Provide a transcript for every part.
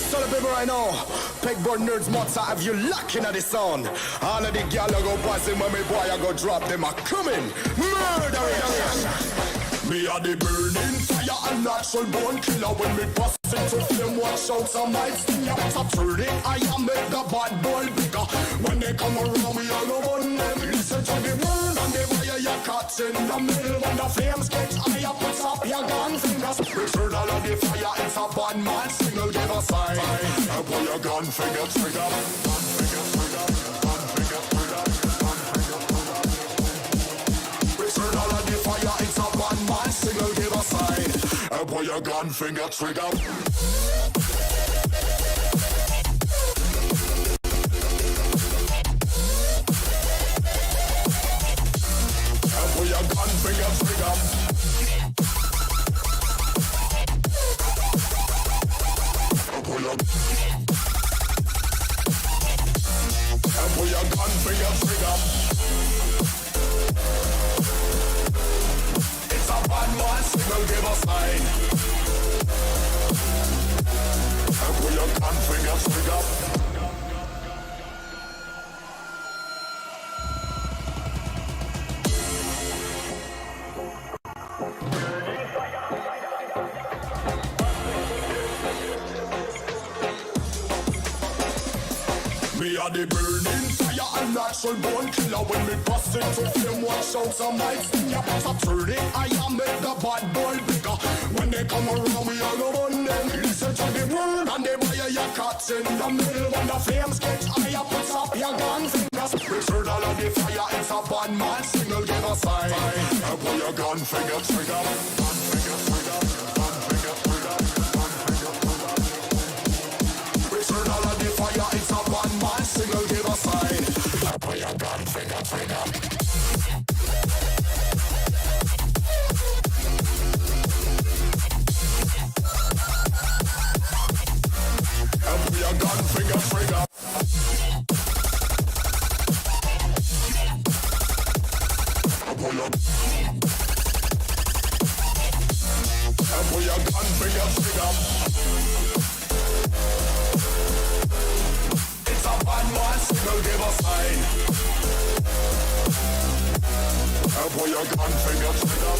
So the people right now, pegboard nerds mods have you locking at the sound. All of the gal go passing when me boy I go drop them a coming. Murderers. Me a the burning fire and natural born killer. When me bust into flame, watch out some lights sting ya. So turn it, I am make the bad boy bigger. When they come around, we all go on them. Listen to the word and the fire you caught in the middle. When the flames get higher, put up your gun fingers. Return all of the fire, it's a bad man signal, give a sign. Pull your gun finger trigger. Gun finger trigger. Gun finger trigger. Gun finger trigger. Return all of the fire, it's a bad man signal, give a sign. Pull your gun finger trigger. Pull your gun finger trigger. Pull your gun finger trigger. It's a bad man signal, give a sign. Pull your gun finger trigger. Me a the burning fire and natural born killer. When me bust into flame, watch out some lights sting ya. So turn it, I am make the bad boy bigger. When they come around, we all go on them. Listen to the word and the fire you caught in the middle. When the flames get higher, put up your gun fingers. Return all of the fire, it's a bad man signal, give a sign. Pull your gun finger trigger. Gun finger trigger. Gun finger trigger. Gun finger trigger. Return all of the fire, it's a bad man signal, give a sign. Pull your gun finger trigger. Pull your gun finger trigger. Pull your gun finger trigger. It's a bad man signal, give a sign. Pull your gun finger trigger.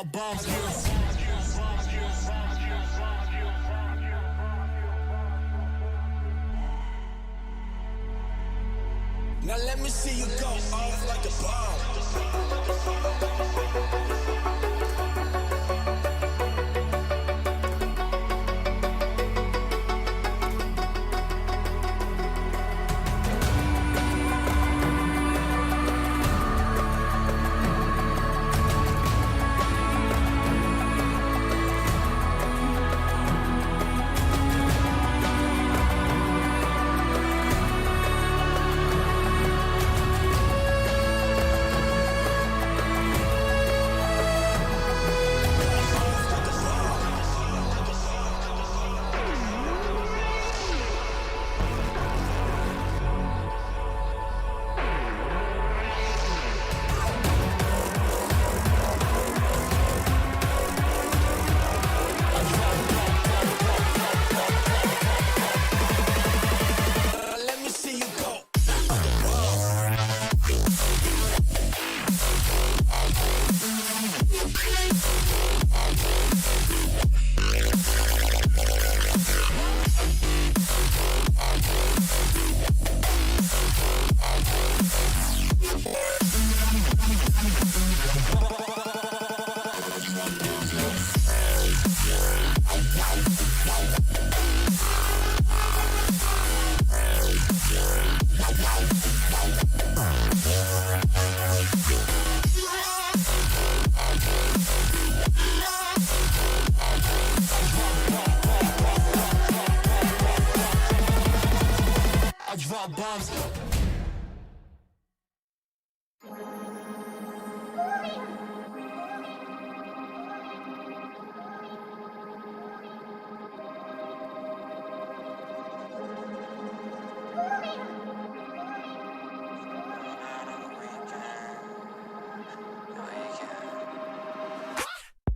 drop bombs. Now let me see you go off like a bombs.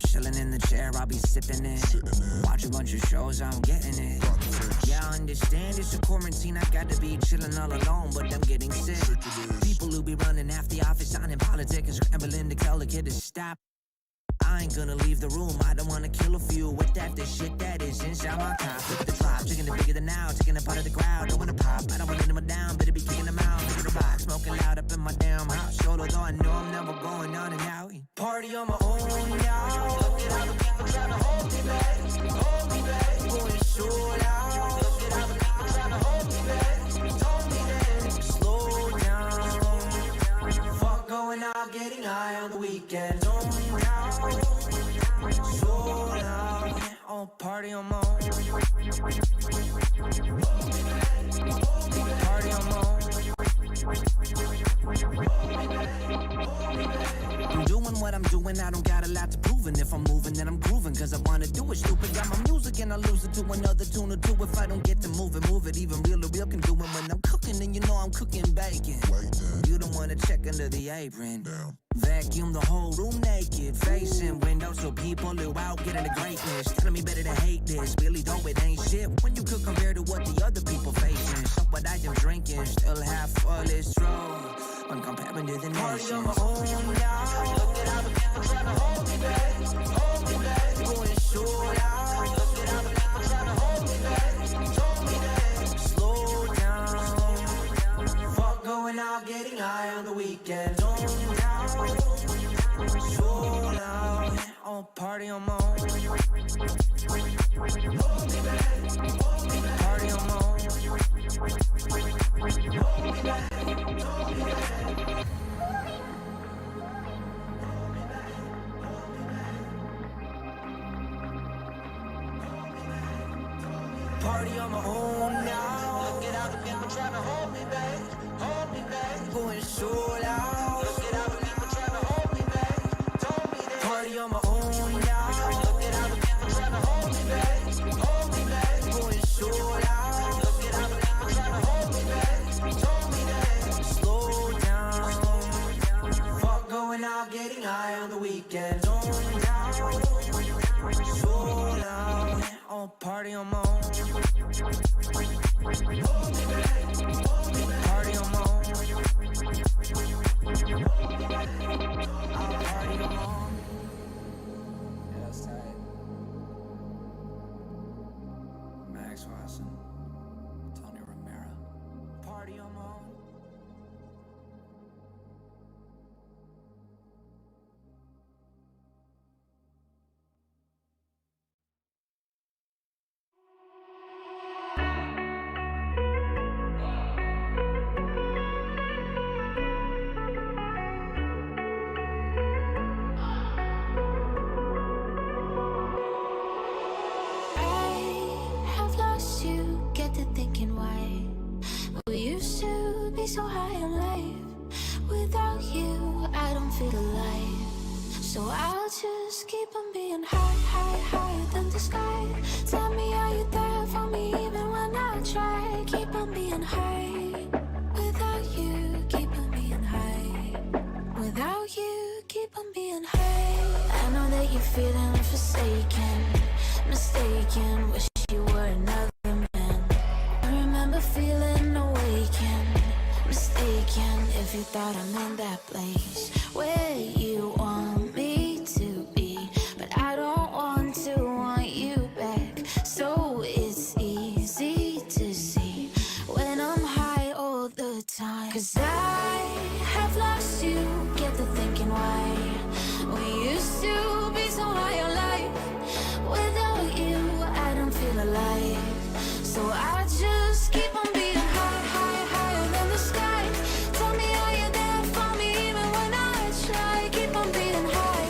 Chilling in the chair, I'll be sipping it. Watch a bunch of shows, I'm getting it. Yeah, I understand it's a quarantine, I got to be chilling all alone, but I'm getting sick. People who be running half the office, signing politics and scrambling to tell the kid to stop. I ain't gonna leave the room, I don't wanna kill a few with that the shit that is inside my top. Look at the drop, chicken the bigger than now, taking a part of the crowd, don't wanna pop, I don't wanna let them down, better be kicking them out. Look at the box, smoking loud up in my damn house, solo though I know I'm never going on and out. Party on my own now, look at all the people trying to hold me back, going so loud. Look at all the people trying to hold me back, told me that, slow down. Fuck going out, getting high on the weekend. So loud, oh, party on my own. Party on my own. I'm doing what I'm doing, I don't got a lot to prove. And if I'm moving, then I'm grooving, cause I wanna do it. Stupid, got my music and I lose it to another tune or two. If I don't get to move it, even real can do it. When I'm cooking, then you know I'm cooking bacon. You don't wanna check under the apron. Down. Vacuum the whole room naked, facing windows so people who out getting the greatness. Telling me better to hate this, really though it ain't shit when you could compare to what the other people facing. So what I am drinking, still half full is true when comparing to the nations. Party on my own now, look at all the people trying to hold me back, going so loud. Look at all the people trying to hold me back, told me that, slow down. Fuck going out, getting high on the weekend. So loud, oh, party on my own. Party on my own. Party on my own now. Look at all the people trying to hold me back, going so loud. Look at all the people trying to hold me back, told me that. Party on my own now. Look at all the people trying to hold me back, going so loud. Look at all the people trying to hold me back, told me that, slow down. Fuck going out, getting high on the weekend. So loud, oh, party on my own. Party on my own. I'll party on my own. be so high in life. Without you, I don't feel alive. So I'll just keep on being higher than the sky. Tell me, are you there for me even when I try? Keep on being high. Without you, keep on being high. Without you, keep on being high. I know that you're feeling forsaken, mistaken, wish you were another man. I remember feeling awakened, mistaken, if you thought I'm in that place where you want me to be, but I don't want you back. So it's easy to see when I'm high all the time. 'Cause I have lost you, get to thinking why we used to be so high on life. Without you, I don't feel alive. So I just keep on being higher than the sky. Tell me, are you there for me even when I try? Keep on being high.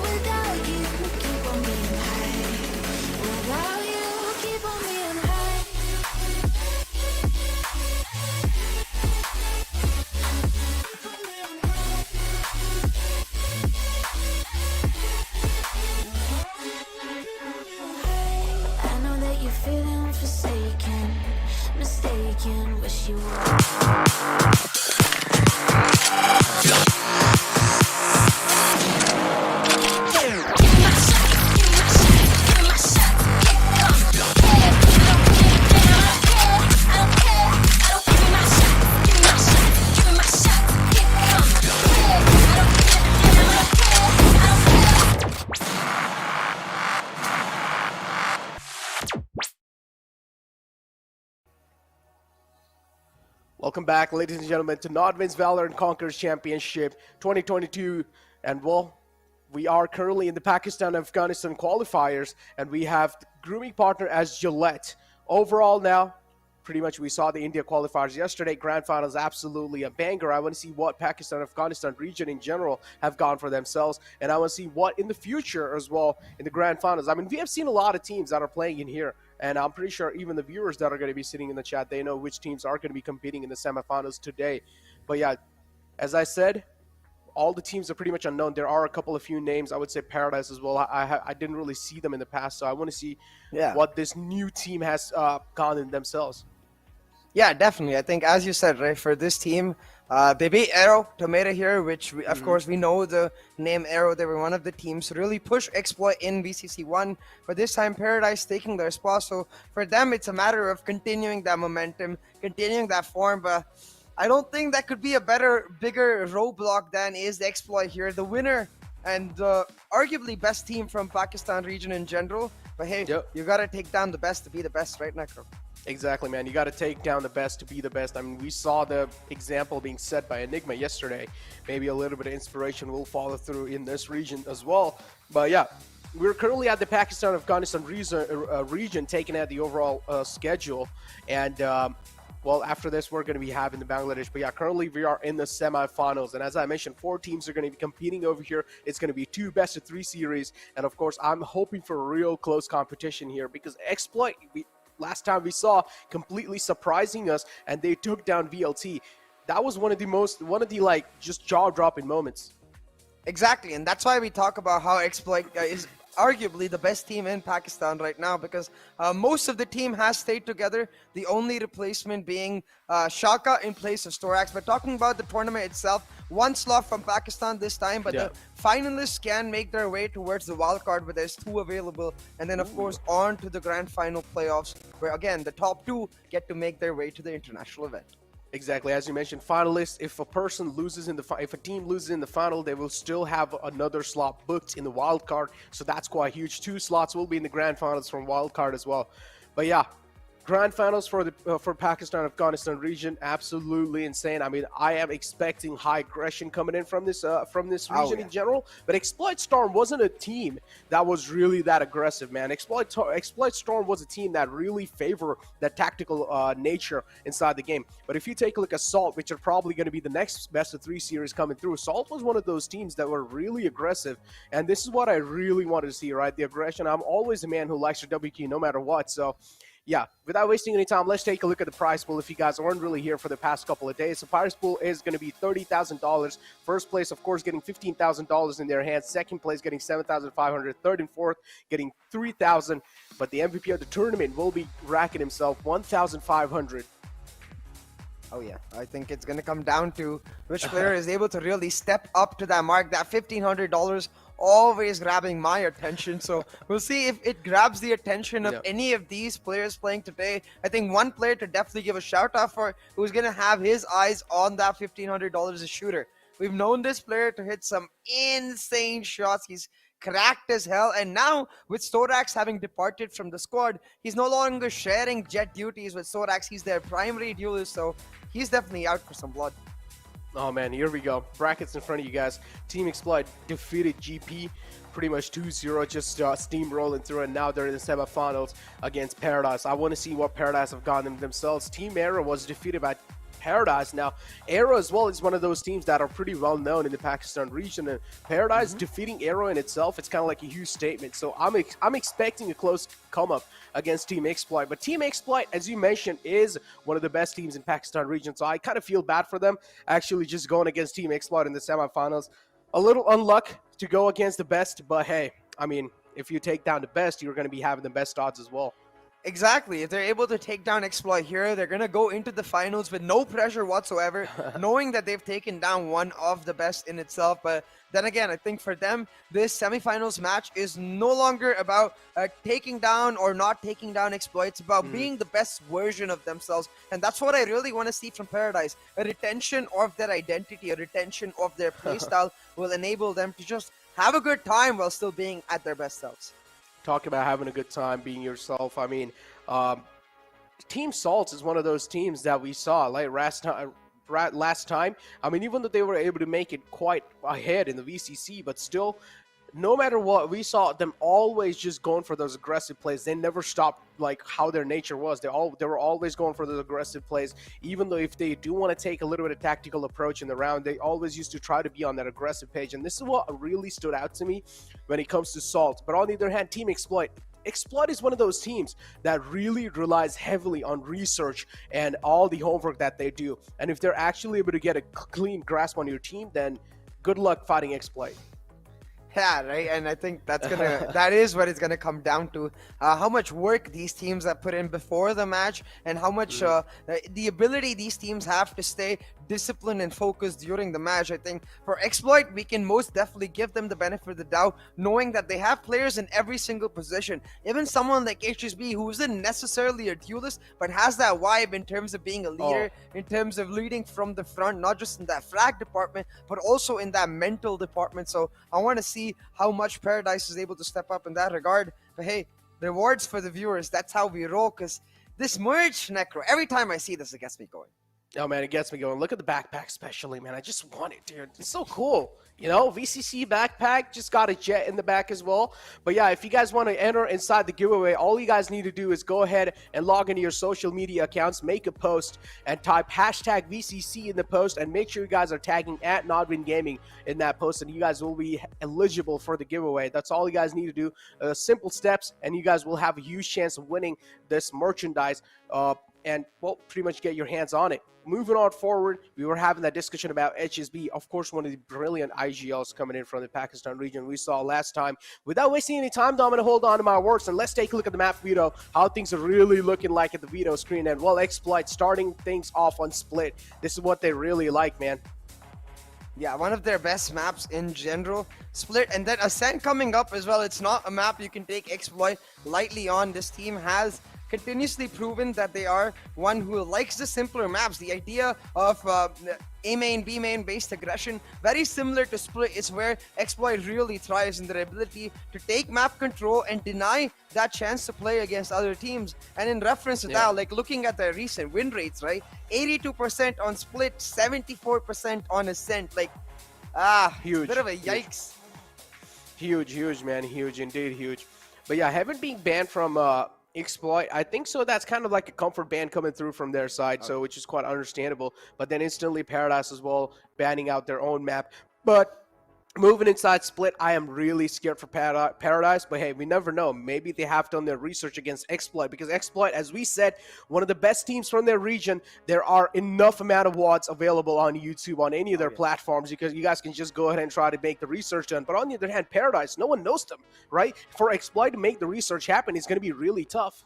Without you, keep on being high. Without you, keep on being high. I know that you're feeling forsaken, mistaken, wish you were. Welcome back, ladies and gentlemen, to NODWIN's Valorant Conquerors Championship 2022. And well, we are currently in the Pakistan-Afghanistan qualifiers, and we have the grooming partner as Gillette. Overall now, pretty much we saw the India qualifiers yesterday. Grand finals, absolutely a banger. I want to see what Pakistan-Afghanistan region in general have gone for themselves, and I want to see what in the future as well in the grand finals. I mean, we have seen a lot of teams that are playing in here. And I'm pretty sure even the viewers that are going to be sitting in the chat, they know which teams are going to be competing in the semifinals today. But yeah, as I said, all the teams are pretty much unknown. There are a couple of few names. I would say Paradise as well. I didn't really see them in the past, so I want to see what this new team has gone in themselves. Yeah, definitely. I think, as you said, right, for this team, they beat Arrow Tomato here, which, of course, we know the name Arrow. They were one of the teams to really push Exploit in BCC1. But this time, Paradise taking their spot. So for them, it's a matter of continuing that momentum, continuing that form. But I don't think that could be a bigger roadblock than is the Exploit here. The winner and arguably best team from Pakistan region in general. But hey, you got to take down the best to be the best, right, Necro? Exactly, man. You got to take down the best to be the best. I mean, we saw the example being set by Enigma yesterday. Maybe a little bit of inspiration will follow through in this region as well. But yeah, we're currently at the Pakistan-Afghanistan region, taking out the overall schedule. And well, after this, we're going to be having the Bangladesh. But yeah, currently we are in the semifinals. And as I mentioned, 4 teams are going to be competing over here. It's going to be 2 best-of-3 series. And of course, I'm hoping for a real close competition here because Exploit, last time we saw, completely surprising us, and they took down VLT. That was one of the like just jaw-dropping moments. Exactly, and that's why we talk about how Exploit is arguably the best team in Pakistan right now, because most of the team has stayed together, the only replacement being Shaka in place of Storax. But talking about the tournament itself, 1 slot from Pakistan this time, but the finalists can make their way towards the wild card, where there's 2 available, and then of course on to the grand final playoffs, where again the top 2 get to make their way to the international event. Exactly, as you mentioned, finalists. If a team loses in the final, they will still have another slot booked in the wild card. So that's quite huge. 2 slots will be in the grand finals from wild card as well. But yeah, grand finals for the Pakistan-Afghanistan region, absolutely insane. I mean, I am expecting high aggression coming in from this region in general. But Exploit Storm wasn't a team that was really that aggressive, man. Exploit Storm was a team that really favored that tactical nature inside the game. But if you take a look at Salt, which are probably going to be the next best-of-3 series coming through, Salt was one of those teams that were really aggressive. And this is what I really wanted to see, right? The aggression. I'm always a man who likes to WQ no matter what. So yeah, without wasting any time, let's take a look at the prize pool if you guys weren't really here for the past couple of days. The prize pool is going to be $30,000. First place, of course, getting $15,000 in their hands. Second place getting $7,500. Third and fourth getting $3,000. But the MVP of the tournament will be racking himself $1,500. Oh yeah, I think it's gonna come down to which player is able to really step up to that mark. That $1,500 always grabbing my attention, so we'll see if it grabs the attention of any of these players playing today. I think one player to definitely give a shout out for who's gonna have his eyes on that $1,500 is Shooter. We've known this player to hit some insane shots. He's cracked as hell, and now with Storax having departed from the squad, he's no longer sharing jet duties with Storax. He's their primary duelist, so he's definitely out for some blood. Oh man, here we go. Brackets in front of you guys. Team Exploit defeated GP pretty much 2-0, just steamrolling through, and now they're in the semifinals against Paradise. I want to see what Paradise have gotten themselves. Team Era was defeated by Paradise. Now, Arrow as well is one of those teams that are pretty well known in the Pakistan region, and Paradise defeating Arrow in itself, it's kind of like a huge statement. So I'm expecting a close come up against Team Exploit. But Team Exploit, as you mentioned, is one of the best teams in Pakistan region. So I kind of feel bad for them actually just going against Team Exploit in the semifinals. A little unluck to go against the best, but hey, I mean, if you take down the best, you're going to be having the best odds as well. Exactly. If they're able to take down Exploit here, they're going to go into the finals with no pressure whatsoever, knowing that they've taken down one of the best in itself. But then again, I think for them, this semifinals match is no longer about taking down or not taking down Exploit. It's about being the best version of themselves. And that's what I really want to see from Paradise. A retention of their identity, a retention of their playstyle will enable them to just have a good time while still being at their best selves. Talk about having a good time, being yourself. I mean, Team Salts is one of those teams that we saw like last time. I mean, even though they were able to make it quite ahead in the VCC, but still, no matter what, we saw them always just going for those aggressive plays. They never stopped like how their nature was. They were always going for those aggressive plays, even though if they do want to take a little bit of tactical approach in the round, they always used to try to be on that aggressive page. And this is what really stood out to me when it comes to Salt. But on the other hand, Team Exploit is one of those teams that really relies heavily on research and all the homework that they do. And if they're actually able to get a clean grasp on your team, then good luck fighting Exploit. Yeah, right. And I think that is what it's gonna come down to. How much work these teams have put in before the match, and how much the ability these teams have to stay disciplined and focused during the match. I think for Exploit, we can most definitely give them the benefit of the doubt, knowing that they have players in every single position. Even someone like HSB, who isn't necessarily a duelist, but has that vibe in terms of being a leader, in terms of leading from the front, not just in that frag department, but also in that mental department. So I want to see how much Paradise is able to step up in that regard. But hey, rewards for the viewers, that's how we roll, because this merch, Necro, every time I see this, it gets me going. Oh man, it gets me going. Look at the backpack especially, man. I just want it, dude. It's so cool. You know, VCC backpack, just got a jet in the back as well. But yeah, if you guys want to enter inside the giveaway, all you guys need to do is go ahead and log into your social media accounts, make a post, and type hashtag VCC in the post, and make sure you guys are tagging at NODWIN Gaming in that post, and you guys will be eligible for the giveaway. That's all you guys need to do. Simple steps, and you guys will have a huge chance of winning this merchandise. And, well, pretty much get your hands on it. Moving on forward, we were having that discussion about HSB. Of course, one of the brilliant IGLs coming in from the Pakistan region we saw last time. Without wasting any time, though, I'm going to hold on to my words, and let's take a look at the map veto, how things are really looking like at the veto screen. And, well, Exploit starting things off on Split. This is what they really like, man. Yeah, one of their best maps in general. Split, and then Ascent coming up as well. It's not a map you can take Exploit lightly on. This team has continuously proven that they are one who likes the simpler maps. The idea of A main, B main based aggression, very similar to Split, is where Exploit really thrives in their ability to take map control and deny that chance to play against other teams. And in reference to that, like looking at their recent win rates, right? 82% on Split, 74% on Ascent. Like, huge. Bit of a yikes. Huge, man. Huge, indeed huge. But yeah, haven't been banned from Exploit. I think so. That's kind of like a comfort ban coming through from their side, so which is quite understandable. But then instantly Paradise as well banning out their own map. But Moving inside split, I am really scared for Paradise, but hey, we never know. Maybe they have done their research against Exploit, because Exploit, as we said, one of the best teams from their region. There are enough amount of WODs available on YouTube, on any of their platforms, because you guys can just go ahead and try to make the research done. But on the other hand, Paradise, no one knows them, right? For Exploit to make the research happen, it's going to be really tough.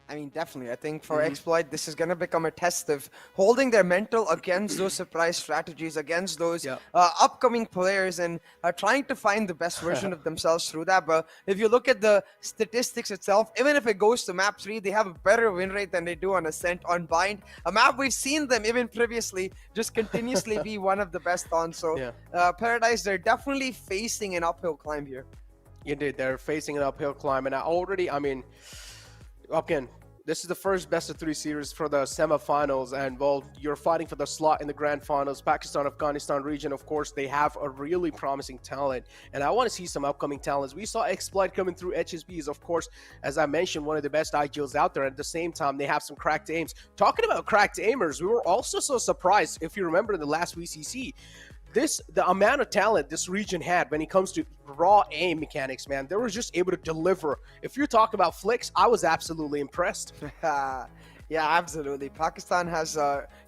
I mean, definitely. I think for Exploit, this is going to become a test of holding their mental against those surprise strategies, against those upcoming players, and trying to find the best version of themselves through that. But if you look at the statistics itself, even if it goes to map 3, they have a better win rate than they do on Ascent, on Bind. A map we've seen them even previously just continuously be one of the best on. So Paradise, they're definitely facing an uphill climb here. Indeed, they're facing an uphill climb. And I mean, again, this is the first best-of-3 series for the semifinals, and well, you're fighting for the slot in the grand finals. Pakistan, Afghanistan region, of course, they have a really promising talent, and I want to see some upcoming talents. We saw Exploit coming through. HSB is, of course, as I mentioned, one of the best IGLs out there. At the same time, they have some cracked aims. Talking about cracked aimers, we were also so surprised, if you remember in the last VCC, the amount of talent this region had when it comes to raw aim mechanics, man, they were just able to deliver. If you talk about flicks, I was absolutely impressed. Yeah, absolutely. Pakistan has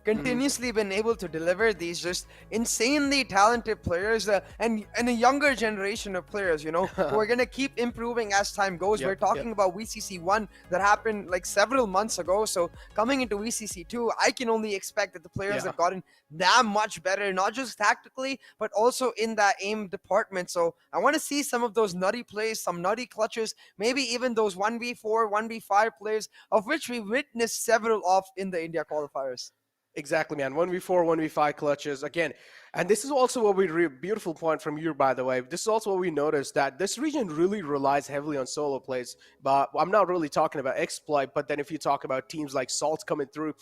continuously been able to deliver these just insanely talented players and a younger generation of players, you know, who are going to keep improving as time goes. We're talking about VCC 1 that happened like several months ago. So coming into VCC 2, I can only expect that the players have gotten that much better, not just tactically, but also in that aim department. So I want to see some of those nutty plays, some nutty clutches, maybe even those 1v4, 1v5 players, of which we witnessed several of in the India qualifiers. Exactly, man. 1v4, 1v5 clutches. Again, and this is also what beautiful point from you, by the way. This is also what we noticed, that this region really relies heavily on solo plays. But I'm not really talking about Exploit, but then if you talk about teams like Salt coming through,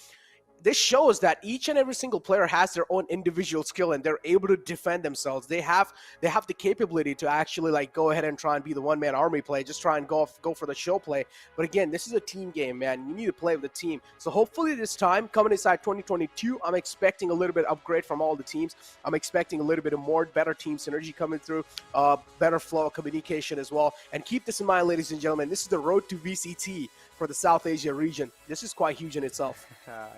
this shows that each and every single player has their own individual skill, and they're able to defend themselves. They have the capability to actually like go ahead and try and be the one-man army play, just try and go for the show play. But again, this is a team game, man. You need to play with the team. So hopefully this time, coming inside 2022, I'm expecting a little bit upgrade from all the teams. I'm expecting a little bit of better team synergy coming through, better flow of communication as well. And keep this in mind, ladies and gentlemen, this is the road to VCT for the South Asia region. This is quite huge in itself.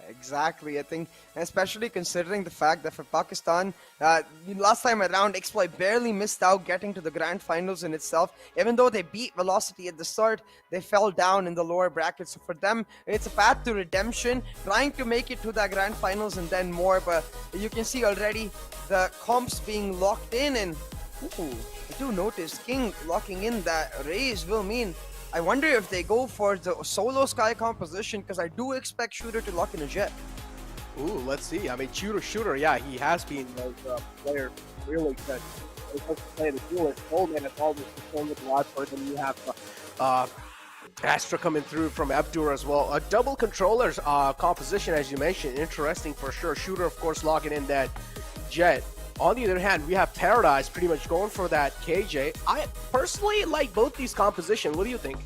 Exactly. I think, especially considering the fact that for Pakistan, last time around, Exploit barely missed out getting to the grand finals in itself. Even though they beat Velocity at the start, they fell down in the lower bracket. So for them, it's a path to redemption, trying to make it to the grand finals and then more. But you can see already the comps being locked in, and I do notice King locking in that raise will mean, I wonder if they go for the solo Sky composition, because I do expect Shooter to lock in a Jet. Ooh, let's see. I mean, Shooter, yeah, he has been a player really good. He's supposed to play the duelist. Coleman has always performed with Watford, and you have Astra coming through from Abdur as well. A double controllers composition, as you mentioned, interesting for sure. Shooter, of course, locking in that Jet. On the other hand, we have Paradise pretty much going for that KJ. I personally like both these compositions. What do you think?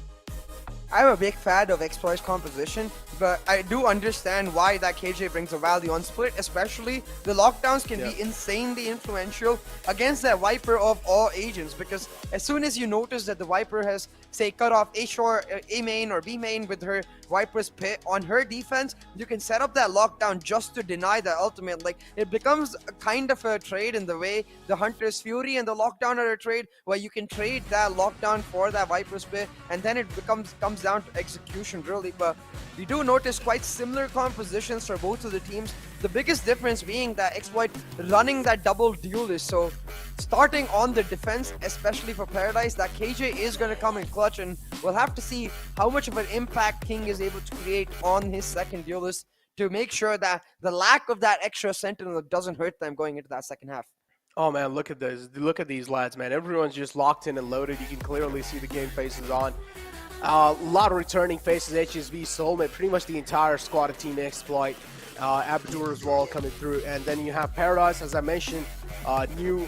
I'm a big fan of Exploit's composition, but I do understand why that KJ brings a value on split, especially the lockdowns can be insanely influential against that Viper of all agents, because as soon as you notice that the Viper has, say, cut off A main or B main with her Viper's pit on her defense, you can set up that lockdown just to deny the ultimate. Like, it becomes a kind of a trade in the way the Hunter's Fury and the lockdown are a trade, where you can trade that lockdown for that Viper's pit, and then it comes down to execution, really. But we do notice quite similar compositions for both of the teams. The biggest difference being that Exploit running that double duelist. So starting on the defense, especially for Paradise, that KJ is going to come in clutch, and we'll have to see how much of an impact King is able to create on his second duelist to make sure that the lack of that extra sentinel doesn't hurt them going into that second half. Oh man, look at this. Look at these lads, man. Everyone's just locked in and loaded. You can clearly see the game faces on. A lot of returning faces, HSV, Soulmate, pretty much the entire squad of Team Exploit. Abdur as well coming through. And then you have Paradise, as I mentioned, new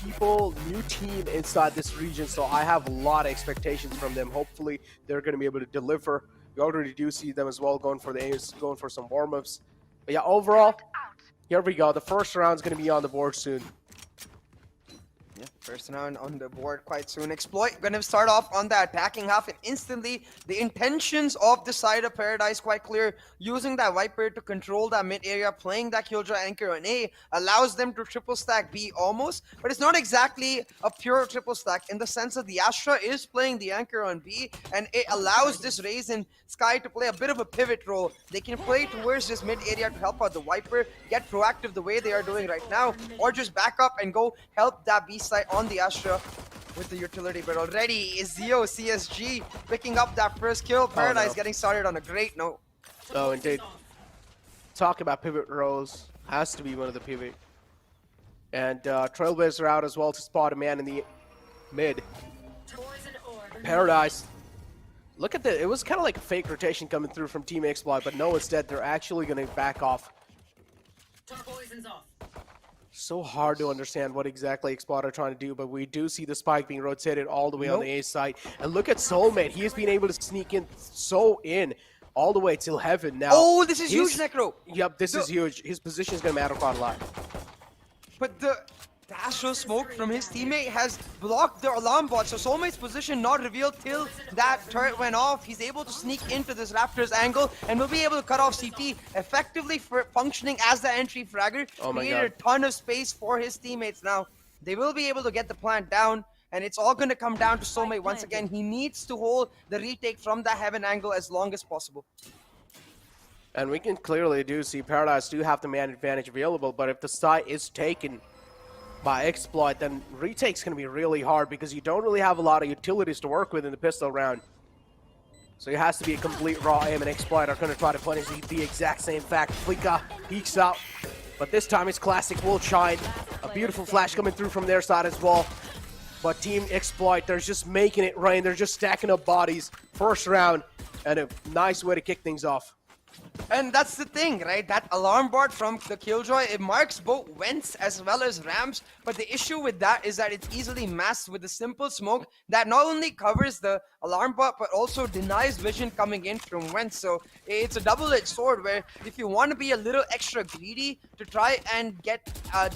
people, new team inside this region. So I have a lot of expectations from them. Hopefully they're going to be able to deliver. We already do see them as well going for the aims, going for some warm-ups. But yeah, overall, here we go. The first round is going to be on the board soon. First round on the board quite soon. Exploit gonna start off on the attacking half, and instantly the intentions of the side of Paradise quite clear. Using that Viper to control that mid area, playing that Killjoy anchor on A allows them to triple stack B almost, but it's not exactly a pure triple stack in the sense that the Astra is playing the anchor on B, and it allows this Raze and Sky to play a bit of a pivot role. They can play towards this mid area to help out the Viper, get proactive the way they are doing right now, or just back up and go help that B side on the Astra with the utility. But already is Zio CSG picking up that first kill. Paradise getting started on a great note. Oh, indeed. Talk about pivot roles. Has to be one of the pivot. And Trailblazer out as well to spot a man in the mid. Paradise. Look at the, it was kind of like a fake rotation coming through from Team Exploit, but no, instead they're actually going to back off. So hard to understand what exactly Exploit are trying to do, but we do see the spike being rotated all the way on the A side. And look at Soulmate. He has been able to sneak in all the way till heaven now. Oh, this is huge, Necro. Yep, this is huge. His position is going to matter quite a lot. But the Astro smoke from his teammate has blocked the alarm bot, so Soulmate's position not revealed till that turret went off. He's able to sneak into this Raptors angle and will be able to cut off CT, effectively for functioning as the entry fragger. Oh my Created a ton of space for his teammates now. They will be able to get the plant down, and it's all going to come down to Soulmate once again. He needs to hold the retake from the heaven angle as long as possible. And we can clearly do see Paradise do have the man advantage available, but if the site is taken by Exploit, then retake's going to be really hard because you don't really have a lot of utilities to work with in the pistol round. So it has to be a complete raw aim, and Exploit are going to try to punish the exact same fact. Fleeka peeks out, but this time it's Classic will shine. A beautiful flash coming through from their side as well. But Team Exploit, they're just making it rain. They're just stacking up bodies. First round, and a nice way to kick things off. And that's the thing, right? That alarm bot from the Killjoy, it marks both vents as well as ramps, but the issue with that is that it's easily masked with a simple smoke that not only covers the alarm bot, but also denies vision coming in from vents. So it's a double-edged sword where if you want to be a little extra greedy to try and get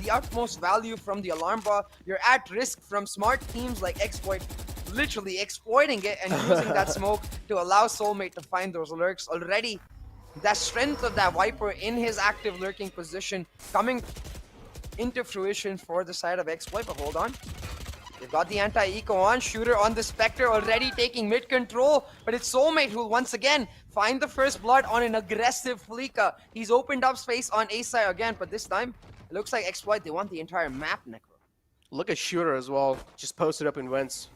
the utmost value from the alarm bot, you're at risk from smart teams like Exploit literally exploiting it and using that smoke to allow Soulmate to find those lurks. Already that strength of that Viper in his active lurking position coming into fruition for the side of Exploit. But hold on, they've got the anti-eco on. Shooter on the Spectre already taking mid control, but it's Soulmate who will once again find the first blood on an aggressive Fleeka. He's opened up space on A side again, but this time it looks like Exploit, they want the entire map, Necro. Look at Shooter as well, just posted up in vents,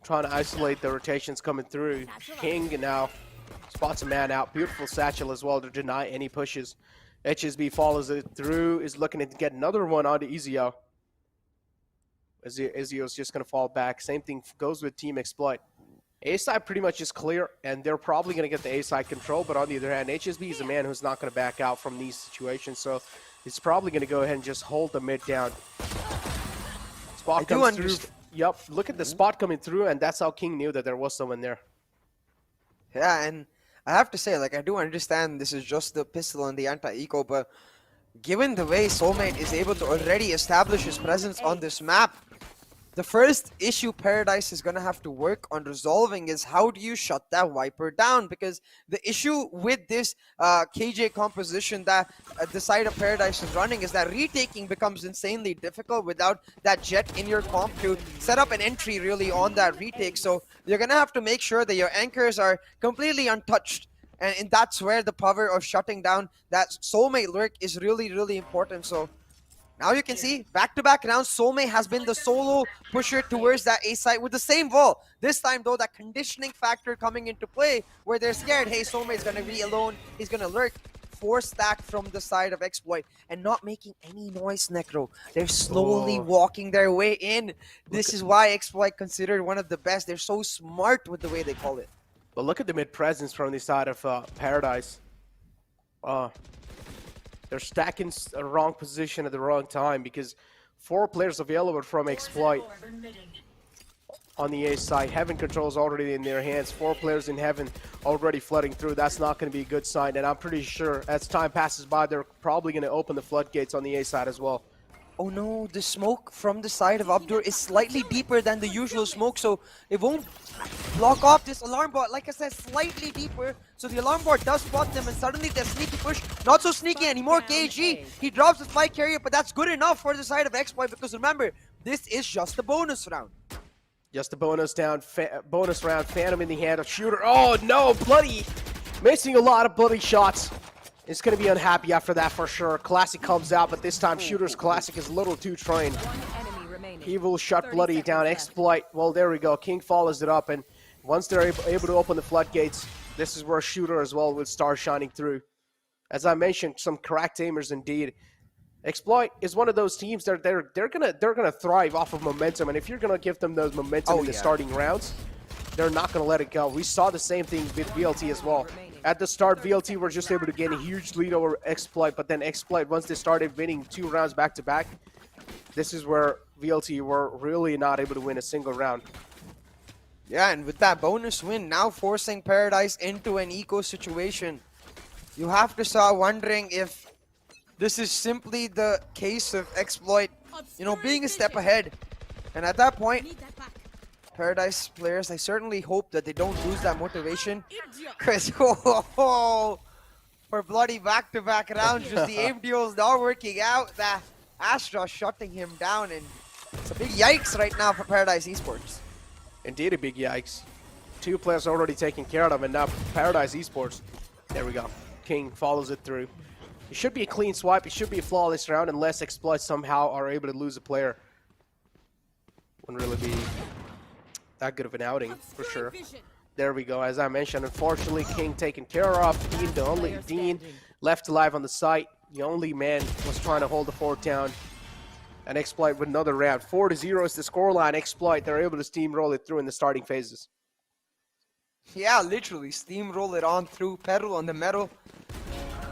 trying to isolate the rotations coming through. King now spots a man out. Beautiful satchel as well to deny any pushes. HSB follows it through, is looking to get another one onto Ezio. Ezio's just going to fall back. Same thing goes with Team Exploit. A-side pretty much is clear, and they're probably going to get the A-side control, but on the other hand, HSB is a man who's not going to back out from these situations, so he's probably going to go ahead and just hold the mid down. Spot comes through. Yep, look at the spot coming through, and that's how King knew that there was someone there. Yeah, and I have to say, like, I do understand this is just the pistol and the anti-eco, but given the way Soulmate is able to already establish his presence on this map, the first issue Paradise is going to have to work on resolving is how do you shut that Viper down? Because the issue with this KJ composition that the side of Paradise is running is that retaking becomes insanely difficult without that jet in your comp to set up an entry really on that retake. So you're going to have to make sure that your anchors are completely untouched. And that's where the power of shutting down that Soulmate lurk is really, really important. So now you can see, back-to-back rounds, Soulmate has been the solo pusher towards that A site with the same wall. This time, though, that conditioning factor coming into play where they're scared, hey, Soulmate's going to be alone, he's going to lurk. 4 stack from the side of Exploit and not making any noise, Necro. They're slowly walking their way in. This is why Exploit considered one of the best. They're so smart with the way they call it. But look at the mid-presence from the side of Paradise. They're stacking a wrong position at the wrong time because 4 players available from Exploit on the A side. Heaven controls already in their hands. 4 players in Heaven already flooding through. That's not going to be a good sign, and I'm pretty sure as time passes by, they're probably going to open the floodgates on the A side as well. Oh no, the smoke from the side of Abdur is slightly deeper than the usual smoke, so it won't block off this alarm bot. Like I said, slightly deeper, so the alarm bot does spot them, and suddenly the sneaky push, not so sneaky anymore. KG, he drops the spike carrier, but that's good enough for the side of Exploit, because remember, this is just the bonus round. Just a bonus bonus round. Phantom in the hand of Shooter. Oh no, Bloody missing a lot of bloody shots. It's going to be unhappy after that for sure. Classic comes out, but this time Shooter's Classic is a little too trained. He will shut Bloody down. Exploit, well, there we go. King follows it up, and once they're able to open the floodgates, this is where Shooter as well will start shining through. As I mentioned, some cracked aimers indeed. Exploit is one of those teams that they're gonna thrive off of momentum, and if you're gonna give them those momentum in the starting rounds, they're not gonna let it go. We saw the same thing with VLT as well. At the start, VLT were just able to gain a huge lead over Exploit, but then Exploit, once they started winning 2 rounds back-to-back, this is where VLT were really not able to win a single round. Yeah, and with that bonus win, now forcing Paradise into an eco situation. You have to start wondering if this is simply the case of Exploit, you know, being a step ahead. And at that point, Paradise players, I certainly hope that they don't lose that motivation. Because, for bloody back-to-back rounds, just the aim deals not working out. The Astra shutting him down, and it's a big yikes right now for Paradise Esports. Indeed a big yikes. 2 players already taken care of, and now Paradise Esports. There we go. King follows it through. It should be a clean swipe. It should be a flawless round unless Exploit somehow are able to lose a player. Wouldn't really be that good of an outing for sure. There we go. As I mentioned, unfortunately, King taken care of. Dean left alive on the site. The only man was trying to hold the fort down. And Exploit with another round. 4-0 is the scoreline. Exploit, they're able to steamroll it through in the starting phases. Yeah, literally steamroll it on through, pedal on the metal.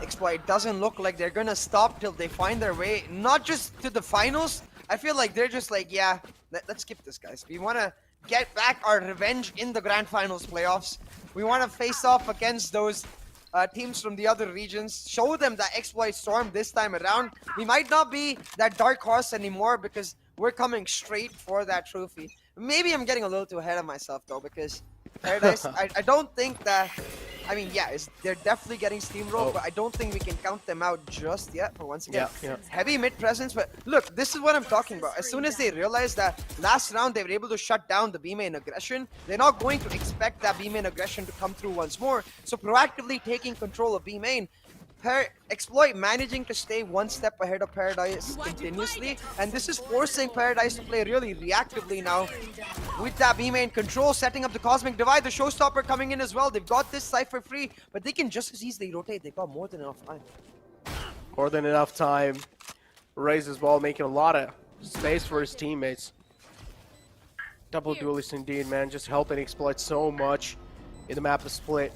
Exploit doesn't look like they're gonna stop till they find their way, not just to the finals. I feel like they're just like, yeah, let's skip this, guys. We want to get back our revenge in the grand finals playoffs. We want to face off against those teams from the other regions, show them that Exploit Storm this time around. We might not be that dark horse anymore because we're coming straight for that trophy. Maybe I'm getting a little too ahead of myself though, because Paradise, I don't think that, I mean, yeah, they're definitely getting steamrolled, but I don't think we can count them out just yet. For once again, heavy mid presence. But look, this is what I'm talking about. As soon as they realize that last round they were able to shut down the B main aggression, they're not going to expect that B main aggression to come through once more. So proactively taking control of B main. Exploit managing to stay one step ahead of Paradise continuously, and this is forcing Paradise to play really reactively now with that B main control, setting up the Cosmic Divide, the Showstopper coming in as well. They've got this Cypher free, but they can just as easily rotate. They've got more than enough time. More than enough time. Raze as well, making a lot of space for his teammates. Double duelist indeed, man, just helping Exploit so much in the map of Split.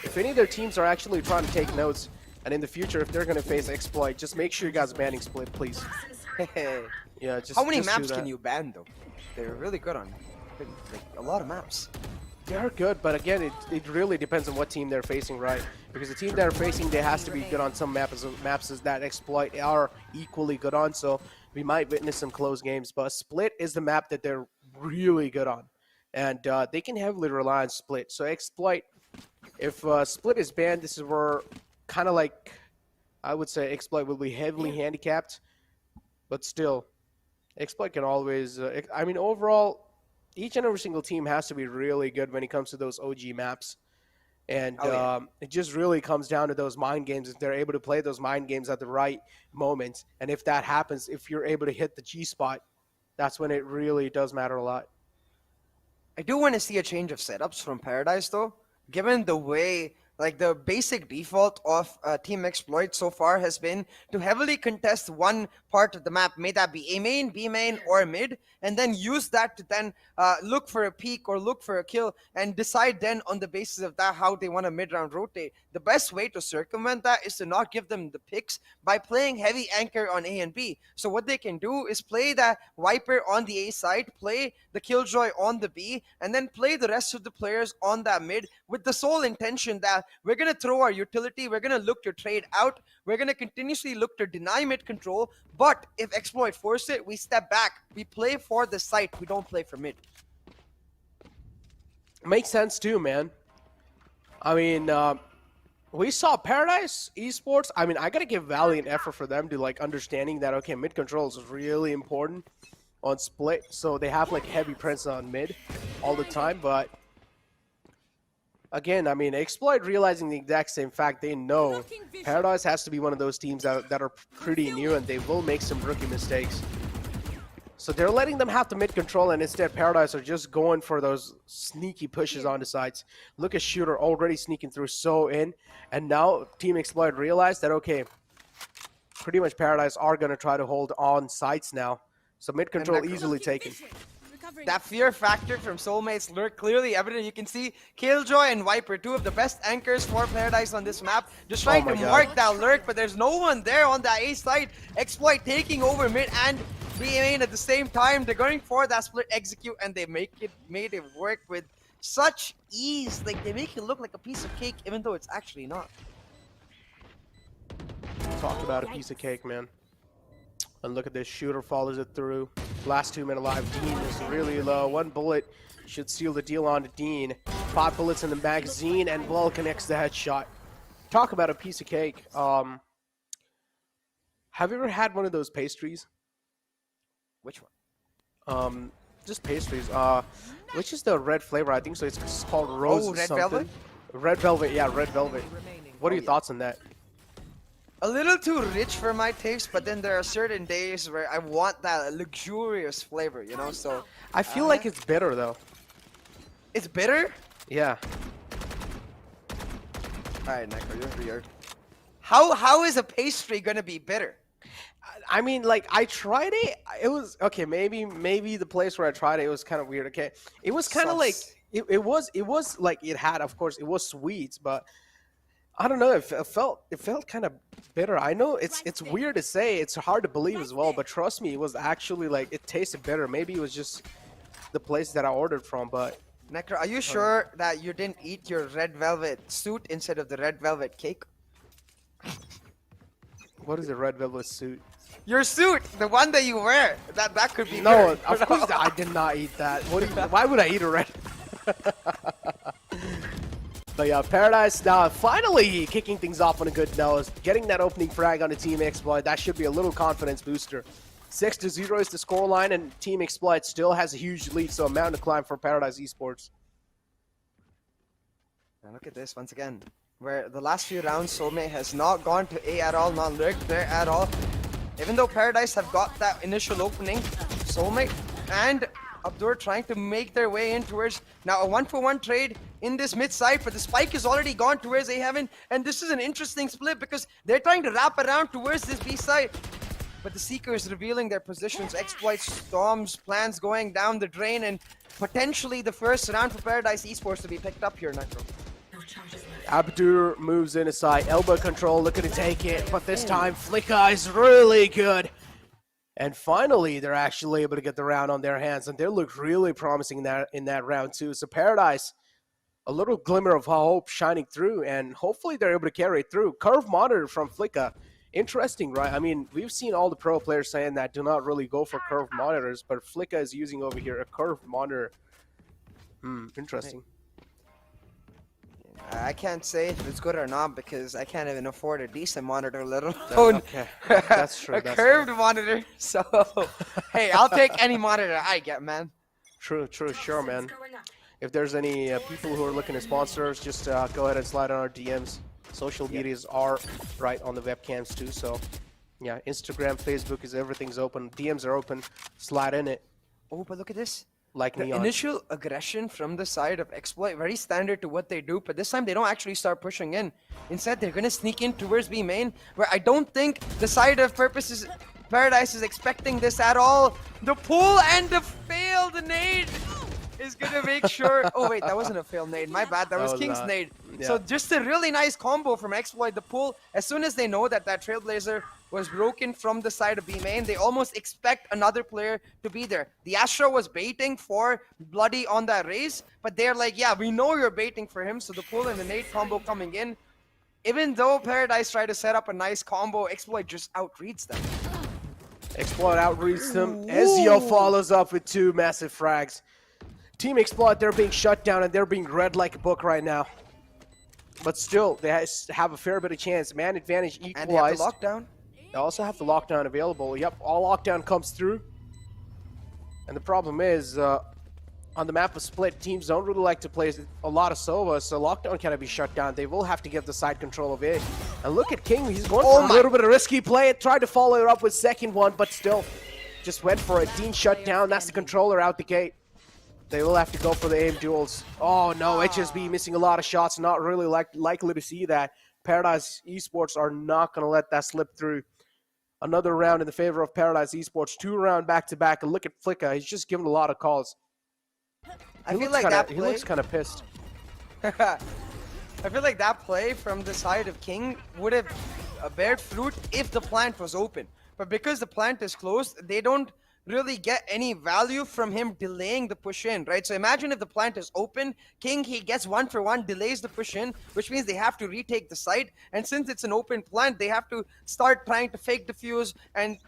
If any of their teams are actually trying to take notes, and in the future, if they're going to face Exploit, just make sure you guys banning Split, please. Yeah, just how many just maps can you ban, though? They're really good on like, a lot of maps. They're good, but again, it really depends on what team they're facing, right? Because the team they're facing, they has to be good on some maps that Exploit are equally good on, so we might witness some close games. But Split is the map that they're really good on, and they can heavily rely on Split. So Exploit, if Split is banned, this is where kind of like, I would say Exploit will be heavily handicapped, but still, Exploit can always, I mean, overall, each and every single team has to be really good when it comes to those OG maps. And it just really comes down to those mind games. If they're able to play those mind games at the right moment, and if that happens, if you're able to hit the G spot, that's when it really does matter a lot. I do want to see a change of setups from Paradise, though. Given the way, like the basic default of Team Exploit so far has been to heavily contest one part of the map, may that be A main, B main, or mid, and then use that to then look for a peak or look for a kill and decide then on the basis of that how they want to mid-round rotate. The best way to circumvent that is to not give them the picks by playing heavy anchor on A and B. So what they can do is play that Viper on the A side, play the Killjoy on the B, and then play the rest of the players on that mid with the sole intention that we're going to throw our utility, we're going to look to trade out, we're going to continuously look to deny mid control, but if Exploit force it, we step back. We play for the site, we don't play for mid. Makes sense too, man. I mean, we saw Paradise Esports. I mean, I gotta give valiant effort for them to like understanding that okay, mid control is really important on split, so they have like heavy presence on mid all the time. But again, I mean, Exploit realizing the exact same fact, they know Paradise has to be one of those teams that are pretty new and they will make some rookie mistakes. So they're letting them have the mid control, and instead Paradise are just going for those sneaky pushes on the sides. Look at Shooter already sneaking through so in, and now Team Exploit realized that okay, pretty much Paradise are going to try to hold on sites now. So mid control easily taken. That fear factor from Soulmate's Lurk clearly evident. You can see Killjoy and Viper, two of the best anchors for Paradise on this map, just trying to mark that Lurk, but there's no one there on that A side. Exploit taking over mid and B main at the same time. They're going for that split execute, and they made it work with such ease. Like, they make it look like a piece of cake, even though it's actually not. Talk about a piece of cake, man. And look at this, Shooter follows it through. Last 2 men alive. Dean is really low. 1 bullet should seal the deal on to Dean. 5 bullets in the magazine, and Well connects the headshot. Talk about a piece of cake. Have you ever had one of those pastries? Which one? Just pastries. Which is the red flavor? I think so. It's called Rose. Oh, Red something. Velvet? Red Velvet, yeah, Red Velvet. What are your thoughts on that? A little too rich for my taste, but then there are certain days where I want that luxurious flavor, you know, so... I feel like it's bitter, though. It's bitter? Yeah. Alright, Neko, you're weird. How is a pastry gonna be bitter? I mean, like, I tried it. It was, okay, maybe the place where I tried it was kind of weird, okay? It was kind of like, it was like, it had, of course, it was sweet, but... I don't know. It felt kind of bitter. I know it's weird to say. It's hard to believe as well. But trust me, it was actually like it tasted bitter. Maybe it was just the place that I ordered from. But Necro, are you sure that you didn't eat your red velvet suit instead of the red velvet cake? What is a red velvet suit? Your suit, the one that you wear. That could be. No, good. of course I did not eat that. Why would I eat a red? But yeah, Paradise now finally kicking things off on a good note, getting that opening frag on the Team Exploit. That should be a little confidence booster. 6-0 is the scoreline, and Team Exploit still has a huge lead, so a mountain to climb for Paradise Esports. Now look at this once again, where the last few rounds Soulmate has not gone to A at all, not lurked there at all. Even though Paradise have got that initial opening, Soulmate and Abdur trying to make their way in towards now a 1-for-1 trade in this mid side, but the spike is already gone towards A Heaven, and this is an interesting split because they're trying to wrap around towards this B side. But the Seeker is revealing their positions, Exploits, Storms, plans going down the drain, and potentially the first round for Paradise Esports to be picked up here, Nitro. Abdur moves in aside, elbow control, looking to take it, but this time Flicka is really good. And finally, they're actually able to get the round on their hands, and they look really promising in that round too. So Paradise, a little glimmer of hope shining through, and hopefully they're able to carry it through. Curve monitor from Flicka. Interesting, right? I mean, we've seen all the pro players saying that do not really go for curved monitors, but Flicka is using over here a curved monitor. Interesting. I can't say if it's good or not because I can't even afford a decent monitor, let alone Okay, that's true. a curved monitor. So, hey, I'll take any monitor I get, man. True, sure, man. If there's any people who are looking to sponsor us, just go ahead and slide on our DMs. Social medias are right on the webcams too, so yeah, Instagram, Facebook everything's open. DMs are open. Slide in it. Oh, but look at this. Like the initial aggression from the side of Exploit, very standard to what they do, but this time they don't actually start pushing in. Instead, they're going to sneak in towards B main, where I don't think the side of Paradise is expecting this at all. The pull and the failed nade is going to make sure... Oh, wait, that wasn't a failed nade. My bad. That was King's nade. Yeah. So just a really nice combo from Exploit. The pull, as soon as they know that that Trailblazer was broken from the side of B main. They almost expect another player to be there. The Astra was baiting for Bloody on that race, but they're like, yeah, we know you're baiting for him, so the pull and the nade combo coming in. Even though Paradise tried to set up a nice combo, Exploit just outreads them. Exploit outreads them. Ezio follows up with 2 massive frags. Team Exploit, they're being shut down and they're being read like a book right now. But still, they have a fair bit of chance. Man advantage equalized. And they have the lockdown. They also have the lockdown available. Yep, all lockdown comes through. And the problem is, on the map of Split, teams don't really like to play a lot of Sova, so lockdown cannot be shut down. They will have to get the side control of it. And look at King, he's going for a little bit of risky play. Tried to follow it up with second one, but still, just went for it. Dean shut down, that's the controller out the gate. They will have to go for the aim duels. Oh no, HSB missing a lot of shots, not really likely to see that. Paradise Esports are not going to let that slip through. Another round in the favor of Paradise Esports, 2-round back-to-back, and look at Flicka, he's just given a lot of calls. I feel like that play... He looks kind of pissed. I feel like that play from the side of King would have bared fruit if the plant was open. But because the plant is closed, they don't really get any value from him delaying the push in, right? So imagine if the plant is open, King, he gets 1-for-1, delays the push in, which means they have to retake the site. And since it's an open plant, they have to start trying to fake defuse and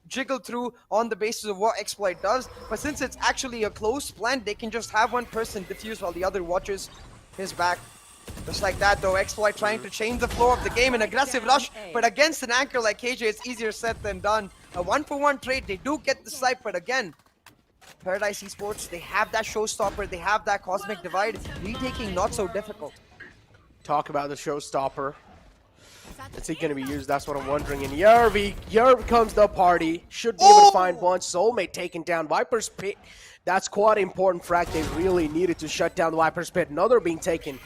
jiggle through on the basis of what Exploit does. But since it's actually a closed plant, they can just have one person defuse while the other watches his back. Just like that though, Exploit trying to change the flow of the game, an aggressive rush, but against an anchor like KJ, it's easier said than done. A 1-for-1 trade, they do get the site, but again, Paradise Esports, they have that showstopper, they have that cosmic divide, retaking not so difficult. Talk about the showstopper. Is he going to be used? That's what I'm wondering. And Yerv comes the party. Should be able to find one. Soulmate taken down. Viper's Pit. That's quite an important frag. They really needed to shut down the Viper's Pit. Another being taken.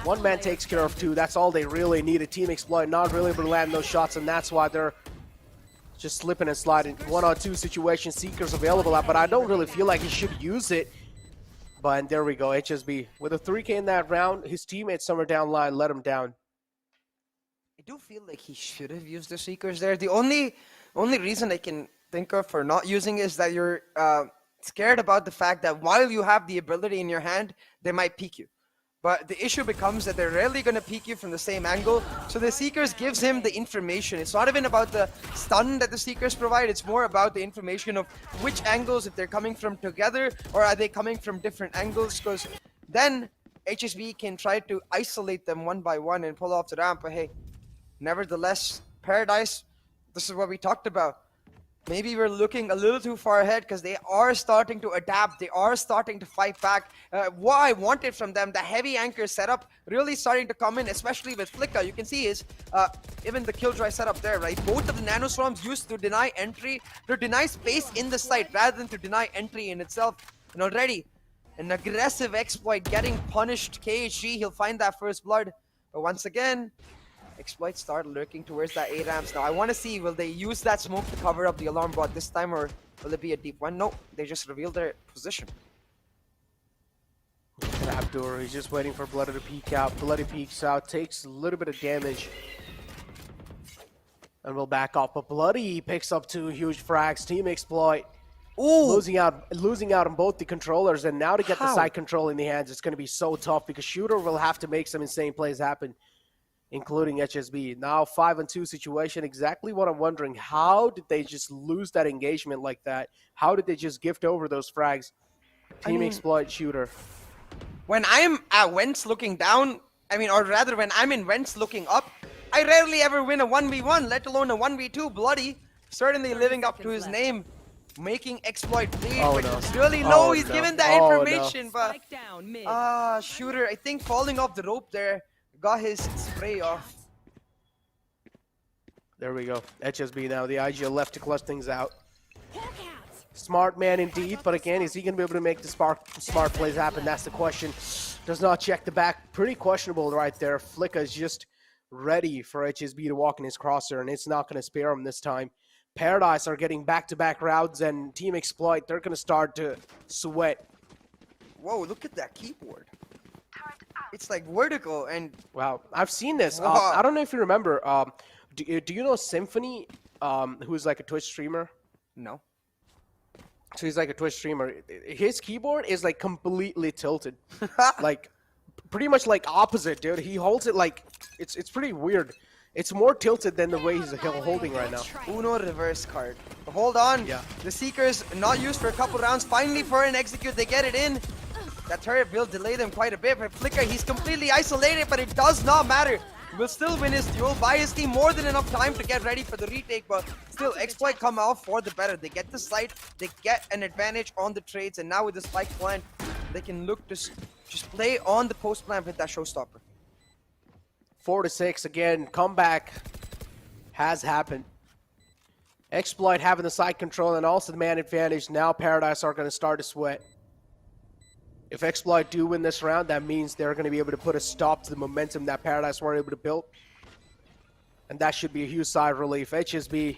One man takes care of 2. That's all they really need. A team Exploit not really able to land those shots, and that's why they're just slipping and sliding. 1-on-2 situation. Seekers available, but I don't really feel like he should use it. But there we go. HSB with a 3K in that round. His teammates somewhere down line let him down. I do feel like he should have used the Seekers there. The only reason I can think of for not using is that you're scared about the fact that while you have the ability in your hand, they might peek you. But the issue becomes that they're rarely going to peek you from the same angle. So the Seekers gives him the information. It's not even about the stun that the Seekers provide. It's more about the information of which angles, if they're coming from together or are they coming from different angles. Because then HSB can try to isolate them one by one and pull off the ramp. But hey, nevertheless, Paradise, this is what we talked about. Maybe we're looking a little too far ahead because they are starting to adapt. They are starting to fight back. What I wanted from them, the heavy anchor setup, really starting to come in, especially with Flicka. You can see is even the Killjoy setup there, right? Both of the nanoswarms used to deny entry, to deny space in the site rather than to deny entry in itself. And already, an aggressive Exploit getting punished. KHG, he'll find that first blood. But once again, Exploit start lurking towards that A ramps. Now I want to see, will they use that smoke to cover up the alarm bot this time, or will it be a deep one? No, they just revealed their position. Abdur, he's just waiting for Bloody to peek out. Bloody peeks out, takes a little bit of damage, and will back off. But Bloody picks up 2 huge frags. Team Exploit losing out on both the controllers, and now to get the side control in the hands, it's going to be so tough because Shooter will have to make some insane plays happen, including HSB. Now 5-on-2 situation, exactly what I'm wondering. How did they just lose that engagement like that? How did they just gift over those frags? Team Exploit Shooter. When I'm at Wentz looking down, or rather when I'm in Wentz looking up, I rarely ever win a 1v1, let alone a 1v2. Bloody, certainly living up to his name, making Exploit bleed, but he's really low. He's given that information, but Shooter, I think falling off the rope there, got his spray off. There we go. HSB now. The IGL left to clutch things out. Smart man indeed, but again, is he going to be able to make the smart plays happen? That's the question. Does not check the back. Pretty questionable right there. Flicka is just ready for HSB to walk in his crosshair, and it's not going to spare him this time. Paradise are getting back-to-back rounds, and Team Exploit, they're going to start to sweat. Whoa, look at that keyboard. It's like vertical and... Wow, I've seen this. I don't know if you remember. Do you know Symphony, who's like a Twitch streamer? No. So he's like a Twitch streamer. His keyboard is like completely tilted, like pretty much like opposite, dude. He holds it like it's pretty weird. It's more tilted than the way he's holding right now. Uno reverse card. Hold on. Yeah. The Seekers not used for a couple rounds. Finally for an execute, they get it in. That turret will delay them quite a bit. But Flicker, he's completely isolated, but it does not matter. He will still win his duel. Buy his team more than enough time to get ready for the retake, but still, Exploit come out for the better. They get the site, they get an advantage on the trades, and now with the spike plant, they can look to just play on the post plant with that showstopper. 4-6 again. Comeback has happened. Exploit having the side control and also the man advantage. Now Paradise are going to start to sweat. If Exploit do win this round, that means they're going to be able to put a stop to the momentum that Paradise weren't able to build. And that should be a huge sigh of relief. HSB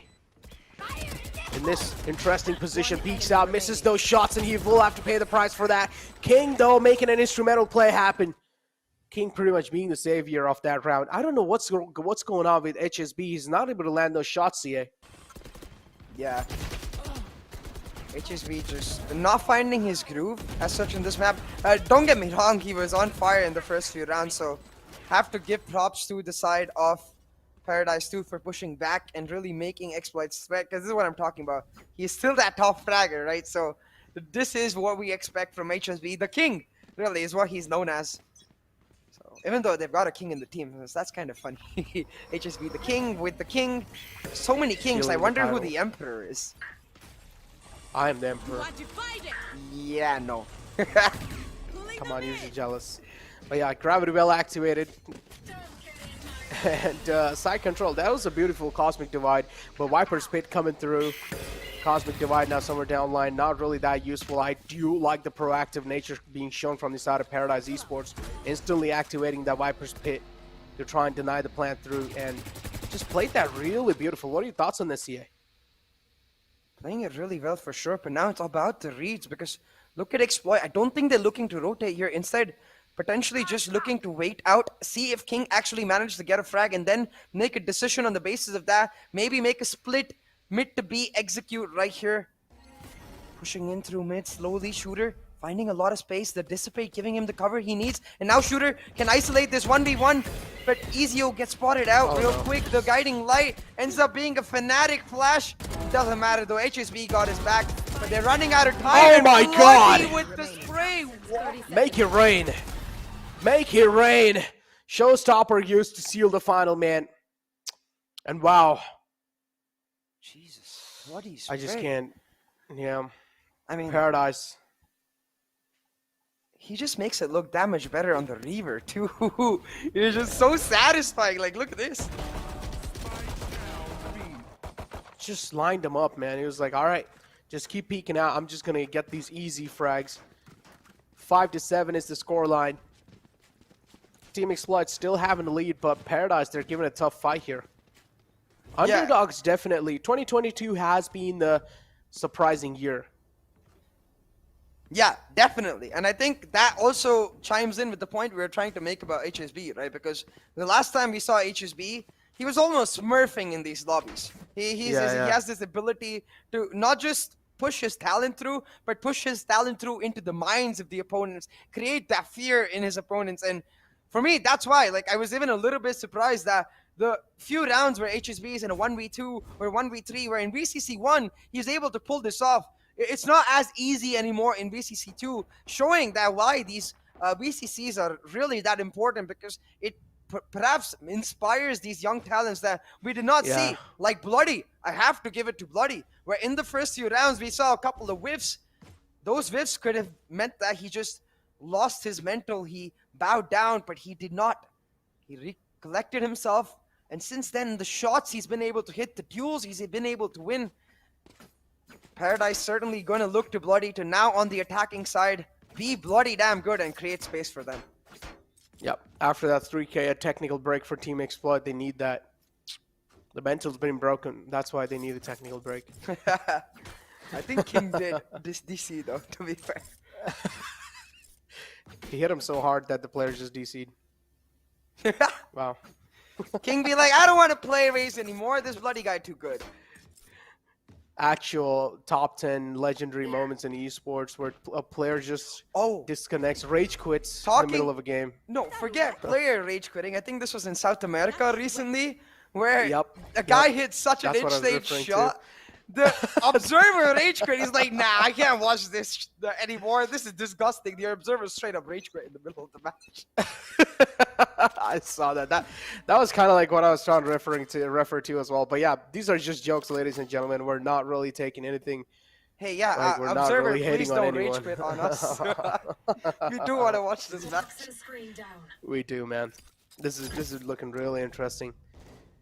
in this interesting position, peeks out, misses those shots, and he will have to pay the price for that. King, though, making an instrumental play happen. King pretty much being the savior of that round. I don't know what's going on with HSB. He's not able to land those shots, CA. Yeah. HSV just not finding his groove as such in this map. Don't get me wrong, he was on fire in the first few rounds, so have to give props to the side of Paradise 2 for pushing back and really making Exploits sweat, because this is what I'm talking about. He's still that top fragger, right? So this is what we expect from HSV. The king, really, is what he's known as. So even though they've got a king in the team, that's kind of funny. HSV, the king with the king. So many kings, I wonder who the emperor is. I am the emperor. Yeah, no. Come on, you're just jealous. But yeah, gravity well activated. And side control, that was a beautiful Cosmic Divide. But Viper's Pit coming through. Cosmic Divide now somewhere down line, not really that useful. I do like the proactive nature being shown from the side of Paradise Esports. Instantly activating that Viper's Pit to try and deny the plant through. And just played that really beautiful. What are your thoughts on this, CA? Playing it really well for sure, but now it's about the reads, because look at Exploit. I don't think they're looking to rotate here. Instead, potentially just looking to wait out, see if King actually manages to get a frag, and then make a decision on the basis of that. Maybe make a split mid to B execute right here. Pushing in through mid slowly. Shooter finding a lot of space. The Dissipate giving him the cover he needs. And now Shooter can isolate this 1v1. But Ezio gets spotted out real quick. The guiding light ends up being a Fnatic flash. Doesn't matter though. HSB got his back. But they're running out of time. Oh my god! With the spray. Make it rain. Make it rain. Showstopper used to seal the final, man. And wow. Jesus. What is spray? I just can't. Yeah. I mean, Paradise. He just makes it look that much better on the Reaver, too. It's just so satisfying. Like, look at this. Just lined him up, man. He was like, all right, just keep peeking out. I'm just going to get these easy frags. 5-7 is the scoreline. Team Exploit still having the lead, but Paradise, they're giving a tough fight here. Underdogs, definitely. 2022 has been the surprising year. Yeah, definitely. And I think that also chimes in with the point we were trying to make about HSB, right? Because the last time we saw HSB, he was almost smurfing in these lobbies. He has this ability to not just push his talent through, but push his talent through into the minds of the opponents, create that fear in his opponents. And for me, that's why, like, I was even a little bit surprised that the few rounds where HSB is in a 1v2 or 1v3, where in VCC1, he's able to pull this off. It's not as easy anymore in VCC2, showing that why these VCCs are really that important, because it perhaps inspires these young talents that we did not see, like Bloody. I have to give it to Bloody, where in the first few rounds we saw a couple of whiffs. Those whiffs could have meant that he just lost his mental. He bowed down, but he did not. He recollected himself, and since then, the shots he's been able to hit, the duels he's been able to win. Paradise certainly going to look to Bloody to now on the attacking side be bloody damn good and create space for them. Yep. After that 3K, a technical break for Team Exploit, they need that. The mental's been broken. That's why they need a technical break. I think King did this DC though, to be fair. He hit him so hard that the players just DC'd. Wow. King be like, I don't want to play Raze anymore. This bloody guy too good. Actual top 10 legendary moments in esports where a player just disconnects, rage quits in the middle of a game. No, forget player rage quitting. I think this was in South America recently, where a guy hit such an inch-stage shot. The observer rage quit. He's like, nah, I can't watch this anymore. This is disgusting. The observer straight up rage quit in the middle of the match. I saw that. That was kind of like what I was trying to refer to as well. But yeah, these are just jokes, ladies and gentlemen. We're not really taking anything. Hey, yeah, like, we're observer, not really please don't rage quit on us. You do want to watch this match. We do, man. This is looking really interesting.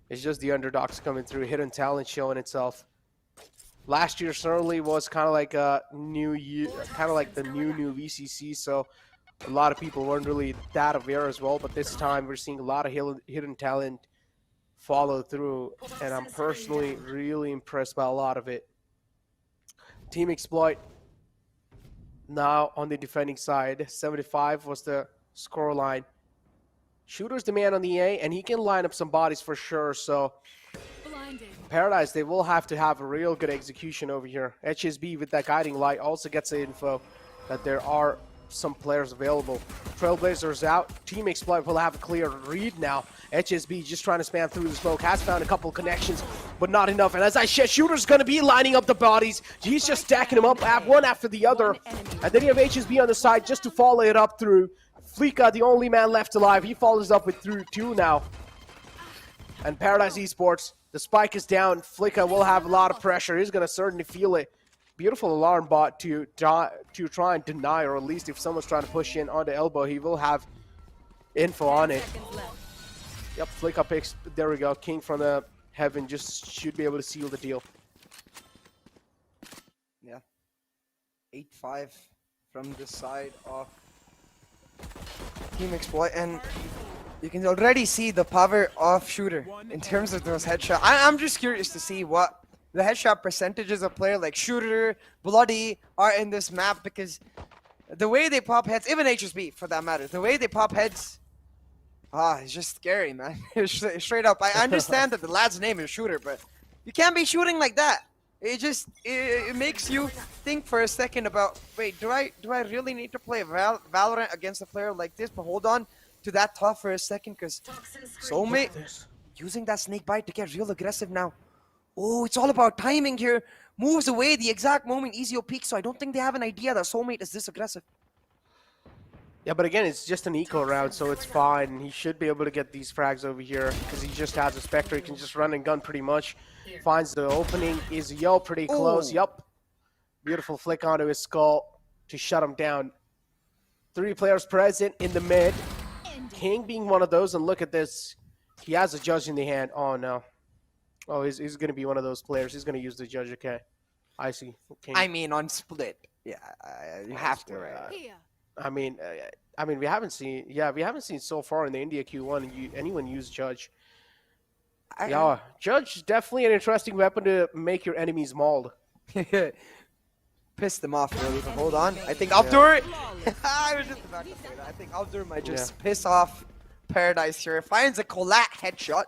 It's just the underdogs coming through, hidden talent showing itself. Last year certainly was kind of like a new year, kind of like the new VCC. So a lot of people weren't really that aware as well. But this time we're seeing a lot of hidden talent follow through, and I'm personally really impressed by a lot of it. Team Exploit now on the defending side. 75 was the scoreline. Shooter's the man on the A, and he can line up some bodies for sure. So Paradise, they will have to have a real good execution over here. HSB with that guiding light also gets the info that there are some players available. Trailblazers out. Team Exploit will have a clear read now. HSB just trying to span through the smoke. Has found a couple connections, but not enough. And as I said, Shooter's going to be lining up the bodies. He's just stacking them up one after the other. And then you have HSB on the side just to follow it up through. Flika, the only man left alive. He follows up with through 2 now. And Paradise Esports, the spike is down. Flika will have a lot of pressure. He's going to certainly feel it. Beautiful alarm bot to try and deny, or at least if someone's trying to push in on the elbow, he will have info on it. Yep, Flika picks, there we go. King from the heaven just should be able to seal the deal. Yeah. 8-5 from the side of Team Exploit, and you can already see the power of Shooter in terms of those headshots. I'm just curious to see what the headshot percentages of player like Shooter, Bloody are in this map, because the way they pop heads, even HSB for that matter, the way they pop heads, it's just scary, man. Straight up. I understand that the lad's name is Shooter, but you can't be shooting like that. It makes you think for a second about, wait, do I really need to play Valorant against a player like this? But hold on to that thought for a second, because Soulmate using that snake bite to get real aggressive now. Oh, it's all about timing here. Moves away the exact moment Ezio peaks, so I don't think they have an idea that Soulmate is this aggressive. Yeah, but again, it's just an eco round, so it's fine. He should be able to get these frags over here because he just has a Spectre. He can just run and gun pretty much. Finds the opening. Is pretty close. Yup. Beautiful flick onto his skull to shut him down. 3 players present in the mid. King being one of those, and look at this. He has a judge in the hand. Oh, no. Oh, he's going to be one of those players. He's going to use the judge. Okay. I see. King. I mean, on split. Yeah, you have to, right? I mean, we haven't seen. Yeah, we haven't seen so far in the India Q1 anyone use Judge. Yeah, Judge is definitely an interesting weapon to make your enemies mauled. Piss them off, really. But hold on, I think Abdur. I was just about to say that. I think Abdur might just piss off Paradise here. Finds a collat headshot.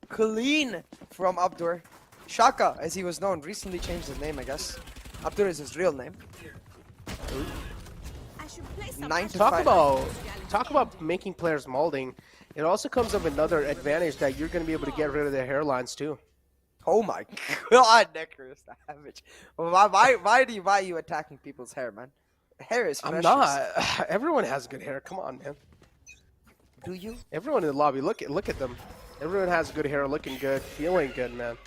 Clean from Abdur. Shaka, as he was known, recently changed his name, I guess. Abdur is his real name. 9 to 5. Talk about making players molding. It also comes up another advantage that you're going to be able to get rid of their hairlines too. Oh my god, Necro is savage. Why are you attacking people's hair, man? Hair is precious. I'm not. Everyone has good hair. Come on, man. Do you? Everyone in the lobby, look at them. Everyone has good hair, looking good, feeling good, man.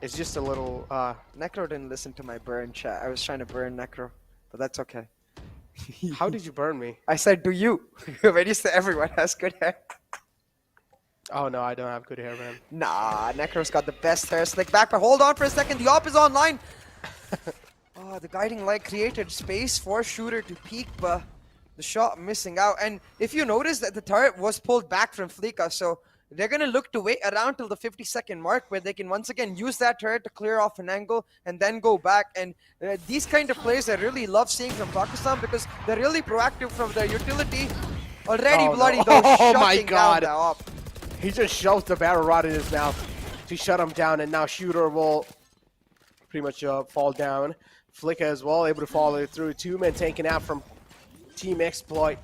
It's just a little. Necro didn't listen to my burn chat. I was trying to burn Necro, but that's okay. How did you burn me? I said, do you? When you say everyone has good hair. Oh, no, I don't have good hair, man. Nah, Necro's got the best hair slick back, but hold on for a second. The op is online. The guiding light created space for Shooter to peek, but the shot missing out. And if you notice that the turret was pulled back from Flika, so they're going to look to wait around till the 50-second mark where they can once again use that turret to clear off an angle and then go back. And these kind of plays I really love seeing from Pakistan because they're really proactive from their utility. Already Bloody though, shutting down the op. He just shoves the barrel right in his mouth to shut him down, and now Shooter will pretty much fall down. Flicka as well, able to follow through. 2 men taken out from Team Exploit.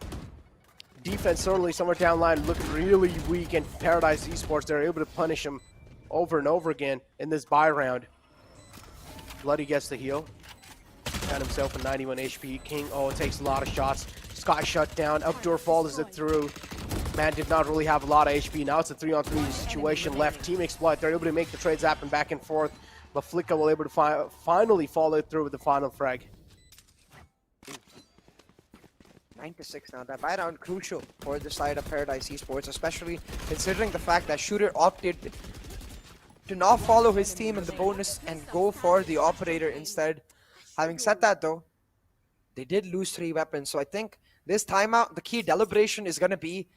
Defense certainly somewhere down line looking really weak, and Paradise Esports, they're able to punish him over and over again in this buy round. Bloody gets the heal. Found himself a 91 HP. King, it takes a lot of shots. Sky shut down. Updoor follows it through. Man did not really have a lot of HP. Now it's a 3-on-3 situation left. Team Exploit, they're able to make the trades happen back and forth. But Flicka will able to finally follow through with the final frag. 9-6 now. That buy round crucial for the side of Paradise Esports, especially considering the fact that Shooter opted to not follow his team in the bonus and go for the operator instead. Having said that though, they did lose 3 weapons. So I think this timeout, the key deliberation is going to be,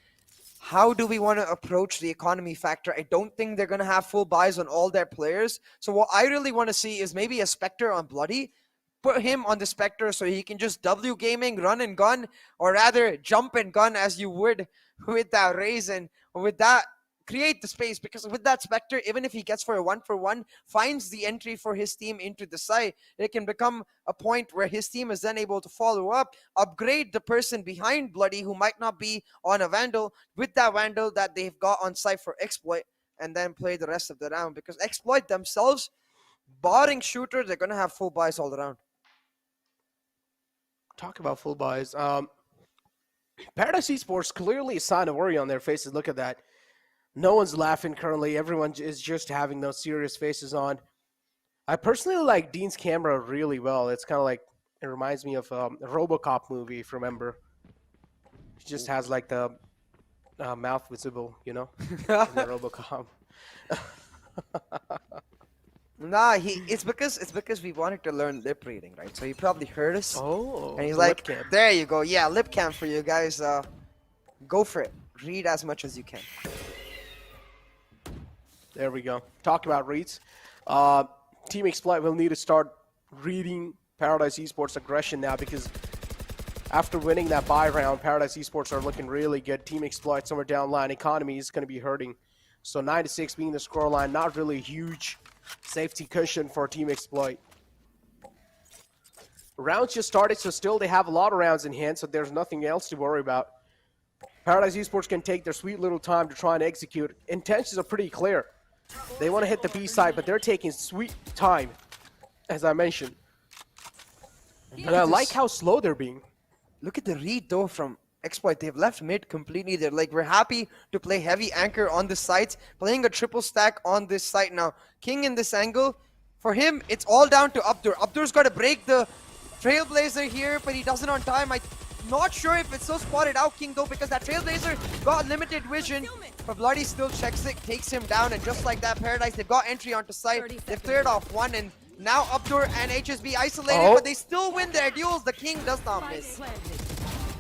how do we want to approach the economy factor? I don't think they're going to have full buys on all their players. So what I really want to see is maybe a Spectre on Bloody. Put him on the Spectre so he can just W gaming, run and gun, or rather jump and gun as you would with that Raisin, or with that, create the space, because with that Spectre, even if he gets for a 1-for-1, finds the entry for his team into the site, it can become a point where his team is then able to follow up, upgrade the person behind Bloody who might not be on a Vandal with that Vandal that they've got on site for Exploit, and then play the rest of the round, because Exploit themselves, barring Shooter, they're going to have full buys all around. Talk about full buys. Paradise Esports, clearly a sign of worry on their faces. Look at that. No one's laughing currently. Everyone is just having those serious faces on. I personally like Dean's camera really well. It's kind of like, it reminds me of a RoboCop movie, if you remember. He just has like the mouth visible, you know, in the RoboCop. Nah, it's because we wanted to learn lip reading, right? So he probably heard us. Oh, and he's like, there you go. Yeah, lip cam for you guys. Go for it. Read as much as you can. There we go. Talk about reads. Team Exploit will need to start reading Paradise Esports aggression now, because after winning that buy round, Paradise Esports are looking really good. Team Exploit somewhere down line. Economy is going to be hurting. So 9-6 being the scoreline, not really huge safety cushion for Team Exploit. Rounds just started, so still they have a lot of rounds in hand, so there's nothing else to worry about. Paradise Esports can take their sweet little time to try and execute. Intentions are pretty clear. They want to hit the B side, but they're taking sweet time, as I mentioned. And I like how slow they're being. Look at the read, though, from Exploit. They've left mid completely. They're like, we're happy to play heavy anchor on this site, playing a triple stack on this site now. King in this angle. For him, it's all down to Updur. Updur's got to break the Trailblazer here, but he does it on time. I'm not sure if it's so spotted out, King, though, because that Trailblazer got limited vision. But Bloody still checks it, takes him down, and just like that, Paradise, they've got entry onto site. They've cleared off one, and now Updur and HSB isolated, but they still win their duels. The King does not miss.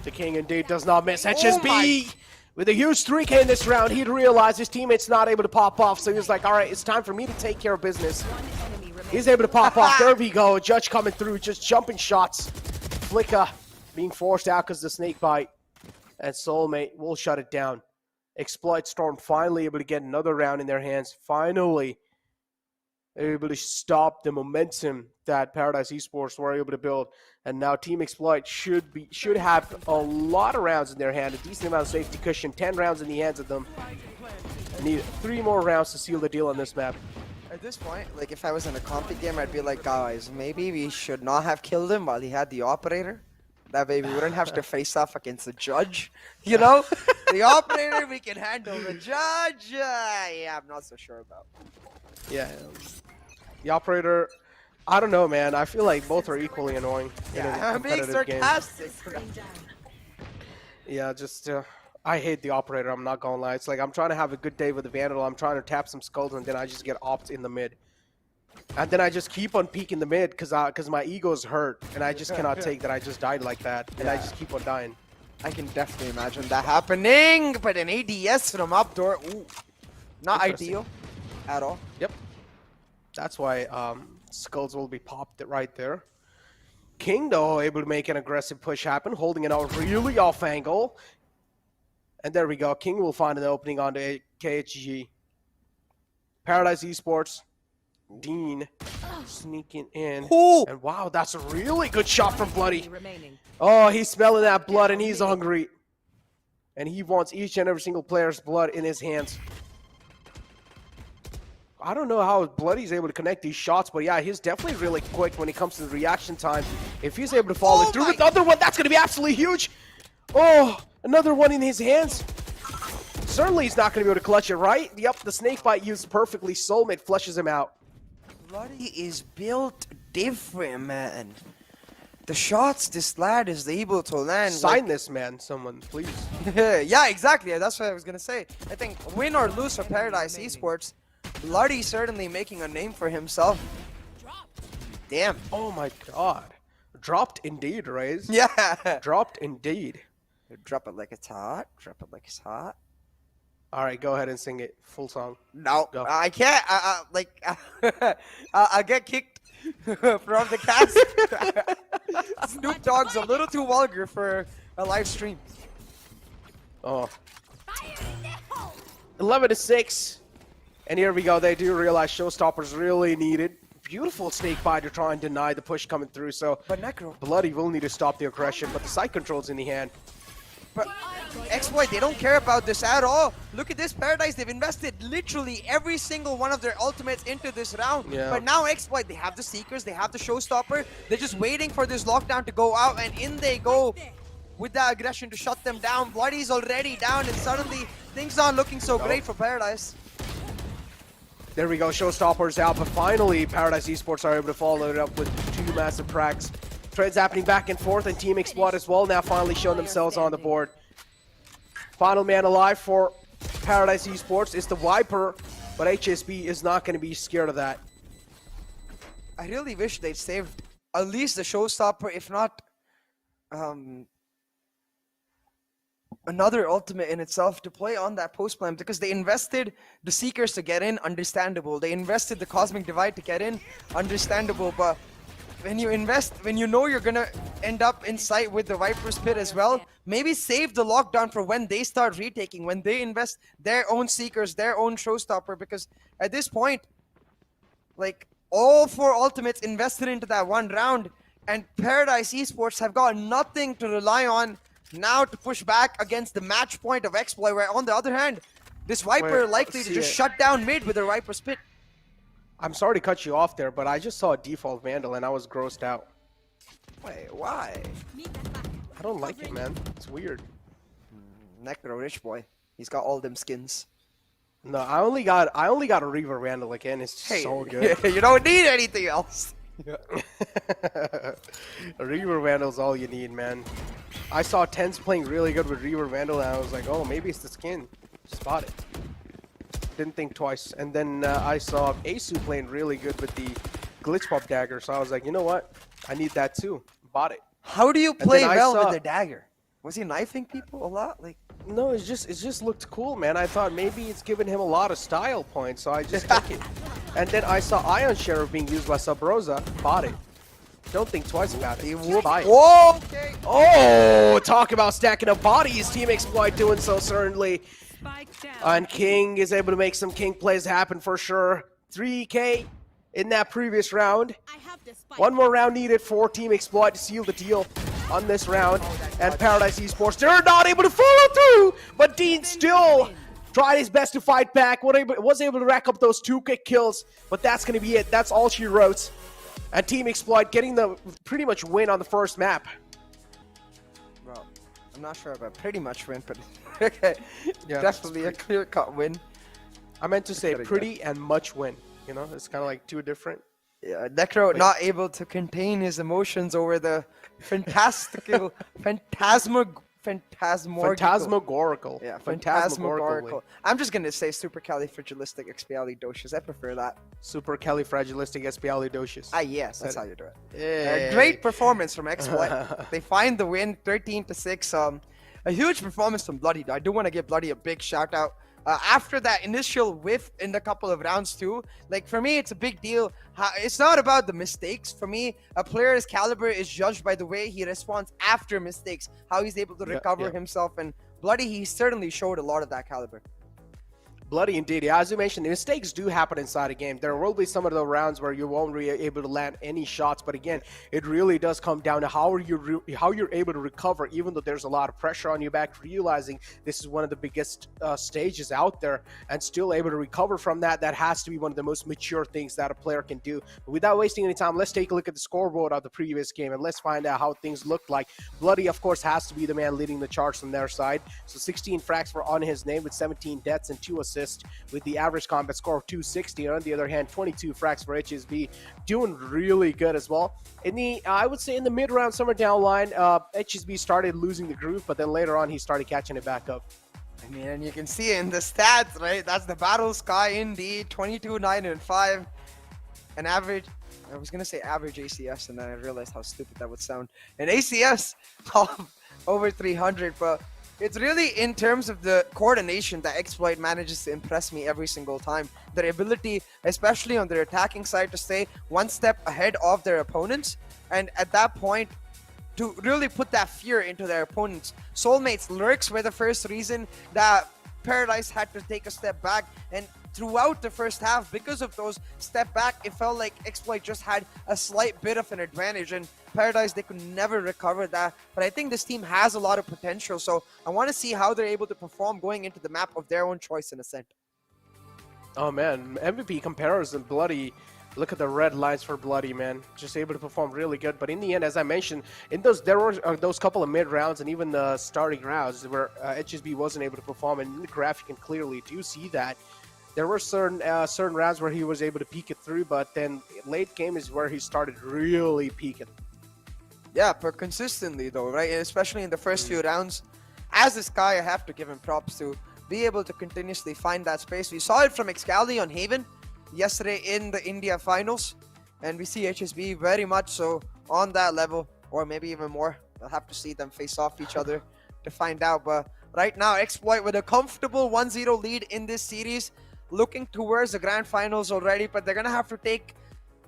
The King indeed does not miss. HSB with a huge 3K in this round. He'd realized his teammate's not able to pop off, so he was like, all right, it's time for me to take care of business. He's able to pop off. There we go. Judge coming through, just jumping shots. Flicka being forced out because of the snake bite. And Soulmate will shut it down. Exploit Storm finally able to get another round in their hands. Finally able to stop the momentum that Paradise Esports were able to build. And now Team Exploit should have a lot of rounds in their hand, a decent amount of safety cushion, 10 rounds in the hands of them. Need 3 more rounds to seal the deal on this map. At this point, like if I was in a compy game, I'd be like, guys, maybe we should not have killed him while he had the operator. That way we wouldn't have to face off against the judge. You know? The operator, we can handle. The judge, yeah, I'm not so sure about. Yeah. The operator, I don't know, man. I feel like both are equally annoying in a I'm being competitive sarcastic. Yeah, just, I hate the operator, I'm not gonna lie. It's like I'm trying to have a good day with the Vandal, I'm trying to tap some skulls, and then I just get opt in the mid. And then I just keep on peeking the mid because my ego's hurt, and I just cannot take that I just died like that, and I just keep on dying. I can definitely imagine that happening, but an ADS from Updoor, ooh, not ideal at all. Yep. That's why skulls will be popped right there. King, though, able to make an aggressive push happen, holding it out really off angle. And there we go. King will find an opening on the KHG. Paradise Esports. Dean sneaking in. Ooh. And wow, that's a really good shot from Bloody. Oh, he's smelling that blood and he's hungry. And he wants each and every single player's blood in his hands. I don't know how Bloody's able to connect these shots, but yeah, he's definitely really quick when it comes to the reaction time. If he's able to follow through with the other one, that's going to be absolutely huge. Oh, another one in his hands. Certainly he's not going to be able to clutch it, right? Yep, the snake bite used perfectly. Soulmate flushes him out. Bloody is built different, man. The shots this lad is able to land. Sign this man, someone, please. Yeah, exactly. That's what I was going to say. I think win or lose for Paradise Esports, Bloody certainly making a name for himself. Damn. Oh my god. Dropped indeed, Raze. Yeah. Dropped indeed. Drop it like it's hot. Drop it like it's hot. All right, go ahead and sing it. Full song. No, Go. I can't. I get kicked from the cast. Snoop Dogg's a little too vulgar for a live stream. Oh. 11-6. And here we go. They do realize Showstopper's really needed. Beautiful snake bite to try and deny the push coming through. So But Necro. Bloody will need to stop the aggression, but the side control's in the hand. But Exploit, they don't care about this at all. Look at this Paradise. They've invested literally every single one of their ultimates into this round. Yeah. But now Exploit, they have the Seekers, they have the Showstopper. They're just waiting for this lockdown to go out, and in they go with the aggression to shut them down. Bloody's already down, and suddenly things aren't looking so great for Paradise. There we go. Showstopper's out, but finally Paradise Esports are able to follow it up with two massive cracks. Trades happening back and forth, and Team Exploit as well now finally showing themselves on the board. Final man alive for Paradise Esports is the Viper, but HSB is not going to be scared of that. I really wish they'd saved at least the Showstopper, if not another ultimate in itself to play on that post plan, because they invested the Seekers to get in, understandable. They invested the Cosmic Divide to get in, understandable. But when you invest, when you know you're gonna end up in sight with the Viper's Pit as well, maybe save the lockdown for when they start retaking, when they invest their own Seekers, their own Showstopper, because at this point, like, all 4 ultimates invested into that one round, and Paradise Esports have got nothing to rely on now to push back against the match point of Exploit, where on the other hand, this Viper likely to just shut down mid with a Viper's Pit. I'm sorry to cut you off there, but I just saw a default Vandal and I was grossed out. Wait, why? I don't like it, man. It's weird. Necro rich boy. He's got all them skins. No, I only got a Reaver Vandal again. It's so good. You don't need anything else. A Reaver Vandal's all you need, man. I saw Tens playing really good with Reaver Vandal and I was like, oh, maybe it's the skin. Spot it. Didn't think twice. And then I saw Asu playing really good with the Glitch Pop Dagger, so I was like, you know what? I need that too. Bought it. How do you play well saw- with the dagger? Was he knifing people a lot? Like, No, it just looked cool, man. I thought maybe it's giving him a lot of style points, so I just took it. And then I saw Ion Sheriff being used by Sub Rosa. Bought it. Don't think twice about it. Just buy it. whoa, okay. Oh, talk about stacking up bodies. Team Exploit doing so certainly. And King is able to make some King plays happen for sure. 3K in that previous round. One more round needed for Team Exploit to seal the deal on this round. And Paradise Esports, they're not able to follow through. But Dean still tried his best to fight back. Was able to rack up those 2 quick kills. But that's going to be it. That's all she wrote. And Team Exploit getting the pretty much win on the first map. Well, I'm not sure about pretty much win, but okay. Yeah, Definitely a clear-cut win. I meant to say pretty and much win. You know, it's kind of like 2 different. Yeah, Necro not able to contain his emotions over the fantastical, Phantasmagorical. Yeah, Phantasmagorical. phantasmagorical. I'm just gonna say supercalifragilisticexpialidocious. I prefer that. Supercalifragilisticexpialidocious. Ah, yes, that's how you do it. Hey. Great performance from Exploit. They find the win, 13-6. A huge performance from Bloody. I do want to give Bloody a big shout out. After that initial whiff in a couple of rounds too, like for me, it's a big deal. It's not about the mistakes. For me, a player's caliber is judged by the way he responds after mistakes, how he's able to recover himself and Bloody, he certainly showed a lot of that caliber. Bloody indeed. Yeah, as you mentioned, mistakes do happen inside a game. There will be some of the rounds where you won't be able to land any shots, but again, it really does come down to how you're able to recover, even though there's a lot of pressure on your back, realizing this is one of the biggest stages out there, and still able to recover from that. That has to be one of the most mature things that a player can do. But without wasting any time, let's take a look at the scoreboard of the previous game, and let's find out how things looked like. Bloody, of course, has to be the man leading the charge from their side. So 16 frags were on his name with 17 deaths and 2 assists, with the average combat score of 260. On the other hand, 22 frags for HSB, doing really good as well. In the I would say in the mid round, somewhere down the line, HSB started losing the groove, but then later on he started catching it back up. I mean, and you can see it in the stats, right? That's the Battle Sky indeed, 22, 9, and 5. An average, I was gonna say average ACS, and then I realized how stupid that would sound. An ACS of over 300, but it's really in terms of the coordination that Exploit manages to impress me every single time. Their ability, especially on their attacking side, to stay one step ahead of their opponents, and at that point, to really put that fear into their opponents. Soulmates lurks were the first reason that Paradise had to take a step back, and throughout the first half, because of those step back, it felt like Exploit just had a slight bit of an advantage, and Paradise, they could never recover that. But I think this team has a lot of potential, so I want to see how they're able to perform going into the map of their own choice in Ascent. Oh man, MVP comparison, Bloody. Look at the red lines for Bloody, man. Just able to perform really good. But in the end, as I mentioned, there were those couple of mid rounds and even the starting rounds where HSB wasn't able to perform. And in the graph, you can clearly do see that. There were certain rounds where he was able to peek it through, but then late game is where he started really peaking. Yeah, but consistently though, right? And especially in the first few rounds. As this guy, I have to give him props to be able to continuously find that space. We saw it from Excali on Haven yesterday in the India finals, and we see HSB very much so on that level, or maybe even more. We'll have to see them face off each other to find out. But right now, Exploit with a comfortable 1-0 lead in this series, looking towards the grand finals already, but they're gonna have to take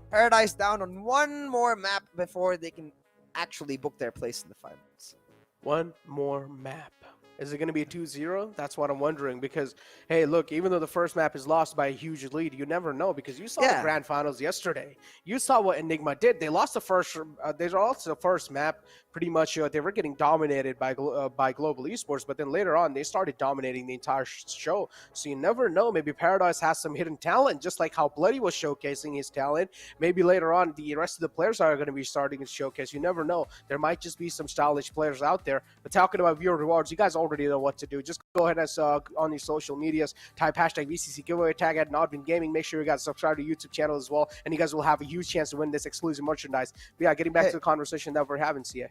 Paradise down on one more map before they can actually book their place in the finals. One more map. Is it going to be a 2-0? That's what I'm wondering, because, hey, look, even though the first map is lost by a huge lead, you never know, because you saw the grand finals yesterday. You saw what Enigma did. They lost the first, they lost the first map pretty much. They were getting dominated by Global Esports, but then later on, they started dominating the entire show. So you never know. Maybe Paradise has some hidden talent, just like how Bloody was showcasing his talent. Maybe later on, the rest of the players are going to be starting to showcase. You never know. There might just be some stylish players out there. But talking about viewer rewards, you guys already know what to do. Just go ahead and on your social medias, type hashtag VCC giveaway, tag at NODWIN Gaming. Make sure you guys subscribe to the YouTube channel as well, and you guys will have a huge chance to win this exclusive merchandise. But yeah, getting back to the conversation that we're having, CA.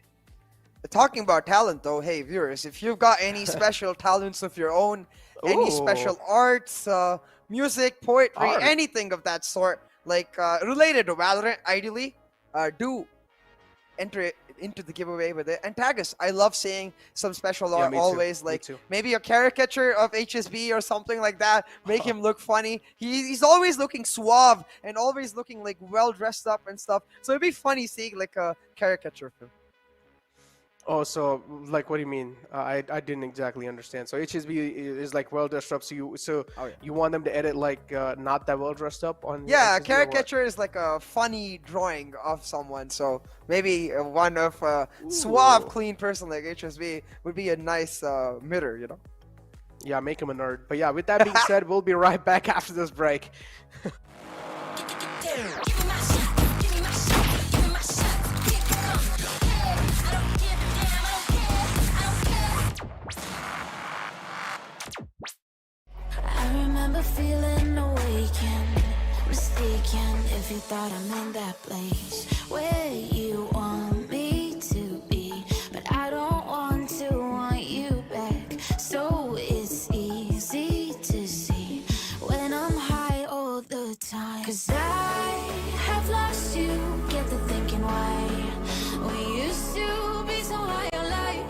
Talking about talent though, hey viewers, if you've got any special talents of your own, any special arts, music, poetry, anything of that sort, like related to Valorant, ideally, do enter it into the giveaway with it and tag us. I love seeing some special art always, like maybe a caricature of HSB or something like that. Make him look funny. He's always looking suave and always looking like well dressed up and stuff. So it'd be funny seeing like a caricature of him. Oh, so like, what do you mean? I didn't exactly understand. So HSB is like well dressed up. So you want them to edit like not that well dressed up on? Yeah, a caricature is like a funny drawing of someone. So maybe one of a suave, clean person like HSB would be a nice mirror, you know? Yeah, make him a nerd. But yeah, with that being said, we'll be right back after this break. I remember feeling awakened, mistaken if you thought I'm in that place where you want me to be, but I don't want you back. So it's easy to see when I'm high all the time, 'cause I have lost you. Get the thinking why we used to be so high on life.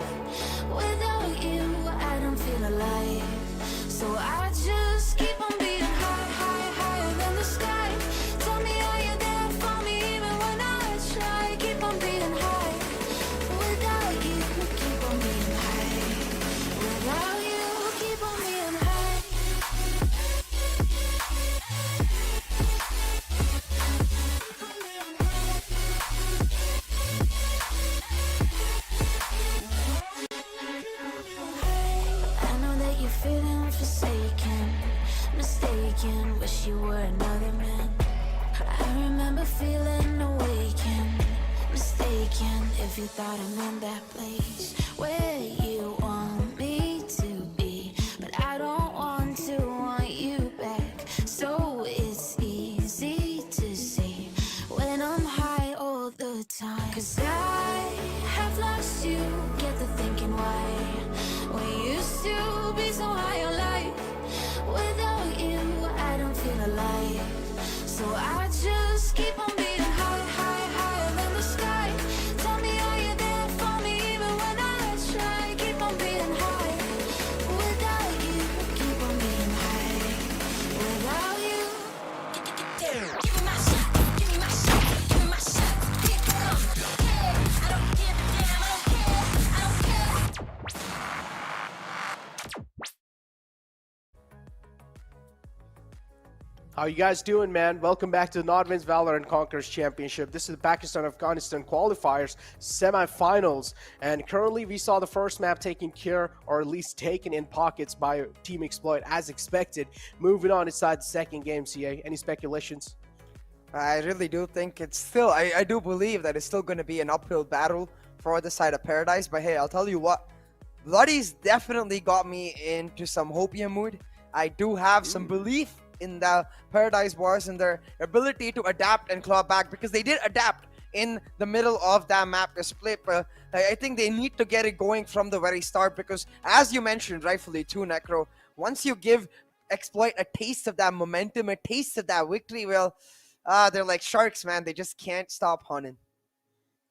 Without you, I don't feel alive. So I just keep on being high, higher than the sky. Tell me, are you there for me even when I again if you thought I'm in that place where you want me to be, but I don't want you back. So it's easy to see when I'm high all the time. 'Cause I have lost you, get the thinking why we used to be so high on life. Without you, I don't feel alive. So I just keep on beating high, high, higher than the sky. Tell me, are you there for me even when I try? Keep on beating high. Without you, keep on beating high. Without you, give me my shot, give me my shot, give me my shot. Keep coming, yeah. I don't give a damn, I don't care, I don't care. How you guys doing, man? Welcome back to the NODWIN's Valorant Conquerors Championship. This is the Pakistan-Afghanistan Qualifiers Semifinals, and currently we saw the first map taken care, or at least taken in pockets by Team Exploit as expected. Moving on inside the second game, CA. Any speculations? I really do think it's still, I do believe that it's still going to be an uphill battle for the side of Paradise. But hey, I'll tell you what, Bloodies definitely got me into some hopium mood. I do have some belief in the Paradise Wars and their ability to adapt and claw back, because they did adapt in the middle of that map split. But I think they need to get it going from the very start, because as you mentioned rightfully too, Necro, once you give Exploit a taste of that momentum, a taste of that victory, well, they're like sharks, man. They just can't stop hunting.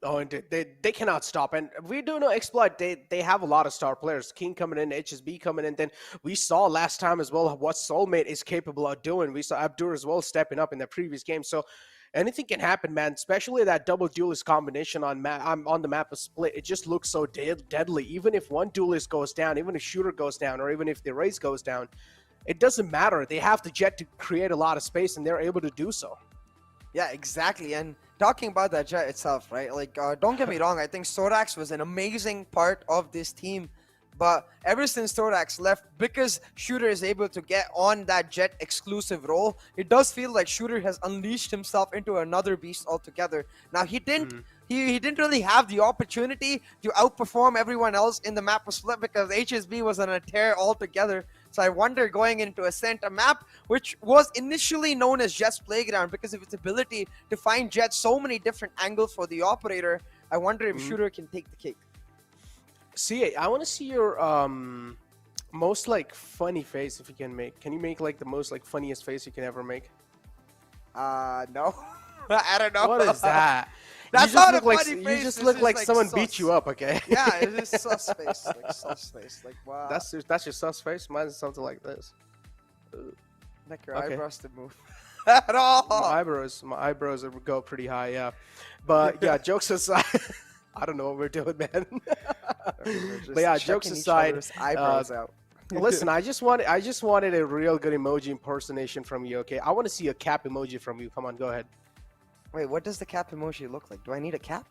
Oh, and they cannot stop. And we do know Exploit, they have a lot of star players. King coming in, HSB coming in. Then we saw last time as well what Soulmate is capable of doing. We saw Abdur as well stepping up in the previous game. So anything can happen, man, especially that double duelist combination on the map of Split. It just looks so deadly. Even if one duelist goes down, even if shooter goes down, or even if the race goes down, it doesn't matter. They have the jet to create a lot of space, and they're able to do so. Yeah, exactly. And talking about that jet itself, right? Like, don't get me wrong. I think Sorax was an amazing part of this team. But ever since Sorax left, because Shooter is able to get on that jet exclusive role, it does feel like Shooter has unleashed himself into another beast altogether. Now, he didn't really have the opportunity to outperform everyone else in the map of Split, because HSB was on a tear altogether. So I wonder, going into Ascent, a map which was initially known as Jet's Playground because of its ability to find Jet so many different angles for the operator, I wonder if Shooter can take the cake. See, I want to see your most like funny face if you can make. Can you make like the most like funniest face you can ever make? No. I don't know. What is that? That's you just not look a like funny you face. just This look is like like someone sus. beat you up. Okay. Yeah, it's just sus face, like sus face, like wow. That's your sus face. Mine's something like this. Like your Okay. eyebrows to move at all. My eyebrows go pretty high. Yeah, but yeah, jokes aside. I don't know what we're doing, man. But yeah, jokes aside, eyebrows out. listen, I just wanted a real good emoji impersonation from you. Okay, I want to see a cap emoji from you. Come on, go ahead. Wait, what does the cap emoji look like? Do I need a cap?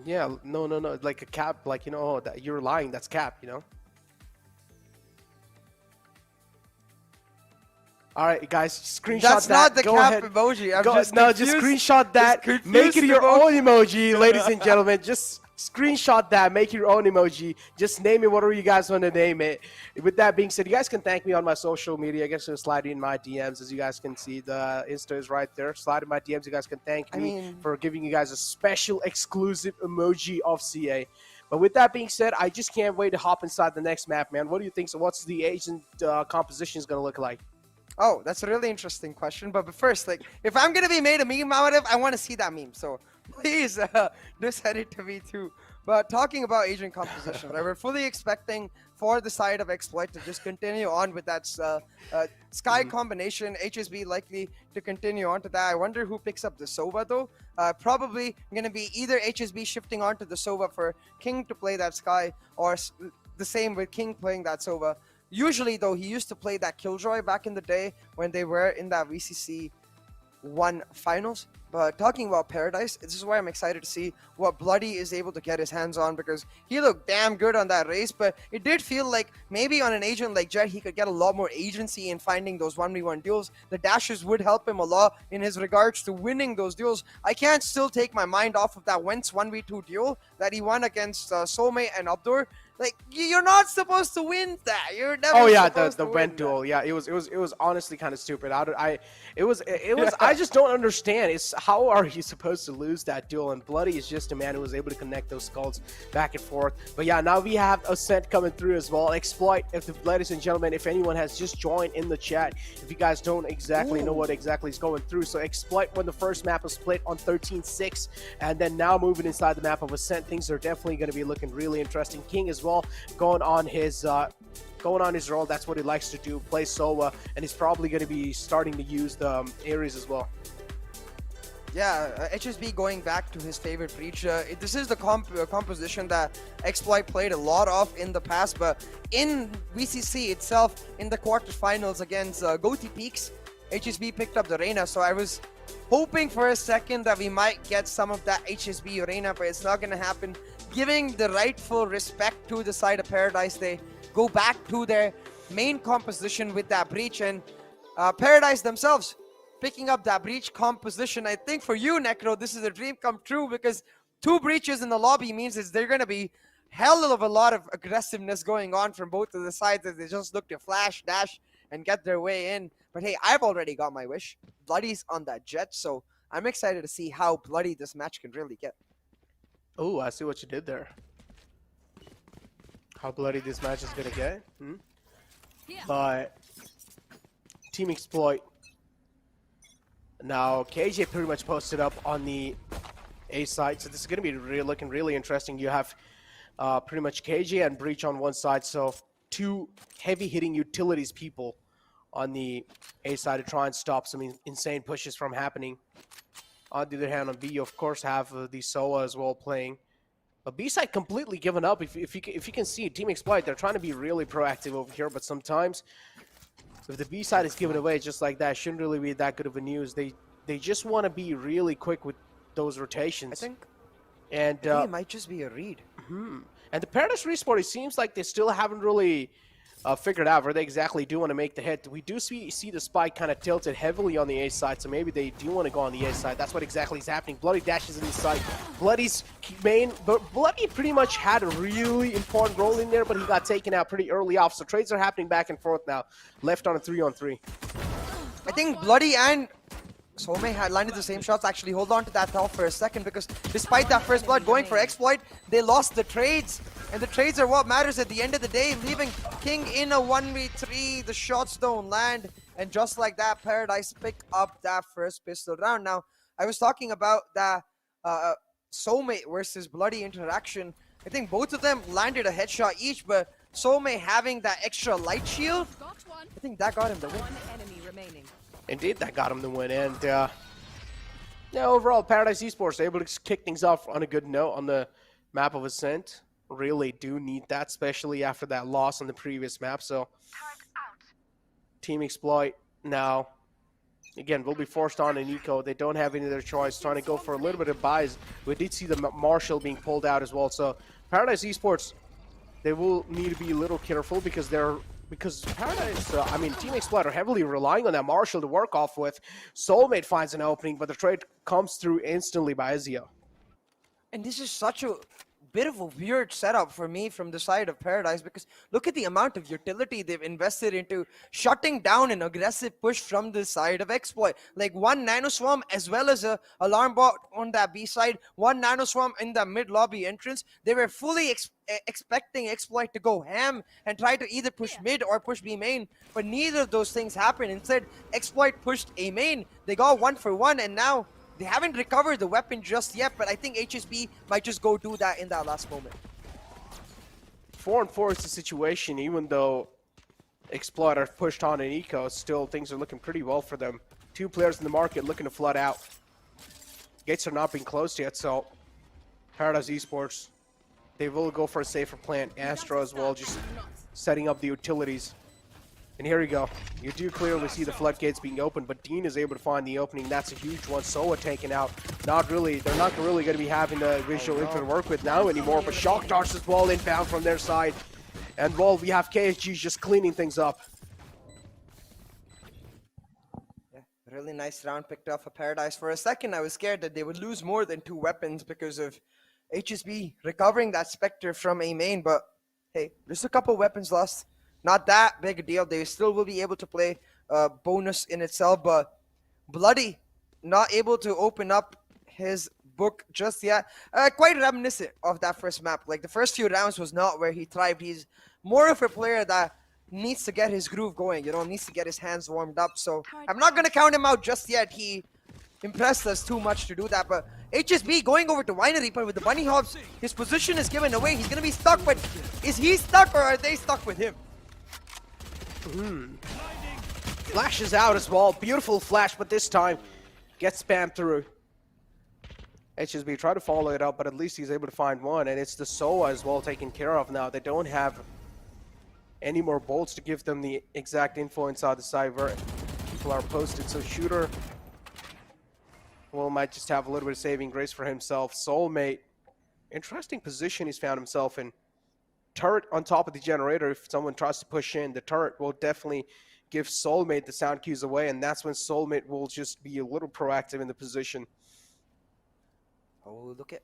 Yeah, no, like a cap, like, you know, oh, that you're lying. That's cap, you know. All right, guys, screenshot That's that. not the Go cap ahead. emoji. I'm Go, just no, confused. just screenshot that. Just Make it confused your emoji. own emoji, ladies and gentlemen. Just screenshot that. Make your own emoji. Just name it whatever you guys want to name it. With that being said, you guys can thank me on my social media. I guess slide in my DMs, as you guys can see. The Insta is right there. Slide in my DMs. You guys can thank me for giving you guys a special exclusive emoji of CA. But with that being said, I just can't wait to hop inside the next map, man. What do you think? So what's the agent composition is going to look like? Oh, that's a really interesting question. But first, like, if I'm gonna be made a meme out of, I want to see that meme. So please, do send it to me too. But talking about agent composition, right, we're fully expecting for the side of Exploit to just continue on with that Sky combination. HSB likely to continue on to that. I wonder who picks up the Sova though. Probably gonna be either HSB shifting on to the Sova for King to play that Sky, or the same with King playing that Sova. Usually, though, he used to play that Killjoy back in the day when they were in that VCC 1 finals. talking about Paradise, this is why I'm excited to see what Bloody is able to get his hands on, because he looked damn good on that race, but it did feel like maybe on an agent like Jet, he could get a lot more agency in finding those 1v1 duels. The dashes would help him a lot in his regards to winning those duels. I can't still take my mind off of that Wentz 1v2 duel that he won against Soulmate and Abdur. Like, you're not supposed to win that. You're never. Oh yeah, supposed the to Went win duel. that. Yeah, it was honestly kind of stupid. It was. I just don't understand. It's how are you supposed to lose that duel? And Bloody is just a man who was able to connect those skulls back and forth. But yeah, now we have Ascent coming through as well. Exploit, ladies and gentlemen, if anyone has just joined in the chat, if you guys don't exactly know what exactly is going through, so Exploit won the first map of Split on 13-6, and then now moving inside the map of Ascent, things are definitely going to be looking really interesting. King as well, going on his role. That's what he likes to do, play solo, and he's probably going to be starting to use the Ares as well. Yeah, HSB going back to his favorite breach. This is the composition that Exploit played a lot of in the past, but in VCC itself, in the quarterfinals against Goatee Peaks, HSB picked up the Reyna, so I was hoping for a second that we might get some of that HSB Reyna, but it's not going to happen. Giving the rightful respect to the side of Paradise, they go back to their main composition with that breach, and Paradise themselves picking up that breach composition. I think for you, Necro, this is a dream come true, because 2 breaches in the lobby means there's going to be hell of a lot of aggressiveness going on from both of the sides as they just look to flash, dash, and get their way in. But hey, I've already got my wish. Bloody's on that Jet, so I'm excited to see how bloody this match can really get. Oh, I see what you did there. How bloody this match is gonna get. But Team Exploit. Now KJ pretty much posted up on the A side, so this is gonna be looking really interesting. You have pretty much KJ and Breach on one side, so 2 heavy hitting utilities people on the A side to try and stop some insane pushes from happening. On the other hand, on B, you of course have the SOA as well playing. But B side completely given up. If you can see Team Exploit, they're trying to be really proactive over here. But sometimes, if the B side is given away just like that, it shouldn't really be that good of a news. They just want to be really quick with those rotations. I think and it might just be a read. And the Paradise Respawn, it seems like they still haven't really figured out where they exactly do want to make the hit. We do see the spike kind of tilted heavily on the A side, so maybe they do want to go on the A side. That's what exactly is happening. Bloody dashes inside. Bloody's main, but Bloody pretty much had a really important role in there, but he got taken out pretty early off. So trades are happening back and forth now. Left on a 3-on-3. I think Bloody and Soulmate had landed the same shots. Actually, hold on to that thought for a second, because despite that first blood going for Exploit, they lost the trades. And the trades are what matters at the end of the day, leaving King in a 1v3. The shots don't land. And just like that, Paradise pick up that first pistol round. Now, I was talking about the Soulmate versus Bloody interaction. I think both of them landed a headshot each, but Soulmate having that extra light shield, I think that got him the win. Indeed, that got him the win. And yeah, overall, Paradise Esports able to kick things off on a good note on the map of Ascent. Really do need that, especially after that loss on the previous map. So Team Exploit now, again, will be forced on an eco. They don't have any other choice, trying to go for a little bit of buys. We did see the Marshall being pulled out as well. So Paradise Esports, they will need to be a little careful, because Paradise, Team Exploit are heavily relying on that Marshall to work off with. Soulmate finds an opening, but the trade comes through instantly by Ezio. And this is such a bit of a weird setup for me from the side of Paradise, because look at the amount of utility they've invested into shutting down an aggressive push from the side of Exploit. Like 1 Nano Swarm as well as a alarm bot on that B side, 1 Nano Swarm in the mid lobby entrance. They were fully expecting Exploit to go ham and try to either push mid or push B main, but neither of those things happened. Instead, Exploit pushed A main. They got 1 for 1, and now they haven't recovered the weapon just yet, but I think HSB might just go do that in that last moment. 4-on-4 is the situation, even though Exploit are pushed on an eco, still things are looking pretty well for them. 2 players in the market looking to flood out. Gates are not being closed yet, so Paradise Esports, they will go for a safer plan. Astro as well, just setting up the utilities. And here we go. You do clearly see the floodgates being opened, but Dean is able to find the opening. That's a huge one. Soa taken out. Not really. They're not really going to be having the visual info to work with now anymore. But Shock Darts as well inbound from their side. And well, we have KSG just cleaning things up. Yeah, really nice round picked off for Paradise. For a second, I was scared that they would lose more than 2 weapons because of HSB recovering that Spectre from a main. But hey, just a couple weapons lost. Not that big a deal. They still will be able to play bonus in itself, but Bloody not able to open up his book just yet. Quite reminiscent of that first map. Like the first few rounds was not where he thrived. He's more of a player that needs to get his groove going, you know, needs to get his hands warmed up. So I'm not going to count him out just yet. He impressed us too much to do that, but HSB going over to Winery, but with the bunny hops, his position is given away. He's going to be stuck, but is he stuck or are they stuck with him? Flashes out as well. Beautiful flash, but this time gets spammed through. HSB tried to follow it up, but at least he's able to find one, and it's the Soa as well taken care of now. They don't have any more bolts to give them the exact info inside the side where people are posted. So Shooter, well, might just have a little bit of saving grace for himself. Soulmate, interesting position he's found himself in. Turret on top of the generator. If someone tries to push in, the turret will definitely give Soulmate the sound cues away, and that's when Soulmate will just be a little proactive in the position. Oh, look at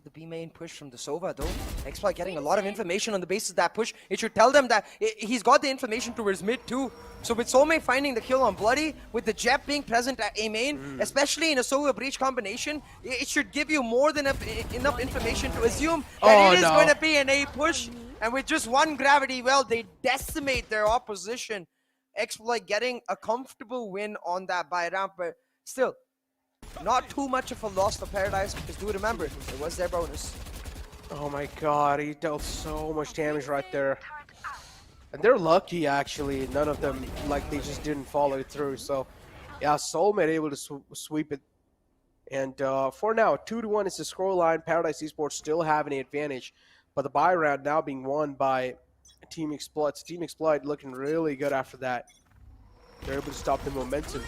the B main push from the Sova though. Exploit getting a lot of information on the basis of that push. It should tell them that he's got the information towards mid too. So with Soulmate finding the kill on Bloody, with the Jep being present at A main, especially in a Sova Breach combination, it should give you more than enough information to assume that it is going to be an A push. And with just one gravity well, they decimate their opposition. Exploit getting a comfortable win on that buy round, but still, not too much of a loss for Paradise, because do remember, it was their bonus. Oh my god, he dealt so much damage right there. And they're lucky, actually. None of them, like, they just didn't follow it through. So, yeah, Soulmate able to sweep it. And for now, 2-1 is the scoreline. Paradise Esports still having an advantage. But the buy round now being won by Team Exploit. Team Exploit looking really good after that. They're able to stop the momentum.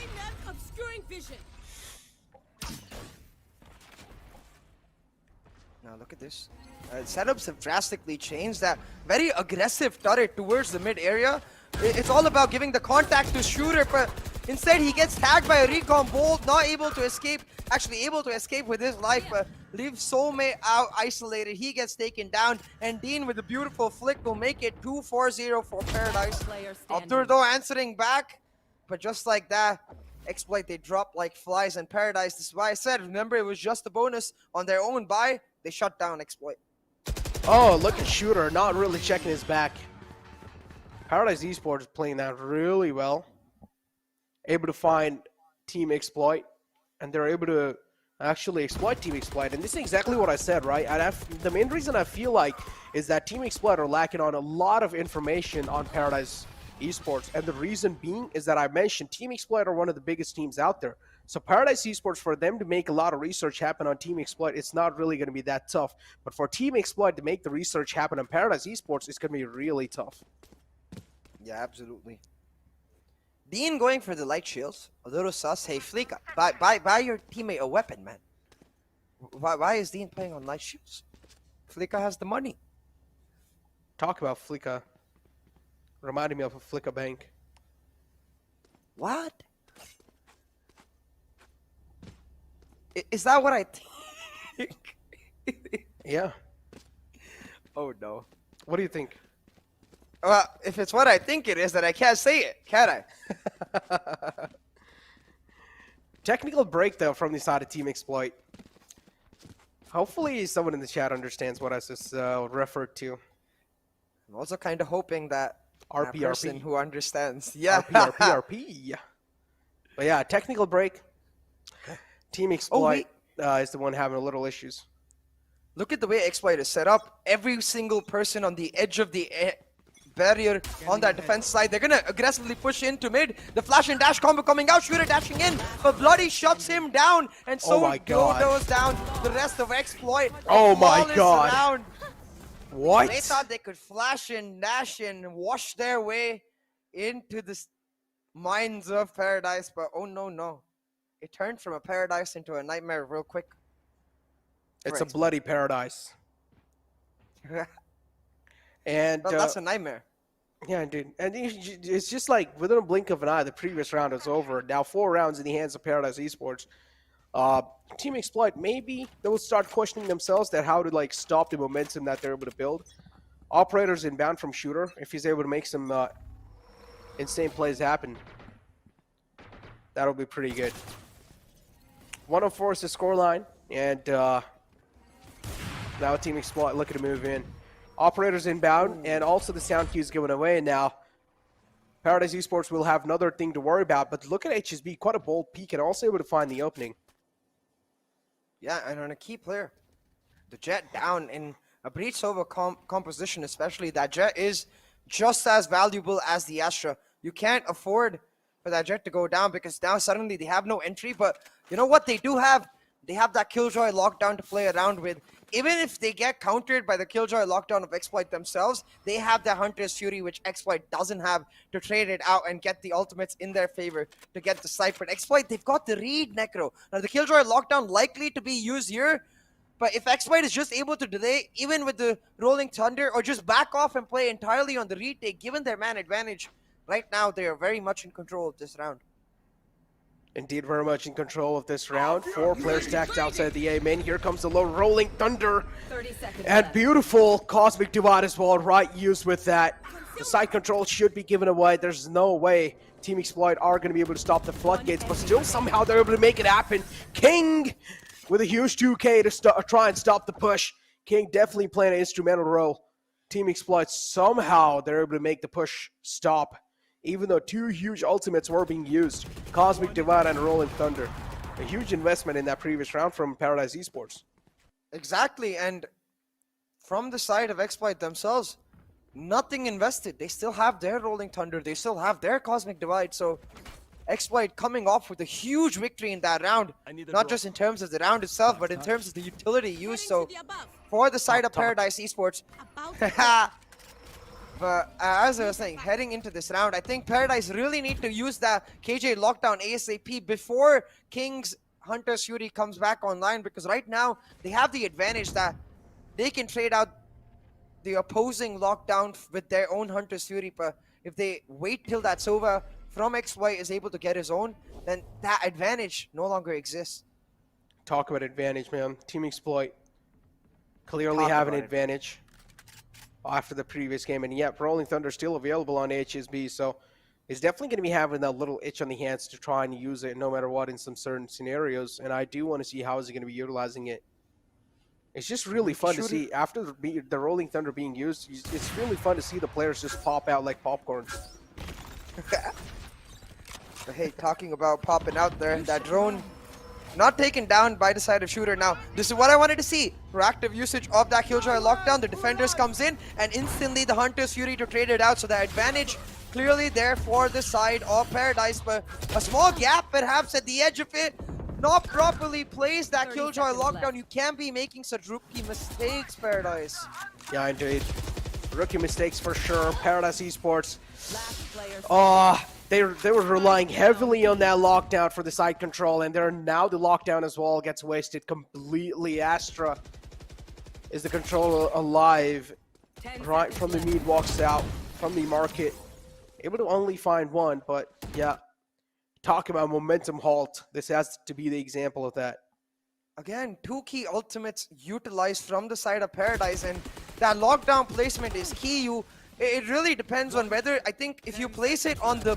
Now look at this. Setups have drastically changed. That very aggressive turret towards the mid area. It's all about giving the contact to Shooter, but instead he gets tagged by a recon bolt, not able to escape. Actually able to escape with his life, but leaves Soulmate out isolated. He gets taken down, and Dean with a beautiful flick will make it 2-4-0 for Paradise. Abdur though answering back, but just like that, Exploit, they drop like flies, and Paradise, this is why I said, remember it was just a bonus on their own buy. They shut down Exploit. Oh, look at Shooter, not really checking his back. Paradise Esports is playing that really well. Able to find Team Exploit, and they're able to actually exploit Team Exploit. And this is exactly what I said, right? The main reason I feel like is that Team Exploit are lacking on a lot of information on Paradise Esports. And the reason being is that I mentioned Team Exploit are one of the biggest teams out there. So Paradise Esports, for them to make a lot of research happen on Team Exploit, it's not really going to be that tough. But for Team Exploit to make the research happen on Paradise Esports, it's going to be really tough. Yeah, absolutely. Dean going for the light shields, a little sus. Hey, Flika, buy your teammate a weapon, man. Why is Dean playing on light shields? Flika has the money. Talk about Flika. Reminding me of a Flika bank. What? Is that what I think? Yeah. Oh, no. What do you think? Well, if it's what I think it is, then I can't say it, can I? Technical break, though, from the side of Team Exploit. Hopefully someone in the chat understands what I just referred to. I'm also kind of hoping that RP, person who understands. Yeah. RP. But yeah, technical break. Team Exploit is the one having a little issues. Look at the way Exploit is set up. Every single person on the edge of the barrier on that defense side. They're gonna aggressively push into mid. The flash and dash combo coming out. Shooter dashing in, but Bloody shuts him down, and so goes down the rest of Exploit. Oh my god! What? They thought they could flash and dash and wash their way into the minds of Paradise, but oh no. It turned from a paradise into a nightmare real quick. It's a bloody paradise. And well, that's a nightmare. Yeah, dude. And it's just like within a blink of an eye, the previous round is over. Now 4 rounds in the hands of Paradise Esports. Team Exploit, maybe they will start questioning themselves that how to like stop the momentum that they're able to build. Operator's inbound from Shooter. If he's able to make some insane plays happen, that'll be pretty good. 104 is the scoreline, and now Team Exploit looking to move in. Operators inbound, and also the sound cue is given away. Now, Paradise Esports will have another thing to worry about, but look at HSB, quite a bold peek, and also able to find the opening. Yeah, and on a key player, the Jet down in a breach over composition, especially. That Jet is just as valuable as the Astra. You can't afford for that Jet to go down because now suddenly they have no entry, but you know what they do have? They have that Killjoy lockdown to play around with. Even if they get countered by the Killjoy lockdown of Exploit themselves, they have that Hunter's Fury, which Exploit doesn't have, to trade it out and get the ultimates in their favor to get the sniper. Exploit, they've got the read, Necro. Now, the Killjoy lockdown likely to be used here, but if Exploit is just able to delay, even with the Rolling Thunder, or just back off and play entirely on the retake, given their man advantage, right now they are very much in control of this round. Indeed, very much in control of this round. 4 players stacked outside the A main. Here comes the low Rolling Thunder. 30 seconds And left. beautiful Cosmic Divide as well, right used with that. The side control should be given away. There's no way Team Exploit are going to be able to stop the floodgates, but still somehow they're able to make it happen. King with a huge 2K to try and stop the push. King definitely playing an instrumental role. Team Exploit somehow they're able to make the push stop, even though 2 huge ultimates were being used. Cosmic Divide and Rolling Thunder. A huge investment in that previous round from Paradise Esports. Exactly, and from the side of Exploit themselves, nothing invested. They still have their Rolling Thunder, they still have their Cosmic Divide, so Exploit coming off with a huge victory in that round, not just in terms of the round itself, but in terms of the utility used. So for the side of Paradise Esports, but as I was saying, heading into this round, I think Paradise really need to use that KJ lockdown ASAP before King's Hunter's Fury comes back online, because right now they have the advantage that they can trade out the opposing lockdown with their own Hunter's Fury. But if they wait till that's over, from Exploit is able to get his own, then that advantage no longer exists. Talk about advantage, man. Team Exploit clearly have an advantage after the previous game, and yet Rolling Thunder still available on HSB, so it's definitely going to be having that little itch on the hands to try and use it no matter what in some certain scenarios, and I do want to see how is he going to be utilizing it. It's just really fun to see after the Rolling Thunder being used. It's really fun to see the players just pop out like popcorn. Hey, talking about popping out there, that drone not taken down by the side of Shooter. Now, this is what I wanted to see. Proactive usage of that Killjoy lockdown. The defenders comes in and instantly the Hunter's Fury to trade it out. So the advantage clearly there for the side of Paradise, but a small gap perhaps at the edge of it. Not properly placed that Killjoy lockdown. Left. You can't be making such rookie mistakes, Paradise. Yeah, indeed. Rookie mistakes for sure. Paradise Esports. They were relying heavily on that lockdown for the side control, and now the lockdown as well gets wasted completely. Astra is the controller alive right from the mid, walks out from the market, able to only find one, but yeah, talk about momentum halt. This has to be the example of that. Again, 2 key ultimates utilized from the side of Paradise, and that lockdown placement is key. It really depends on whether, I think if you place it on the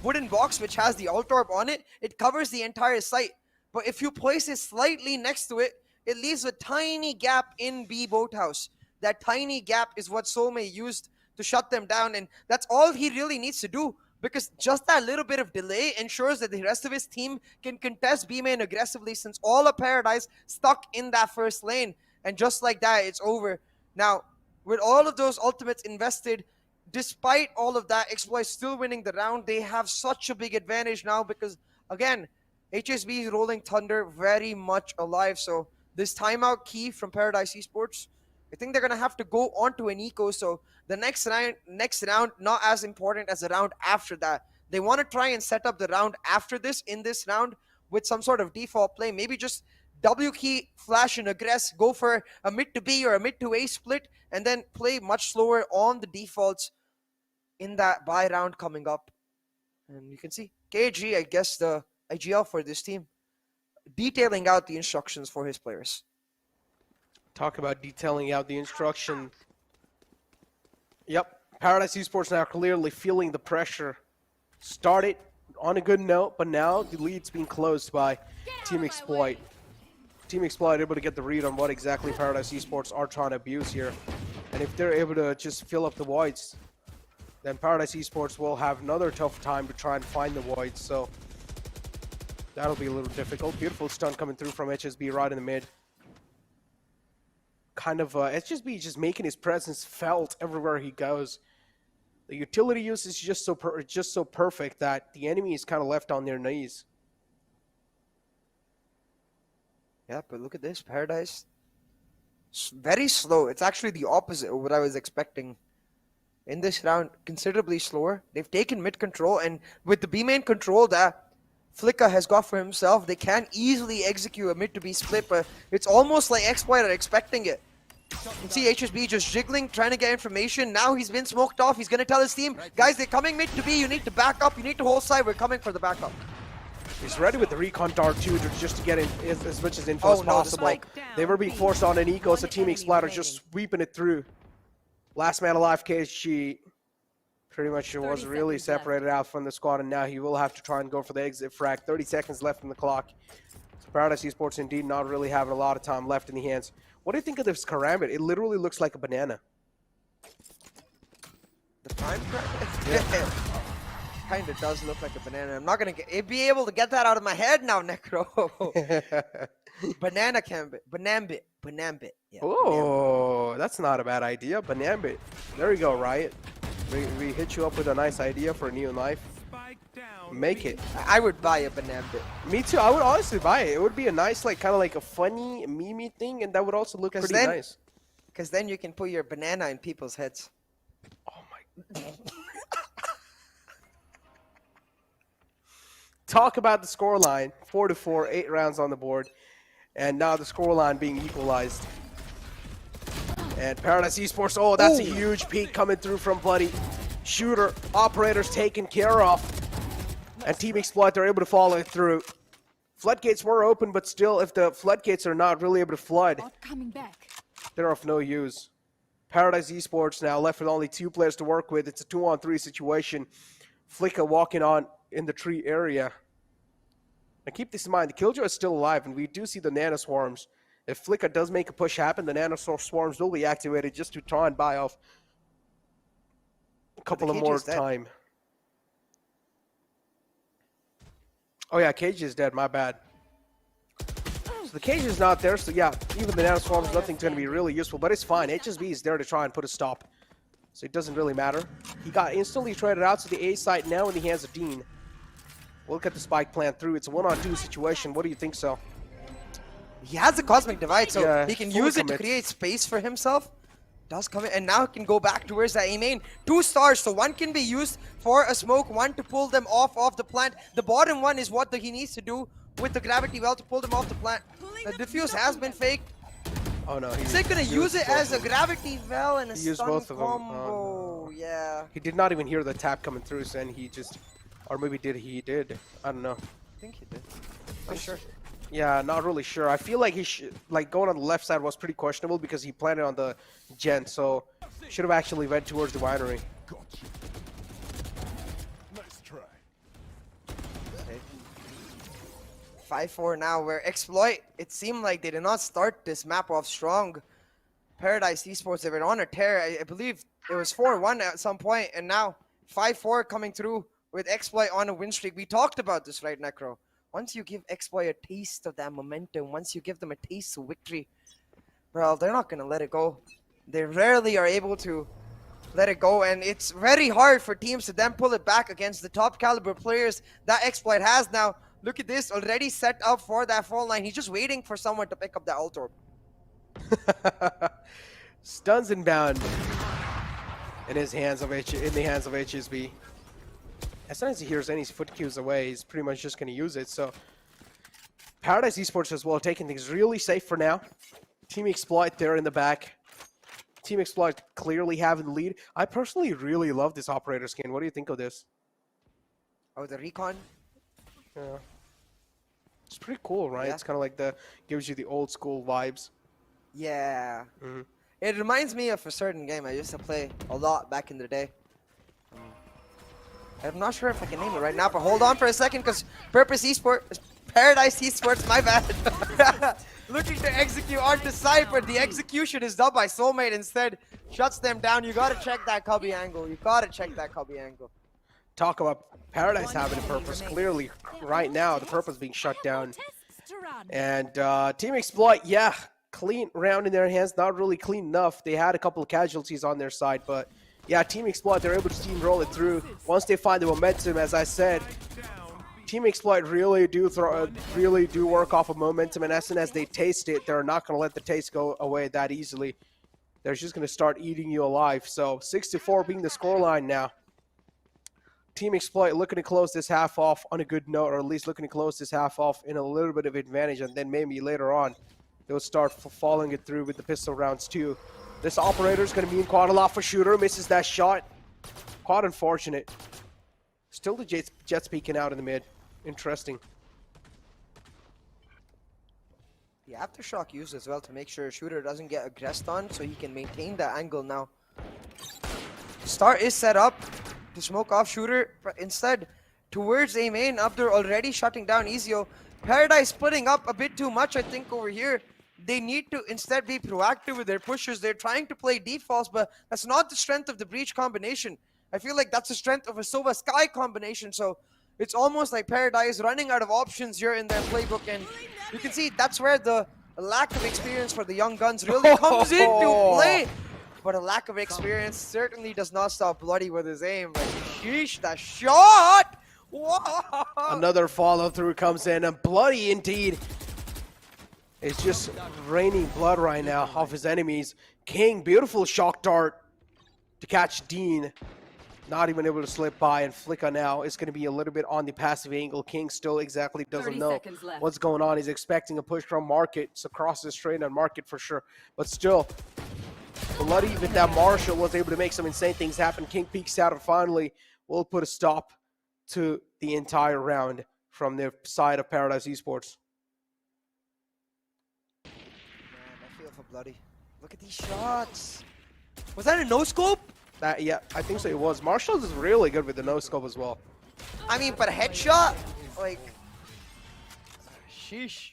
wooden box which has the alt orb on it, it covers the entire site. But if you place it slightly next to it, it leaves a tiny gap in B boathouse. That tiny gap is what Soulmate used to shut them down, and that's all he really needs to do, because just that little bit of delay ensures that the rest of his team can contest B main aggressively, since all of Paradise stuck in that first lane. And just like that, it's over. Now, with all of those ultimates invested, despite all of that, Exploit still winning the round. They have such a big advantage now because, again, HSB Rolling Thunder very much alive. So this timeout key from Paradise Esports I think they're gonna have to go on to an eco. So the next round, not as important as the round after that. They want to try and set up the round after this in this round with some sort of default play. Maybe just W key, flash and aggress, go for a mid to B or a mid to A split, and then play much slower on the defaults in that buy round coming up. And you can see KG, I guess the IGL for this team, detailing out the instructions for his players. Talk about detailing out the instruction. Yep, Paradise Esports now clearly feeling the pressure. Started on a good note, but now the lead's being closed by Team Exploit. Team Exploit able to get the read on what exactly Paradise Esports are trying to abuse here. And if they're able to just fill up the voids, then Paradise Esports will have another tough time to try and find the voids. So that'll be a little difficult. Beautiful stun coming through from HSB right in the mid. Kind of HSB just making his presence felt everywhere he goes. The utility use is just so perfect that the enemy is kind of left on their knees. Yeah, but look at this, Paradise. Very slow. It's actually the opposite of what I was expecting. In this round, considerably slower. They've taken mid control, and with the B main control that Flicka has got for himself, they can easily execute a mid to B split, but it's almost like Exploit are expecting it. You can see HSB just jiggling, trying to get information. Now he's been smoked off. He's going to tell his team, guys, they're coming mid to B. You need to back up. You need to hold side. We're coming for the backup. He's ready with the recon dart too, just to get in as much as info as possible. They were being forced on an eco, so Team Exploit are just sweeping it through. Last man alive, KSG, pretty much was really separated out from the squad, and now he will have to try and go for the exit frag. 30 seconds left in the clock. So Paradise Esports indeed not really having a lot of time left in the hands. What do you think of this karambit? It literally looks like a banana. The prime karambit? Yeah. Kind of does look like a banana. I'm not going to be able to get that out of my head now, Necro. Banana Cambit. Banambit. Banambit. Yeah, oh, that's not a bad idea. Banambit. There you go, Riot. We hit you up with a nice idea for a new knife. Make it. I would buy a Banambit. Me too. I would honestly buy it. It would be a nice, like, kind of like a funny, meme thing, and that would also look pretty nice. Because then you can put your banana in people's heads. Oh my. Talk about the scoreline. 4-4, 8 rounds on the board. And now the scoreline being equalized. And Paradise Esports, oh, that's a huge peak coming through from Bloody. Shooter, operators taken care of. And Team Exploit, they're able to follow it through. Floodgates were open, but still, if the floodgates are not really able to flood, they're of no use. Paradise Esports now left with only 2 players to work with. It's a 2-on-3 situation. Flicka walking on in the tree area. Now keep this in mind, the Killjoy is still alive, and we do see the Nano Swarms. If Flicka does make a push happen, the Nano Swarms will be activated just to try and buy off a couple of more time. Oh yeah, Cage is dead, my bad. So the Cage is not there, so yeah, even the Nano Swarms, nothing's going to be really useful, but it's fine. HSB is there to try and put a stop. So it doesn't really matter. He got instantly traded out to the A site, now in the hands of Dean. We'll get the spike plan through. It's a 1-on-2 situation. What do you think, so? He has a Cosmic Divide, so yeah, he can use it to create space for himself. Does come in, and now he can go back towards that A main. 2 stars, so 1 can be used for a smoke, 1 to pull them off the plant. The bottom one is what he needs to do with the gravity well to pull them off the plant. The diffuse has been faked. Oh no, he's gonna use it as a gravity well and a stun both of them. combo. Oh, no. Yeah. He did not even hear the tap coming through, so, and he just, or maybe he did. I don't know. I think he did. Not sure. Yeah, not really sure. I feel like he should, like, going on the left side was pretty questionable because he planted on the gen, so should have actually went towards the winery. Gotcha. Nice try. Okay. 5-4 now, where Exploit, it seemed like they did not start this map off strong. Paradise Esports, they were on a tear. I believe it was 4-1 at some point, and now 5-4 coming through with Exploit on a win streak. We talked about this, right, Necro? Once you give Exploit a taste of that momentum, once you give them a taste of victory, well, they're not going to let it go. They rarely are able to let it go, and it's very hard for teams to then pull it back against the top caliber players that Exploit has now. Look at this, already set up for that fall line. He's just waiting for someone to pick up that ult orb. Stuns inbound in the hands of HSB. As soon as he hears any foot cues away, he's pretty much just going to use it. So Paradise Esports as well, taking things really safe for now. Team Exploit there in the back. Team Exploit clearly having the lead. I personally really love this operator skin. What do you think of this? Oh, the recon? Yeah. It's pretty cool, right? Yeah. It's kind of like gives you the old school vibes. Yeah. Mm-hmm. It reminds me of a certain game I used to play a lot back in the day. I'm not sure if I can name it right now, but hold on for a second, because Paradise Esports, my bad. Looking to execute on the side, but the execution is done by Soulmate instead. Shuts them down. You gotta check that cubby angle. Talk about Paradise having a purpose. Clearly, right now, the purpose being shut down. And Team Exploit, yeah, clean round in their hands. Not really clean enough. They had a couple of casualties on their side, but yeah, Team Exploit, they're able to steamroll it through. Once they find the momentum, as I said, Team Exploit really do work off of momentum, and as soon as they taste it, they're not going to let the taste go away that easily. They're just going to start eating you alive. So 6-4 being the scoreline now. Team Exploit looking to close this half off on a good note, or at least looking to close this half off in a little bit of advantage, and then maybe later on they'll start following it through with the pistol rounds too. This operator is going to be in quite a lot for Shooter. Misses that shot. Quite unfortunate. Still the Jets peeking out in the mid. Interesting. The Aftershock used as well to make sure Shooter doesn't get aggressed on, so he can maintain that angle now. Start is set up to smoke off Shooter, but instead towards A main, Abdur already shutting down Ezio. Paradise splitting up a bit too much, I think, over here. They need to instead be proactive with their pushes. They're trying to play defaults, but that's not the strength of the Breach combination. I feel like that's the strength of a Sova Sky combination, so it's almost like Paradise running out of options here in their playbook, and you can see that's where the lack of experience for the young guns really comes into play. But a lack of experience certainly does not stop Bloody with his aim. Like, sheesh, that shot! Whoa! Another follow-through comes in, and Bloody indeed is just raining blood right now off his enemies. King, beautiful shock dart to catch Dean. Not even able to slip by, and Flicka now is going to be a little bit on the passive angle. King still exactly doesn't know what's going on. He's expecting a push from Market. It's across the straight on Market for sure. But still, Bloody with that Marshall was able to make some insane things happen. King peeks out and finally will put a stop to the entire round from the side of Paradise Esports. Man, I feel for Bloody. Look at these shots. Was that a no-scope? Yeah, I think so. It was. Marshall is really good with the no-scope as well. I mean, but a headshot? Like, sheesh.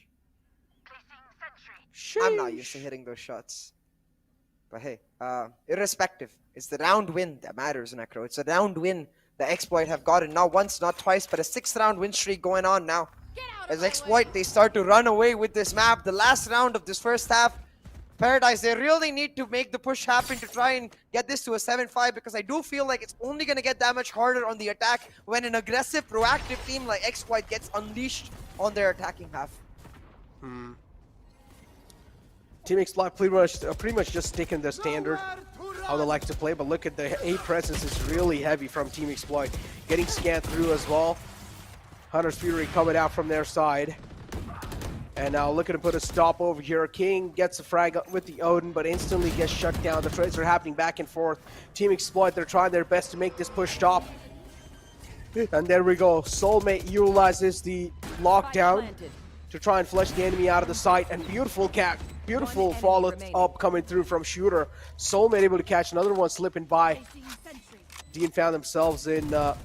I'm not used to hitting those shots. But hey, irrespective, it's the round win that matters, Necro. It's a round win the Exploit have gotten, not once, not twice, but a 6-round win streak going on now. As Exploit, they start to run away with this map. The last round of this first half, Paradise, they really need to make the push happen to try and get this to a 7-5, because I do feel like it's only going to get that much harder on the attack when an aggressive, proactive team like Exploit gets unleashed on their attacking half. Team Exploit pretty much just sticking the standard how they like to play, but look at the A presence is really heavy from Team Exploit. Getting scanned through as well. Hunter's Fury coming out from their side. And now looking to put a stop over here. King gets a frag with the Odin, but instantly gets shut down. The trades are happening back and forth. Team Exploit, they're trying their best to make this push stop. And there we go. Soulmate utilizes the lockdown to try and flush the enemy out of the sight. And beautiful follow up coming through from Shooter. Soulmate able to catch another one slipping by. Dean found themselves in the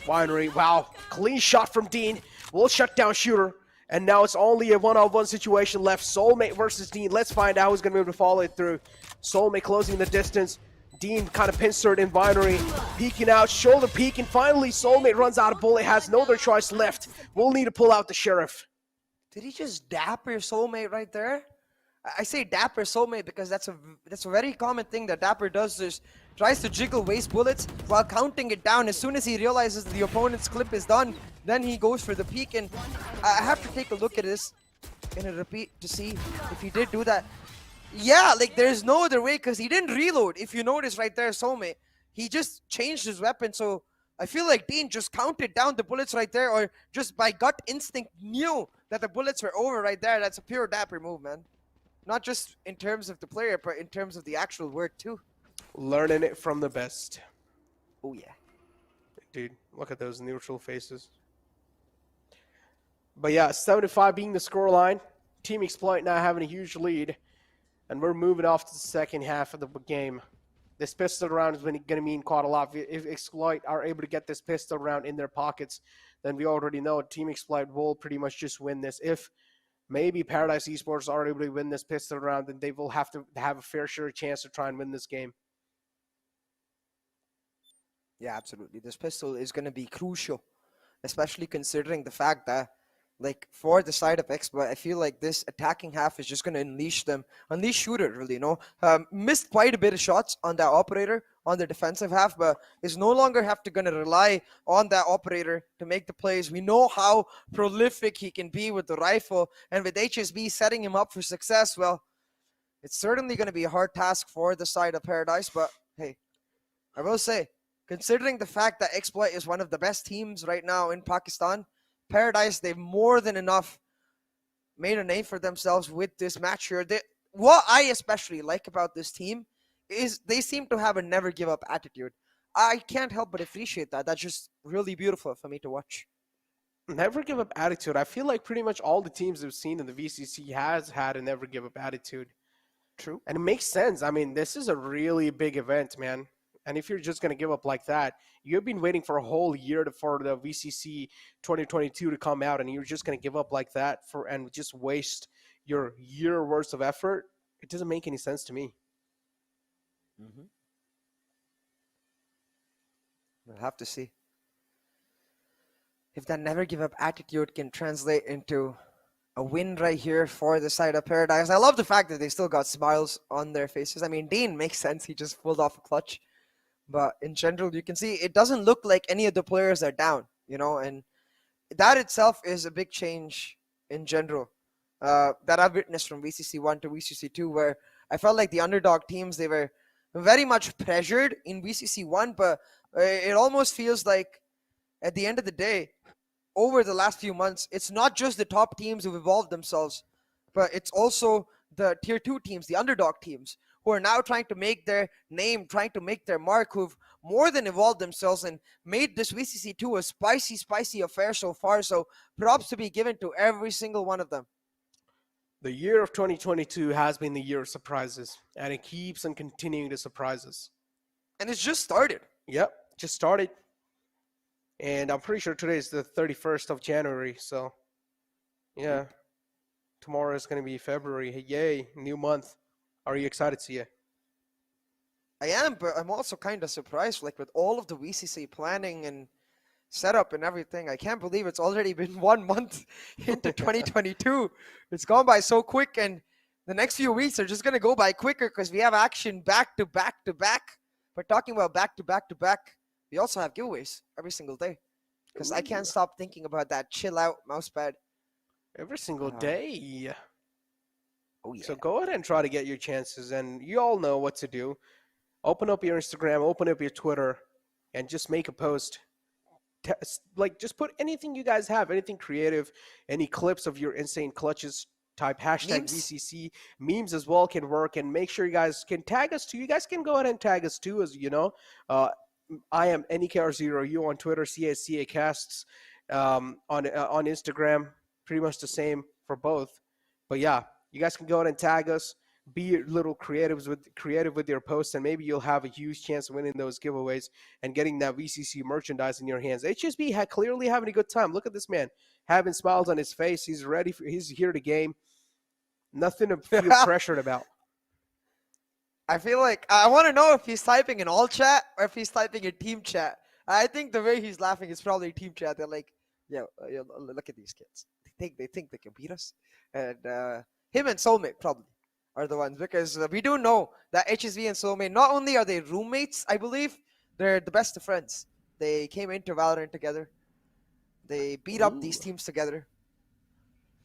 winery. Wow, clean shot from Dean. Will shut down Shooter. And now it's only a one-on-one situation left. Soulmate versus Dean. Let's find out who's going to be able to follow it through. Soulmate closing the distance. Dean kind of pincered in binary. Peeking out, shoulder peek, and finally Soulmate runs out of bullet. Has no other choice left. We'll need to pull out the Sheriff. Did he just dapper Soulmate right there? I say dapper Soulmate because that's a very common thing that Dapper does. Is tries to jiggle waste bullets while counting it down. As soon as he realizes the opponent's clip is done, then he goes for the peek. And I have to take a look at this in a repeat to see if he did do that. Yeah, like there's no other way because he didn't reload. If you notice right there, Some, he just changed his weapon. So I feel like Dean just counted down the bullets right there, or just by gut instinct knew that the bullets were over right there. That's a pure dapper move, man. Not just in terms of the player, but in terms of the actual word too. Learning it from the best. Oh yeah. Dude, look at those neutral faces. But yeah, 7-5 being the scoreline. Team Exploit now having a huge lead. And we're moving off to the second half of the game. This pistol round is going to mean quite a lot. If Exploit are able to get this pistol round in their pockets, then we already know Team Exploit will pretty much just win this. If maybe Paradise Esports are able to win this pistol round, then they will have to have a fair share chance to try and win this game. Yeah, absolutely. This pistol is going to be crucial, especially considering the fact that, like, for the side of Exploit, I feel like this attacking half is just going to unleash shooter, really, missed quite a bit of shots on that operator on the defensive half, but is no longer going to rely on that operator to make the plays. We know how prolific he can be with the rifle, and with HSB setting him up for success, well, it's certainly going to be a hard task for the side of Paradise, but hey, I will say, considering the fact that Exploit is one of the best teams right now in Pakistan, Paradise, they've more than enough made a name for themselves with this match here. What I especially like about this team is they seem to have a never give up attitude. I can't help but appreciate that. That's just really beautiful for me to watch. Never give up attitude. I feel like pretty much all the teams we've seen in the VCC has had a never give up attitude. True. And it makes sense. I mean, this is a really big event, man. And if you're just going to give up like that, you've been waiting for a whole year for the VCC 2022 to come out, and you're just going to give up like that and just waste your year worth of effort. It doesn't make any sense to me. Mm-hmm. We'll have to see if that never give up attitude can translate into a win right here for the side of Paradise. I love the fact that they still got smiles on their faces. I mean, Dean makes sense. He just pulled off a clutch. But in general, you can see it doesn't look like any of the players are down, and that itself is a big change in general that I've witnessed from VCC 1 to VCC 2, where I felt like the underdog teams, they were very much pressured in VCC 1, but it almost feels like at the end of the day, over the last few months, it's not just the top teams who've evolved themselves, but it's also the tier 2 teams, the underdog teams, who are now trying to make their name, trying to make their mark, who've more than evolved themselves and made this VCC 2 a spicy, spicy affair so far. So props to be given to every single one of them. The year of 2022 has been the year of surprises, and it keeps on continuing to surprise us. And it's just started. Yep, just started. And I'm pretty sure today is the 31st of January, so yeah. Tomorrow is going to be February. Hey, yay, new month. Are you excited, Sia? I am, but I'm also kind of surprised, like with all of the VCC planning and setup and everything. I can't believe it's already been 1 month into 2022. It's gone by so quick, and the next few weeks are just going to go by quicker because we have action back to back to back. But talking about back to back to back, we also have giveaways every single day because I can't stop thinking about that chill out mousepad. Every single day. Oh, yeah. So go ahead and try to get your chances, and you all know what to do. Open up your Instagram, open up your Twitter, and just make a post. Just put anything you guys have, anything creative, any clips of your insane clutches, type hashtag Memes? VCC. Memes as well can work, and make sure you guys can tag us too. You guys can go ahead and tag us too, as you know. I am NEKR0, you on Twitter, CACA Casts, on Instagram, pretty much the same for both. But yeah, you guys can go ahead and tag us. Be a little creative with your posts, and maybe you'll have a huge chance of winning those giveaways and getting that VCC merchandise in your hands. HSB clearly having a good time. Look at this man, having smiles on his face. He's ready. He's here to game. Nothing to feel pressured about. I feel like I want to know if he's typing in all chat or if he's typing in team chat. I think the way he's laughing is probably team chat. They're like, yo, look at these kids. They think they can beat us. And him and Soulmate probably are the ones, because we do know that HSV and Soulmate, not only are they roommates, I believe, they're the best of friends. They came into Valorant together. They beat up these teams together.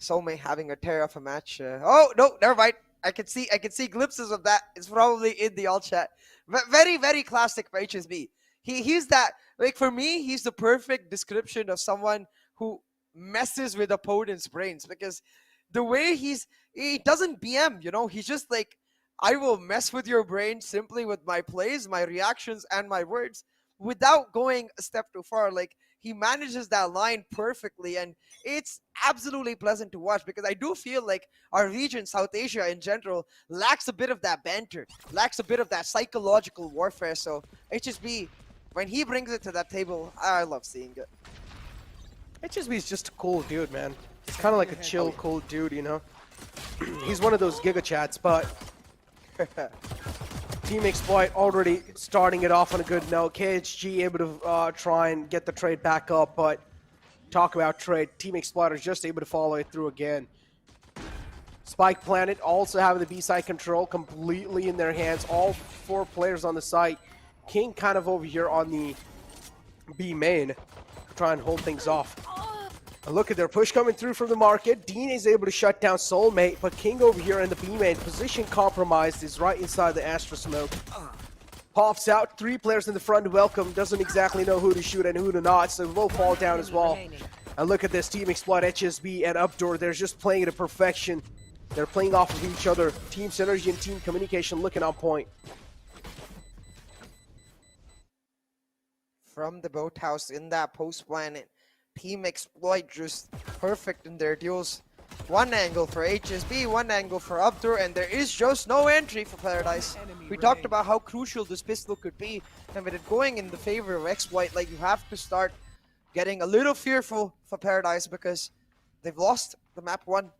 Soulmate having a tear of a match. Oh, no, never mind. I can see glimpses of that. It's probably in the all chat. Very, very classic for HSB. He's that, like, for me, he's the perfect description of someone who messes with opponents' brains, because the way he doesn't BM, you know, he's just like, I will mess with your brain simply with my plays, my reactions, and my words without going a step too far. Like, he manages that line perfectly, and it's absolutely pleasant to watch, because I do feel like our region, South Asia in general, lacks a bit of that banter, lacks a bit of that psychological warfare. So HSB, when he brings it to that table, I love seeing it. HSB is just a cool dude, man. He's kind of like a chill, cool dude, you know? He's one of those Giga Chats, but Team Exploit already starting it off on a good note. KHG able to try and get the trade back up, but talk about trade. Team Exploit is just able to follow it through again. Spike Planet also having the B-side control completely in their hands. All 4 players on the site. King kind of over here on the B main, try and hold things off. And look at their push coming through from the market. Dean is able to shut down Soulmate, but King over here in the B main, position compromised, is right inside the Astra smoke. Pops out, 3 players in the front to welcome, doesn't exactly know who to shoot and who to not, so will fall down as well. And look at this Team Exploit, HSB and Updoor, they're just playing it to perfection. They're playing off of each other. Team synergy and team communication looking on point. From the boathouse in that post planet, Team Exploit just perfect in their duels. One angle for HSB, one angle for Updoor, and there is just no entry for Paradise. We talked about how crucial this pistol could be, and with it going in the favor of Exploit, like, you have to start getting a little fearful for Paradise, because they've lost the map 1.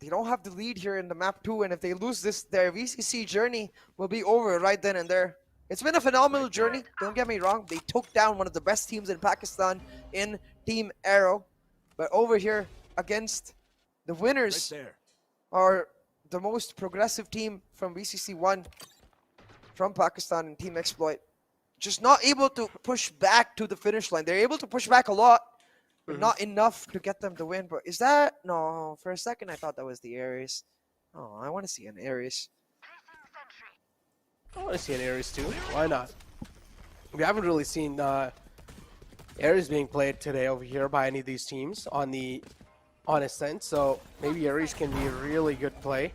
They don't have the lead here in the map 2, and if they lose this, their VCC journey will be over right then and there. It's been a phenomenal journey, don't get me wrong. They took down one of the best teams in Pakistan in Team Arrow. But over here, against the winners, are the most progressive team from VCC 1 from Pakistan in Team Exploit. Just not able to push back to the finish line. They're able to push back a lot, but not enough to get them the win. But is that? No, for a second I thought that was the Ares. Oh, I want to see an Ares. I want to see an Ares too. Why not? We haven't really seen Ares being played today over here by any of these teams on the Ascent, so maybe Ares can be a really good play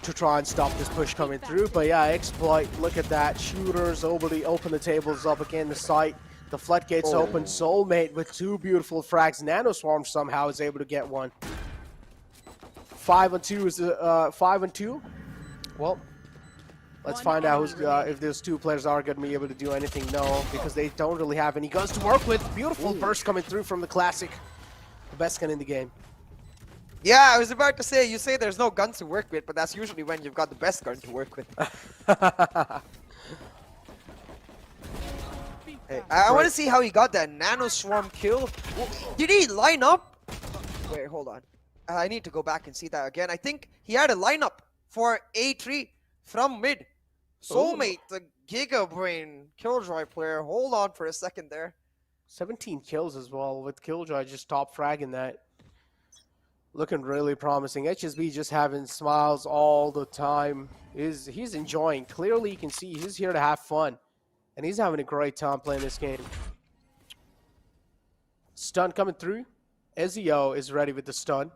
to try and stop this push coming through. But yeah, Exploit, look at that. Shooters able to open the tables up again, the site. The floodgates open. Soulmate with 2 beautiful frags. Nanoswarm somehow is able to get one. 5-on-2 is 5-on-2. Well, let's find out who's, if those 2 players are going to be able to do anything. No, because they don't really have any guns to work with. Beautiful burst coming through from the Classic. The best gun in the game. Yeah, I was about to say, you say there's no guns to work with, but that's usually when you've got the best gun to work with. Hey, I want to see how he got that Nano Swarm kill. Did he line up? Wait, hold on. I need to go back and see that again. I think he had a lineup for A3 from mid. Soulmate, the Giga Brain Killjoy player. Hold on for a second there. 17 kills as well, with Killjoy just top fragging that. Looking really promising. HSB just having smiles all the time. He's enjoying. Clearly you can see he's here to have fun. And he's having a great time playing this game. Stun coming through. Ezio is ready with the stun.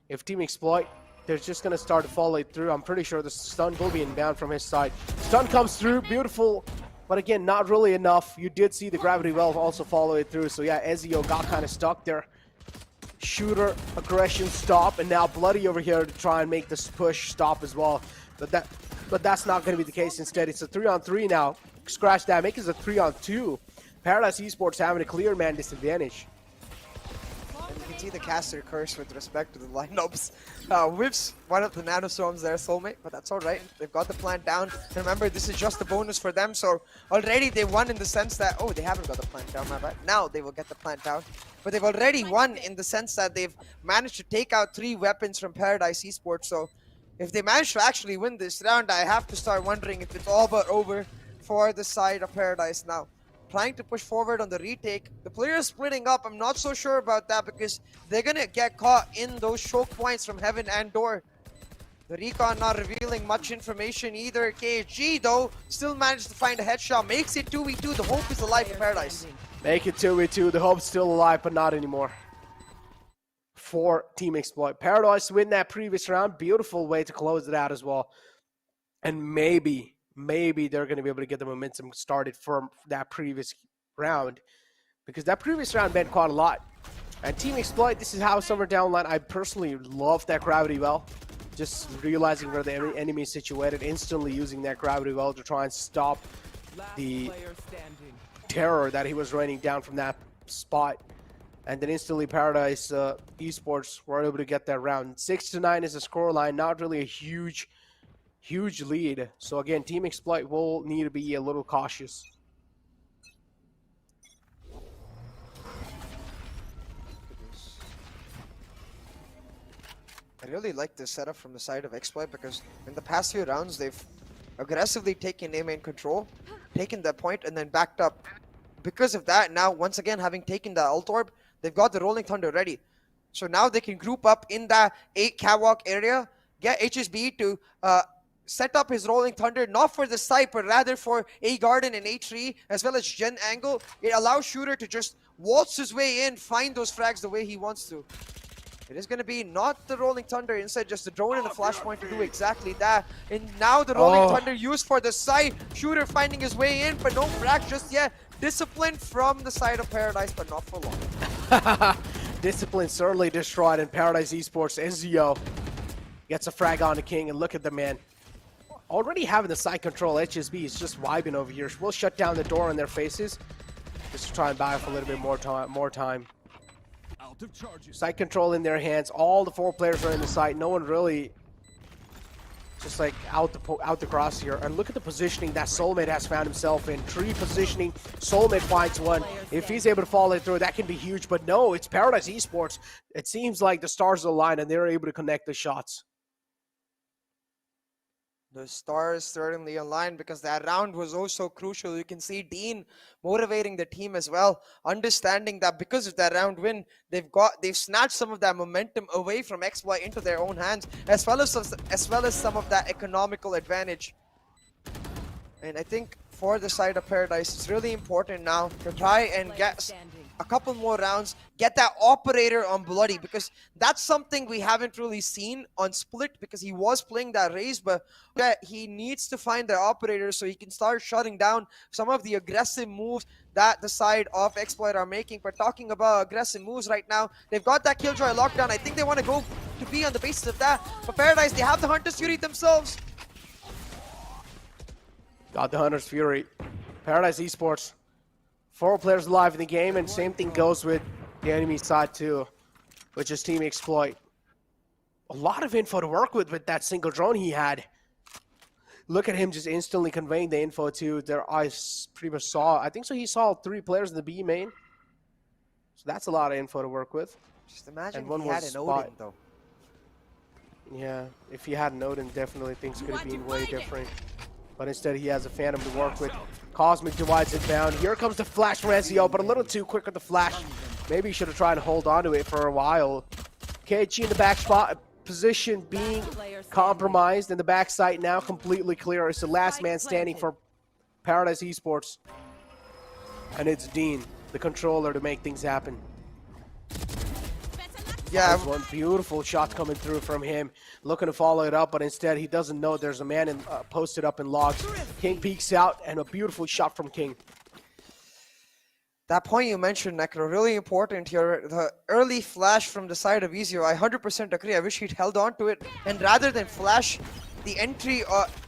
If Team Exploit, they're just going to start to follow it through. I'm pretty sure the stun will be inbound from his side. Stun comes through. Beautiful. But again, not really enough. You did see the gravity well also follow it through. So yeah, Ezio got kind of stuck there. Shooter, aggression, stop, and now Bloody over here to try and make this push stop as well. But that's not going to be the case. Instead, it's a 3-on-3 now. Scratch that, make it a 3-on-2. Paradise Esports having a clear man disadvantage. And you can see the caster curse with respect to the lineups. Whips one of the nanoswarms there, Soulmate, but that's alright. They've got the plant down. Remember, this is just a bonus for them, so already they won in the sense that, oh, they haven't got the plant down, my bad. Now they will get the plant down. But they've already won in the sense that they've managed to take out 3 weapons from Paradise Esports. So if they manage to actually win this round, I have to start wondering if it's all but over for the side of Paradise now. Trying to push forward on the retake. The players splitting up. I'm not so sure about that because they're going to get caught in those choke points from Heaven and Door. The recon not revealing much information either. KG though still managed to find a headshot, makes it 2v2. The hope is alive for Paradise. Make it 2v2. The hope's still alive, but not anymore. For Team Exploit. Paradise win that previous round. Beautiful way to close it out as well. And maybe they're going to be able to get the momentum started from that previous round. Because that previous round meant quite a lot. And Team Exploit, this is how somewhere down the line, I personally love that gravity well. Just realizing where the enemy is situated, instantly using that gravity well to try and stop the terror that he was raining down from that spot. And then instantly Paradise Esports were able to get that round. 6-9 is the scoreline, not really a huge lead. So again, Team Exploit will need to be a little cautious. I really like this setup from the side of Exploit because in the past few rounds they've aggressively taken A main control, taken that point, and then backed up. Because of that, now once again having taken the ult orb, they've got the Rolling Thunder ready. So now they can group up in that 8 catwalk area, get HSB to set up his Rolling Thunder, not for the site, but rather for A Garden and A Tree, as well as Gen Angle. It allows Shooter to just waltz his way in, find those frags the way he wants to. It is going to be not the Rolling Thunder, instead just the drone and the flashpoint to do exactly that. And now the Rolling Thunder used for the site. Shooter finding his way in, but no frag just yet. Discipline from the side of Paradise, but not for long. Discipline certainly destroyed in Paradise Esports. Ezio gets a frag on the King, and look at the man. Already having the side control, HSB is just vibing over here. We'll shut down the door in their faces just to try and buy for a little bit more time. Site control in their hands. All the 4 players are in the site. No one really just like out the crosshair. And look at the positioning that Soulmate has found himself in. Tree positioning. Soulmate finds one. If he's able to follow it through, that can be huge. But no, it's Paradise Esports. It seems like the stars align and they're able to connect the shots. The stars certainly aligned because that round was also crucial. You can see Dean motivating the team as well, understanding that because of that round win, they've snatched some of that momentum away from Exploit into their own hands, as well as some of that economical advantage. And I think for the side of Paradise, it's really important now to try and get a couple more rounds, get that operator on Bloody, because that's something we haven't really seen on Split, because he was playing that Raze, but he needs to find the operator so he can start shutting down some of the aggressive moves that the side of Exploit are making. But talking about aggressive moves right now, they've got that Killjoy lockdown. I think they want to go to B on the basis of that. But Paradise, they have the Hunter's Fury themselves. Got the Hunter's Fury. Paradise Esports. 4 players alive in the game, and same thing goes with the enemy side too, which is Team Exploit. A lot of info to work with that single drone he had. Look at him just instantly conveying the info to their eyes. Pretty much saw, I think so he saw 3 players in the B main. So that's a lot of info to work with. Just imagine and if he had an Odin though. Yeah, if he had an Odin, definitely things could have been way different. But instead he has a Phantom to work with. Cosmic divides it down. Here comes the flash from Ezio, but a little too quick with the flash. Maybe he should have tried to hold on to it for a while. KG in the back spot position being compromised, and the back site now completely clear. It's the last man standing for Paradise Esports. And it's Dean, the controller, to make things happen. Yeah, There's one beautiful shot coming through from him, looking to follow it up, but instead he doesn't know there's a man posted up in logs. King peeks out, and a beautiful shot from King. That point you mentioned, Necro, really important here. The early flash from the side of Ezio, I 100% agree. I wish he'd held on to it, and rather than flash the entry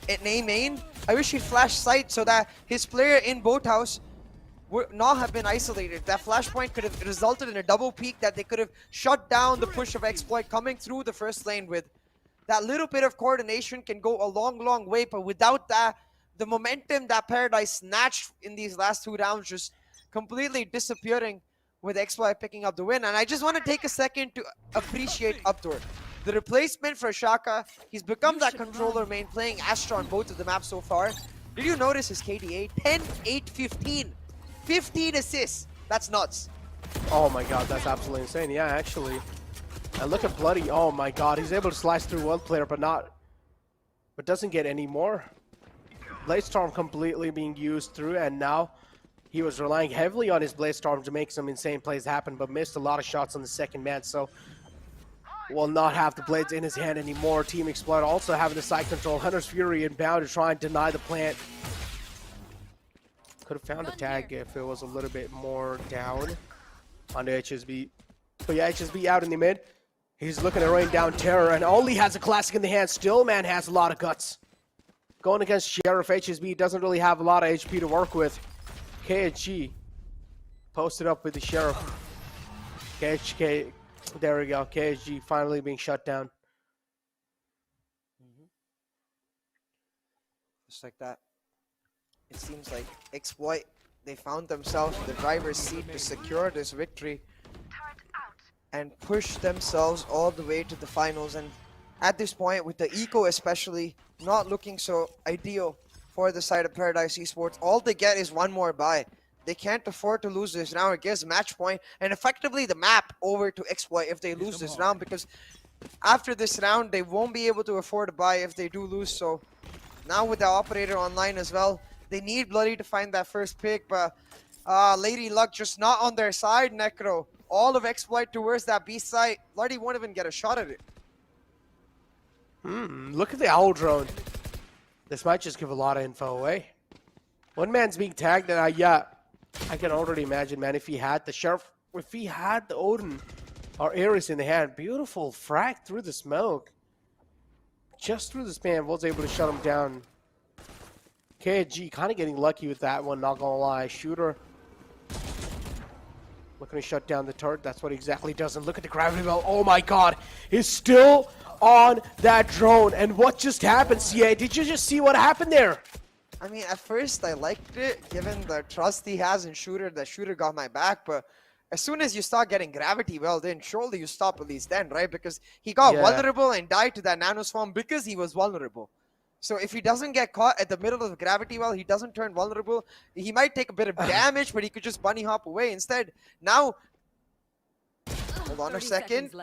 at A main, I wish he'd flash site so that his player in Boathouse would not have been isolated. That flashpoint could have resulted in a double peak that they could have shut down the push of Exploit coming through the first lane with. That little bit of coordination can go a long way, but without that, the momentum that Paradise snatched in these last 2 rounds just completely disappearing with Exploit picking up the win. And I just want to take a second to appreciate Uptor. The replacement for Shaka, he's become that controller main, playing Astra on both of the maps so far. Did you notice his KDA? 10, 8, 15. 15 assists. That's nuts. Oh my god, that's absolutely insane. Yeah, actually. And look at Bloody. Oh my god, he's able to slice through one player, but not but doesn't get any more. Blade Storm completely being used through, and now he was relying heavily on his Blade Storm to make some insane plays happen, but missed a lot of shots on the second man, so will not have the blades in his hand anymore. Team Exploit also having the side control. Hunter's Fury inbound to try and deny the plant. Could have found a tag if it was a little bit more down on the HSB. But yeah, HSB out in the mid. He's looking to rain down Terror, and only has a classic in the hand. Still, man, has a lot of guts. Going against Sheriff, HSB doesn't really have a lot of HP to work with. KHG posted up with the Sheriff. KHG, there we go. KHG finally being shut down. Just like that. It seems like Exploit, they found themselves in the driver's seat to secure this victory and push themselves all the way to the finals. And at this point, with the eco especially not looking so ideal for the side of Paradise Esports, all they get is one more bye. They can't afford to lose this round. It gives match point and effectively the map over to Exploit if they lose this round, because after this round, they won't be able to afford a bye if they do lose. So now with the operator online as well, they need Bloody to find that first pick, but Lady Luck just not on their side, Necro. All of Exploit towards that B site. Bloody won't even get a shot at it. Look at the owl drone. This might just give a lot of info away. One man's being tagged, and yeah, I can already imagine, man, if he had the Sheriff, if he had the Odin or Ares in the hand, beautiful frag through the smoke. Just through the span, was able to shut him down. KG kind of getting lucky with that one, not gonna lie. Shooter looking to shut down the turret. That's what exactly does. And look at the gravity well. Oh my god, he's still on that drone. And what just happened, CA? Did you just see what happened there? I mean, at first I liked it, given the trust he has in Shooter. The Shooter got my back, but as soon as you start getting gravity well, then surely you stop at least then, right? Because he got vulnerable and died to that nanoswarm because he was vulnerable. So if he doesn't get caught at the middle of the gravity well, he doesn't turn vulnerable. He might take a bit of damage, but he could just bunny hop away. Instead, now, hold on a second.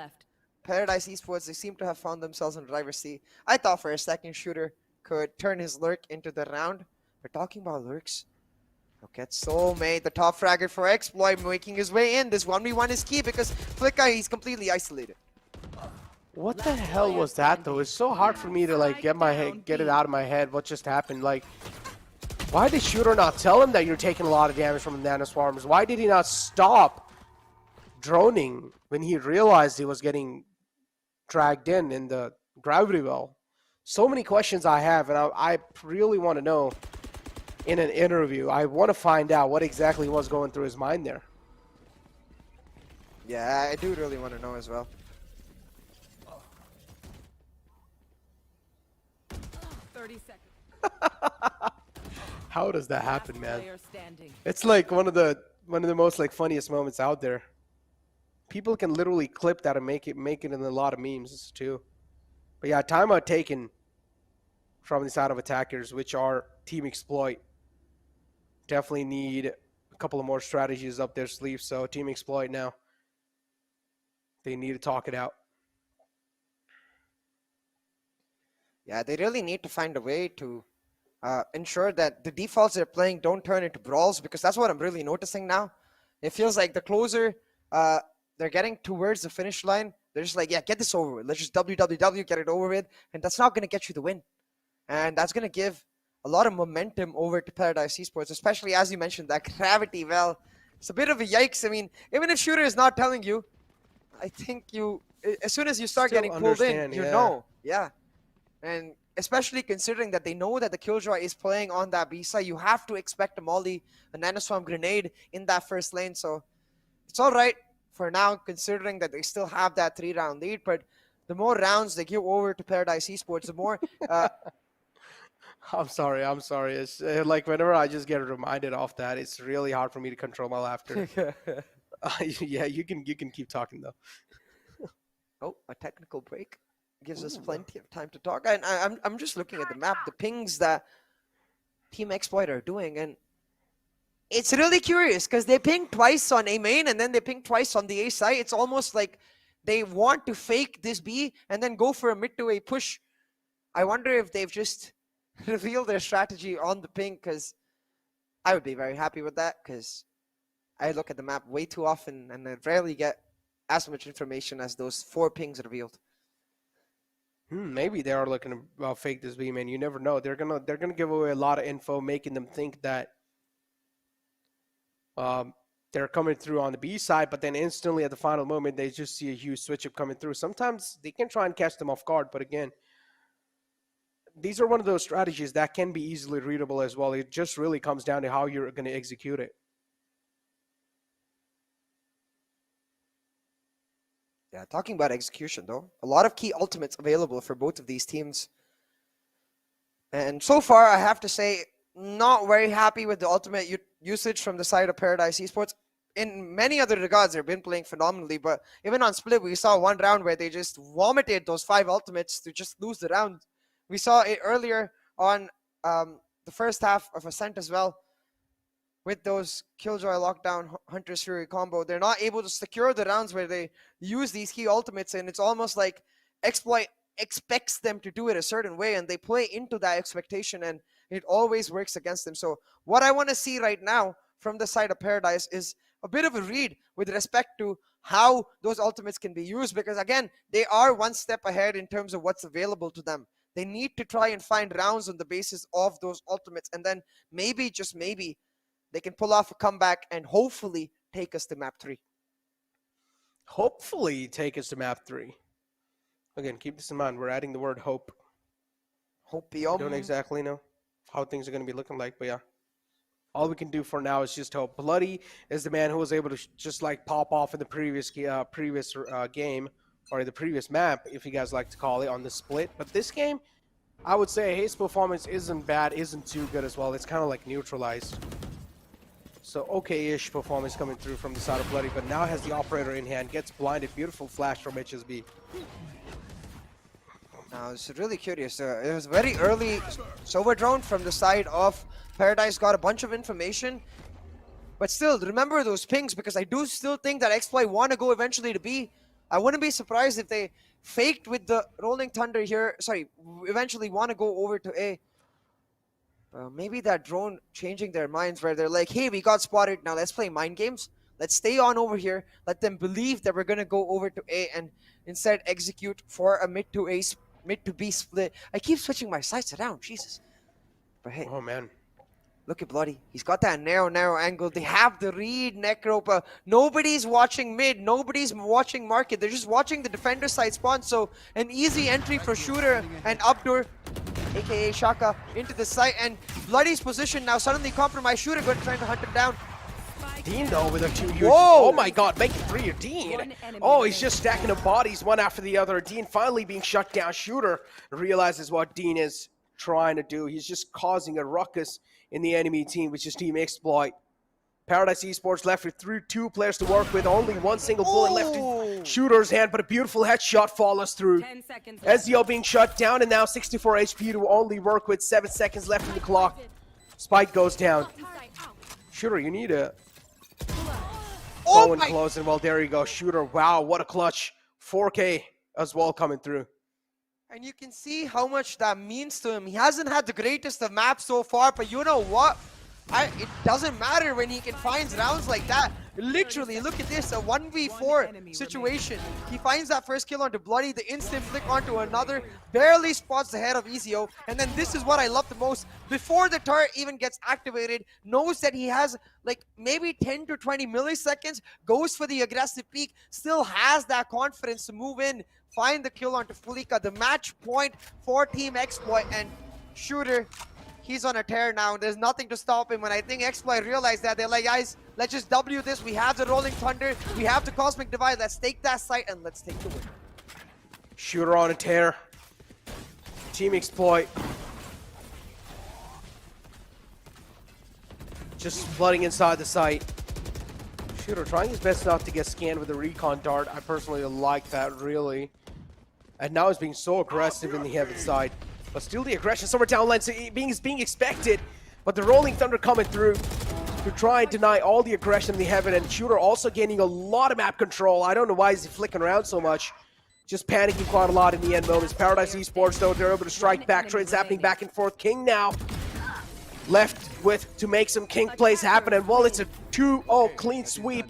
Paradise Esports, they seem to have found themselves in the driver's seat. I thought for a second Shooter could turn his lurk into the round. We're talking about lurks. Look at Soulmate, the top fragger for Exploit, making his way in. This 1v1 is key because Flicka, he's completely isolated. What the hell was that though? It's so hard for me to like get it out of my head what just happened. Like, why did Shooter not tell him that you're taking a lot of damage from the nanoswarmers? Why did he not stop droning when he realized he was getting dragged in the gravity well? So many questions I have, and I really want to know in an interview. I want to find out what exactly was going through his mind there. Yeah, I do really want to know as well. How does that happen, man? It's like one of the most like funniest moments out there. People can literally clip that and make it in a lot of memes too. But yeah, timeout taken from the side of attackers, which are Team Exploit. Definitely need a couple of more strategies up their sleeve. So Team Exploit now, they need to talk it out. Yeah, they really need to find a way to ensure that the defaults they're playing don't turn into brawls, because that's what I'm really noticing now. It feels like the closer they're getting towards the finish line, they're just like, yeah, get this over with. Let's just WWW, get it over with. And that's not going to get you the win. And that's going to give a lot of momentum over to Paradise Esports, especially as you mentioned, that gravity well. It's a bit of a yikes. I mean, even if Shooter is not telling you, I think you, as soon as you start getting pulled in, you know. Yeah. And especially considering that they know that the Killjoy is playing on that B side, you have to expect a molly, a nanoswarm grenade in that first lane. So it's all right for now, considering that they still have that 3-round lead. But the more rounds they give over to Paradise Esports, the more... I'm sorry. It's like whenever I just get reminded of that, it's really hard for me to control my laughter. Yeah, you can keep talking though. Oh, a technical break gives us plenty of time to talk. And I'm just looking at the map, the pings that Team Exploit are doing, and it's really curious because they ping twice on A main and then they ping twice on the A side. It's almost like they want to fake this B and then go for a mid to A push I wonder if they've just revealed their strategy on the ping, because I would be very happy with that, because I look at the map way too often and I rarely get as much information as those 4 pings revealed. Maybe they are looking to fake this B, man. You never know. They're gonna give away a lot of info, making them think that they're coming through on the B side, but then instantly at the final moment they just see a huge switch up coming through. Sometimes they can try and catch them off guard, but again, these are one of those strategies that can be easily readable as well. It just really comes down to how you're going to execute it. Yeah, talking about execution though, a lot of key ultimates available for both of these teams. And so far, I have to say, not very happy with the ultimate usage from the side of Paradise Esports. In many other regards, they've been playing phenomenally, but even on Split, we saw one round where they just vomited those 5 ultimates to just lose the round. We saw it earlier on the first half of Ascent as well, with those Killjoy Lockdown Hunter's Fury combo. They're not able to secure the rounds where they use these key ultimates, and it's almost like Exploit expects them to do it a certain way, and they play into that expectation, and it always works against them. So what I want to see right now from the side of Paradise is a bit of a read with respect to how those ultimates can be used, because again, they are one step ahead in terms of what's available to them. They need to try and find rounds on the basis of those ultimates, and then maybe, just maybe, they can pull off a comeback and hopefully take us to map 3. Hopefully take us to map 3. Again, keep this in mind. We're adding the word hope. Hopium. We don't exactly know how things are going to be looking like, but yeah. All we can do for now is just hope. Bloody is the man who was able to just like pop off in the previous game, or the previous map, if you guys like to call it, on the split. But this game, I would say his performance isn't bad, isn't too good as well. It's kind of like neutralized. So okay-ish performance coming through from the side of Bloody, but now has the operator in hand, gets blinded. Beautiful flash from HSB. Now, it's really curious. It was very early Silver Drone from the side of Paradise, got a bunch of information. But still, remember those pings, because I do still think that Exploit want to go eventually to B. I wouldn't be surprised if they faked with the Rolling Thunder here. Sorry, eventually want to go over to A. Maybe that drone changing their minds where they're like, hey, we got spotted. Now let's play mind games. Let's stay on over here. Let them believe that we're going to go over to A and instead execute for a mid to B split. I keep switching my sights around. Jesus. But hey. Oh, man. Look at Bloody. He's got that narrow angle. They have the read, Necro, but nobody's watching mid. Nobody's watching market. They're just watching the defender side spawn. So an easy entry for Shooter and Abdur, aka Shaka, into the site. And Bloody's position now suddenly compromised. Shooter going trying to hunt him down. Dean, though, with a 2 huge... Whoa! Oh, my God. Making 3 of Dean. Oh, he's just stacking up bodies one after the other. Dean finally being shut down. Shooter realizes what Dean is trying to do. He's just causing a ruckus in the enemy team, which is Team Exploit. Paradise Esports left with 2 players to work with. Only one single bullet left in Shooter's hand, but a beautiful headshot follows through. Ezio being shut down, and now 64 HP to only work with. 7 seconds left in the clock. Spike goes down. Shooter, you need a... Oh, and closing. Well, there you go. Shooter, wow, what a clutch. 4K as well coming through. And you can see how much that means to him. He hasn't had the greatest of maps so far, but you know what? It doesn't matter when he can find rounds like that. Literally, look at this, a 1v4 situation. He finds that first kill onto Bloody, the instant flick onto another, barely spots the head of Ezio, and then this is what I love the most. Before the turret even gets activated, knows that he has like maybe 10 to 20 milliseconds, goes for the aggressive peek, still has that confidence to move in, find the kill onto Fulika, the match point for Team Exploit, and Shooter, he's on a tear now. There's nothing to stop him. And I think Exploit realized that. They're like, guys, let's just W this. We have the Rolling Thunder. We have the Cosmic Divide. Let's take that site and let's take the win. Shooter on a tear. Team Exploit. Just flooding inside the site. Shooter trying his best not to get scanned with a recon dart. I personally like that, really. And now he's being so aggressive in the heaven side. But still the aggression somewhere down lane is being expected. But the Rolling Thunder coming through to try and deny all the aggression in the heaven. And Shooter also gaining a lot of map control. I don't know why he's flicking around so much. just panicking quite a lot in the end moments. Paradise Esports, though, they're able to strike back. Trades happening back and forth. King now left with to make some King plays happen. And well, it's a 2-0 clean sweep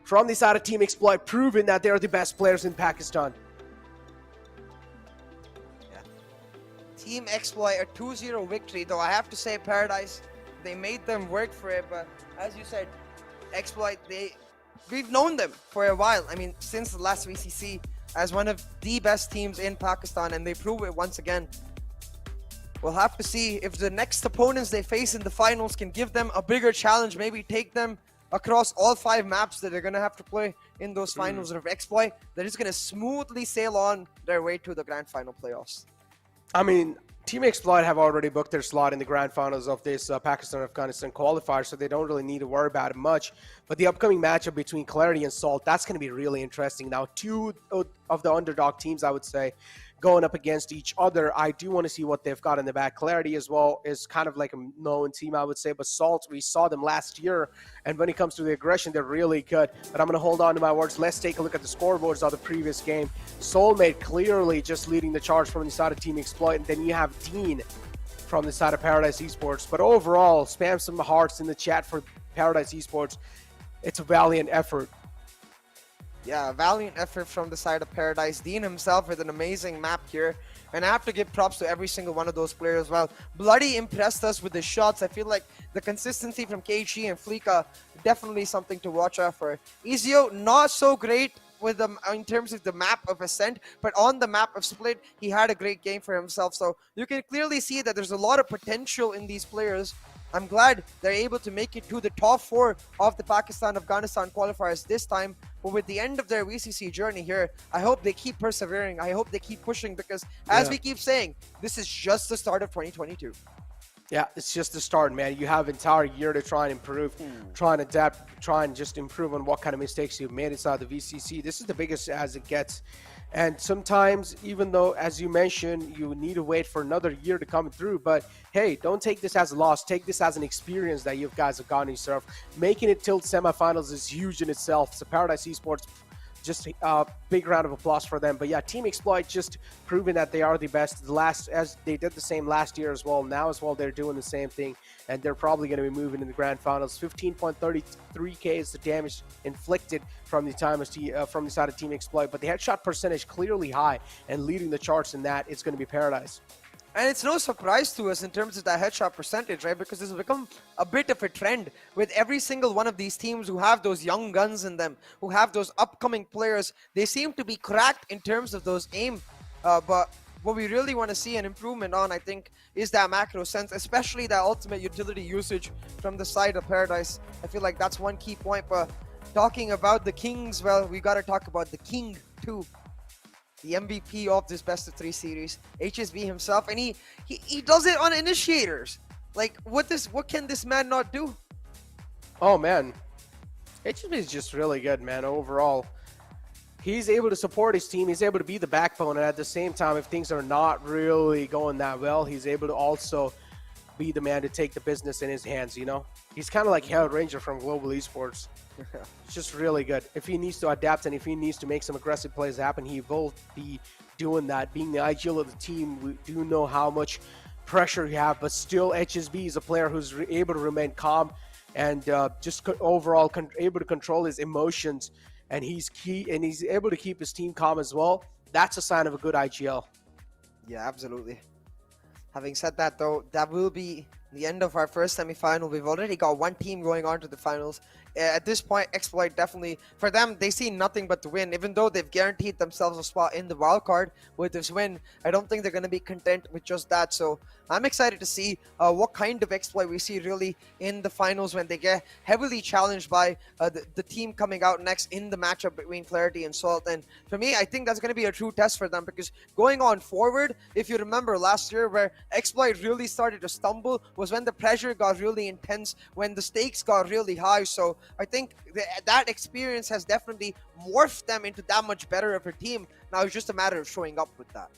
from the side of Team Exploit, proving that they're the best players in Pakistan. Team Exploit, a 2-0 victory, though I have to say Paradise, they made them work for it, but as you said, Exploit, we've known them for a while. I mean, since the last VCC, as one of the best teams in Pakistan, and they prove it once again. We'll have to see if the next opponents they face in the finals can give them a bigger challenge, maybe take them across all 5 maps that they're going to have to play in those finals of Exploit. They're just going to smoothly sail on their way to the grand final playoffs. I mean, Team Exploit have already booked their slot in the grand finals of this Pakistan-Afghanistan qualifier, so they don't really need to worry about it much. But the upcoming matchup between Clarity and Salt, that's going to be really interesting. Now, 2 of the underdog teams, I would say, going up against each other. I do want to see what they've got in the back. Clarity as well is kind of like a known team, I would say, but Salt, we saw them last year, and when it comes to the aggression, they're really good. But I'm going to hold on to my words. Let's take a look at the scoreboards of the previous game. Soulmate clearly just leading the charge from the side of Team Exploit, and then you have Dean from the side of Paradise Esports. But overall, spam some hearts in the chat for Paradise Esports. It's a valiant effort. Yeah, valiant effort from the side of Paradise. Dean himself with an amazing map here. And I have to give props to every single one of those players as well. Bloody impressed us with the shots. I feel like the consistency from KG and Fleeka, definitely something to watch out for. Ezio, not so great with them in terms of the map of Ascent, but on the map of Split, he had a great game for himself. So you can clearly see that there's a lot of potential in these players. I'm glad they're able to make it to the top 4 of the Pakistan-Afghanistan qualifiers this time. But with the end of their VCC journey here, I hope they keep persevering. I hope they keep pushing because, as we keep saying, this is just the start of 2022. Yeah, it's just the start, man. You have an entire year to try and improve, try and adapt, try and just improve on what kind of mistakes you've made inside the VCC. This is the biggest as it gets. And sometimes, even though, as you mentioned, you need to wait for another year to come through, but hey, don't take this as a loss. Take this as an experience that you guys have gotten yourself. Making it till semifinals is huge in itself. So Paradise Esports, just a big round of applause for them. But yeah, Team Exploit just proving that they are the best. As they did the same last year as well. Now as well, they're doing the same thing, and they're probably going to be moving in the grand finals. 15.33k is the damage inflicted from the side of Team Exploit, but the headshot percentage clearly high, and leading the charts in that, it's going to be Paradise. And it's no surprise to us in terms of that headshot percentage, right? Because this has become a bit of a trend with every single one of these teams who have those young guns in them, who have those upcoming players. They seem to be cracked in terms of those aim. But what we really want to see an improvement on, I think, is that macro sense, especially that ultimate utility usage from the side of Paradise. I feel like that's one key point. But talking about the Kings, well, we got to talk about the King too. The MVP of this best of 3 series, HSB himself, and he does it on initiators. Like, what can this man not do? Oh man, HSB is just really good, man. Overall, he's able to support his team. He's able to be the backbone, and at the same time, if things are not really going that well, he's able to also be the man to take the business in his hands. You know, he's kind of like Hell Ranger from Global Esports. It's just really good. If he needs to adapt and if he needs to make some aggressive plays happen, he will be doing that. Being the IGL of the team, we do know how much pressure you have, but still HSB is a player who's able to remain calm and just overall able to control his emotions, and he's able to keep his team calm as well. That's a sign of a good IGL. Yeah, absolutely. Having said that, though, that will be the end of our first semifinal. We've already got one team going on to the finals. At this point, Exploit definitely, for them, they see nothing but to win. Even though they've guaranteed themselves a spot in the wild card with this win, I don't think they're going to be content with just that. So I'm excited to see what kind of Exploit we see really in the finals when they get heavily challenged by the team coming out next in the matchup between Clarity and Salt. And for me, I think that's going to be a true test for them, because going on forward, if you remember last year where Exploit really started to stumble was when the pressure got really intense, when the stakes got really high. So I think that experience has definitely morphed them into that much better of a team. Now it's just a matter of showing up with that.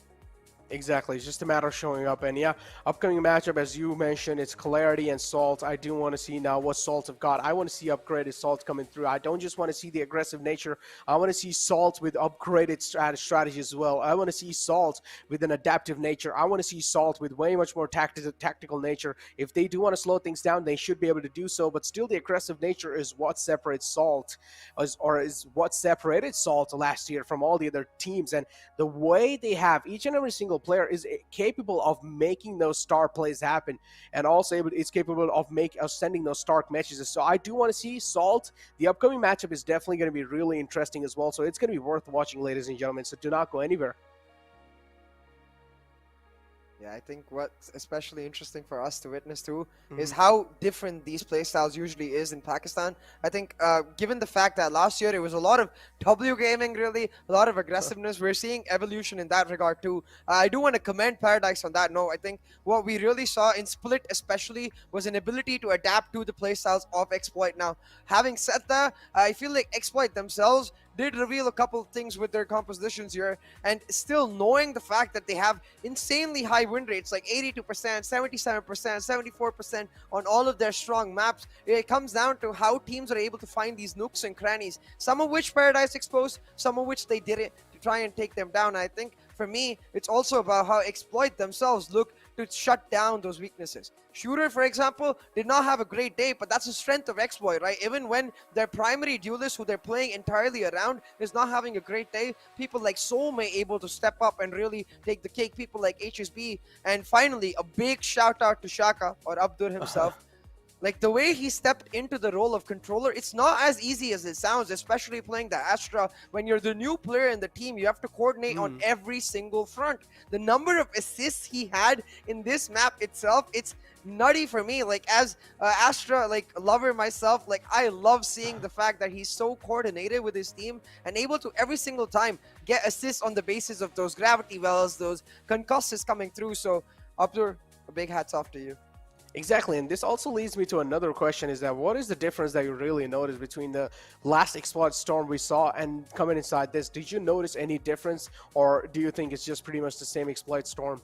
Exactly. It's just a matter of showing up. And yeah, upcoming matchup, as you mentioned, it's Clarity and Salt. I do want to see now what Salt have got. I want to see upgraded Salt coming through. I don't just want to see the aggressive nature. I want to see Salt with upgraded strategy as well. I want to see Salt with an adaptive nature. I want to see Salt with way much more tactical nature. If they do want to slow things down, they should be able to do so. But still, the aggressive nature is what separates Salt, or is what separated Salt last year from all the other teams. And the way they have each and every single player is capable of making those star plays happen, and also it's capable of sending those stark messages. So I do want to see Salt. The upcoming matchup is definitely going to be really interesting as well, so it's going to be worth watching, ladies and gentlemen, so do not go anywhere. Yeah, I think what's especially interesting for us to witness too is how different these playstyles usually is in Pakistan. I think given the fact that last year it was a lot of W gaming, really, a lot of aggressiveness, we're seeing evolution in that regard too. I do want to commend Paradise on that note. I think what we really saw in Split especially was an ability to adapt to the playstyles of Exploit. Now, having said that, I feel like Exploit themselves did reveal a couple of things with their compositions here, and still knowing the fact that they have insanely high win rates, like 82%, 77%, 74% on all of their strong maps, it comes down to how teams are able to find these nooks and crannies, some of which Paradise exposed, some of which they didn't, to try and take them down. I think for me, it's also about how Exploit themselves look to shut down those weaknesses. Shooter, for example, did not have a great day, but that's the strength of Exploit, right? Even when their primary duelist, who they're playing entirely around, is not having a great day, people like Soulmate able to step up and really take the cake, people like HSB. And finally, a big shout out to Shaka, or Abdur himself. Like, the way he stepped into the role of controller, it's not as easy as it sounds, especially playing the Astra. When you're the new player in the team, you have to coordinate on every single front. The number of assists he had in this map itself, it's nutty for me. Like, as Astra lover myself, like, I love seeing the fact that he's so coordinated with his team and able to every single time get assists on the basis of those gravity wells, those concusses coming through. So Abdur, a big hats off to you. Exactly, and this also leads me to another question, is that what is the difference that you really noticed between the last Exploit Storm we saw and coming inside this? Did you notice any difference, or do you think it's just pretty much the same Exploit Storm?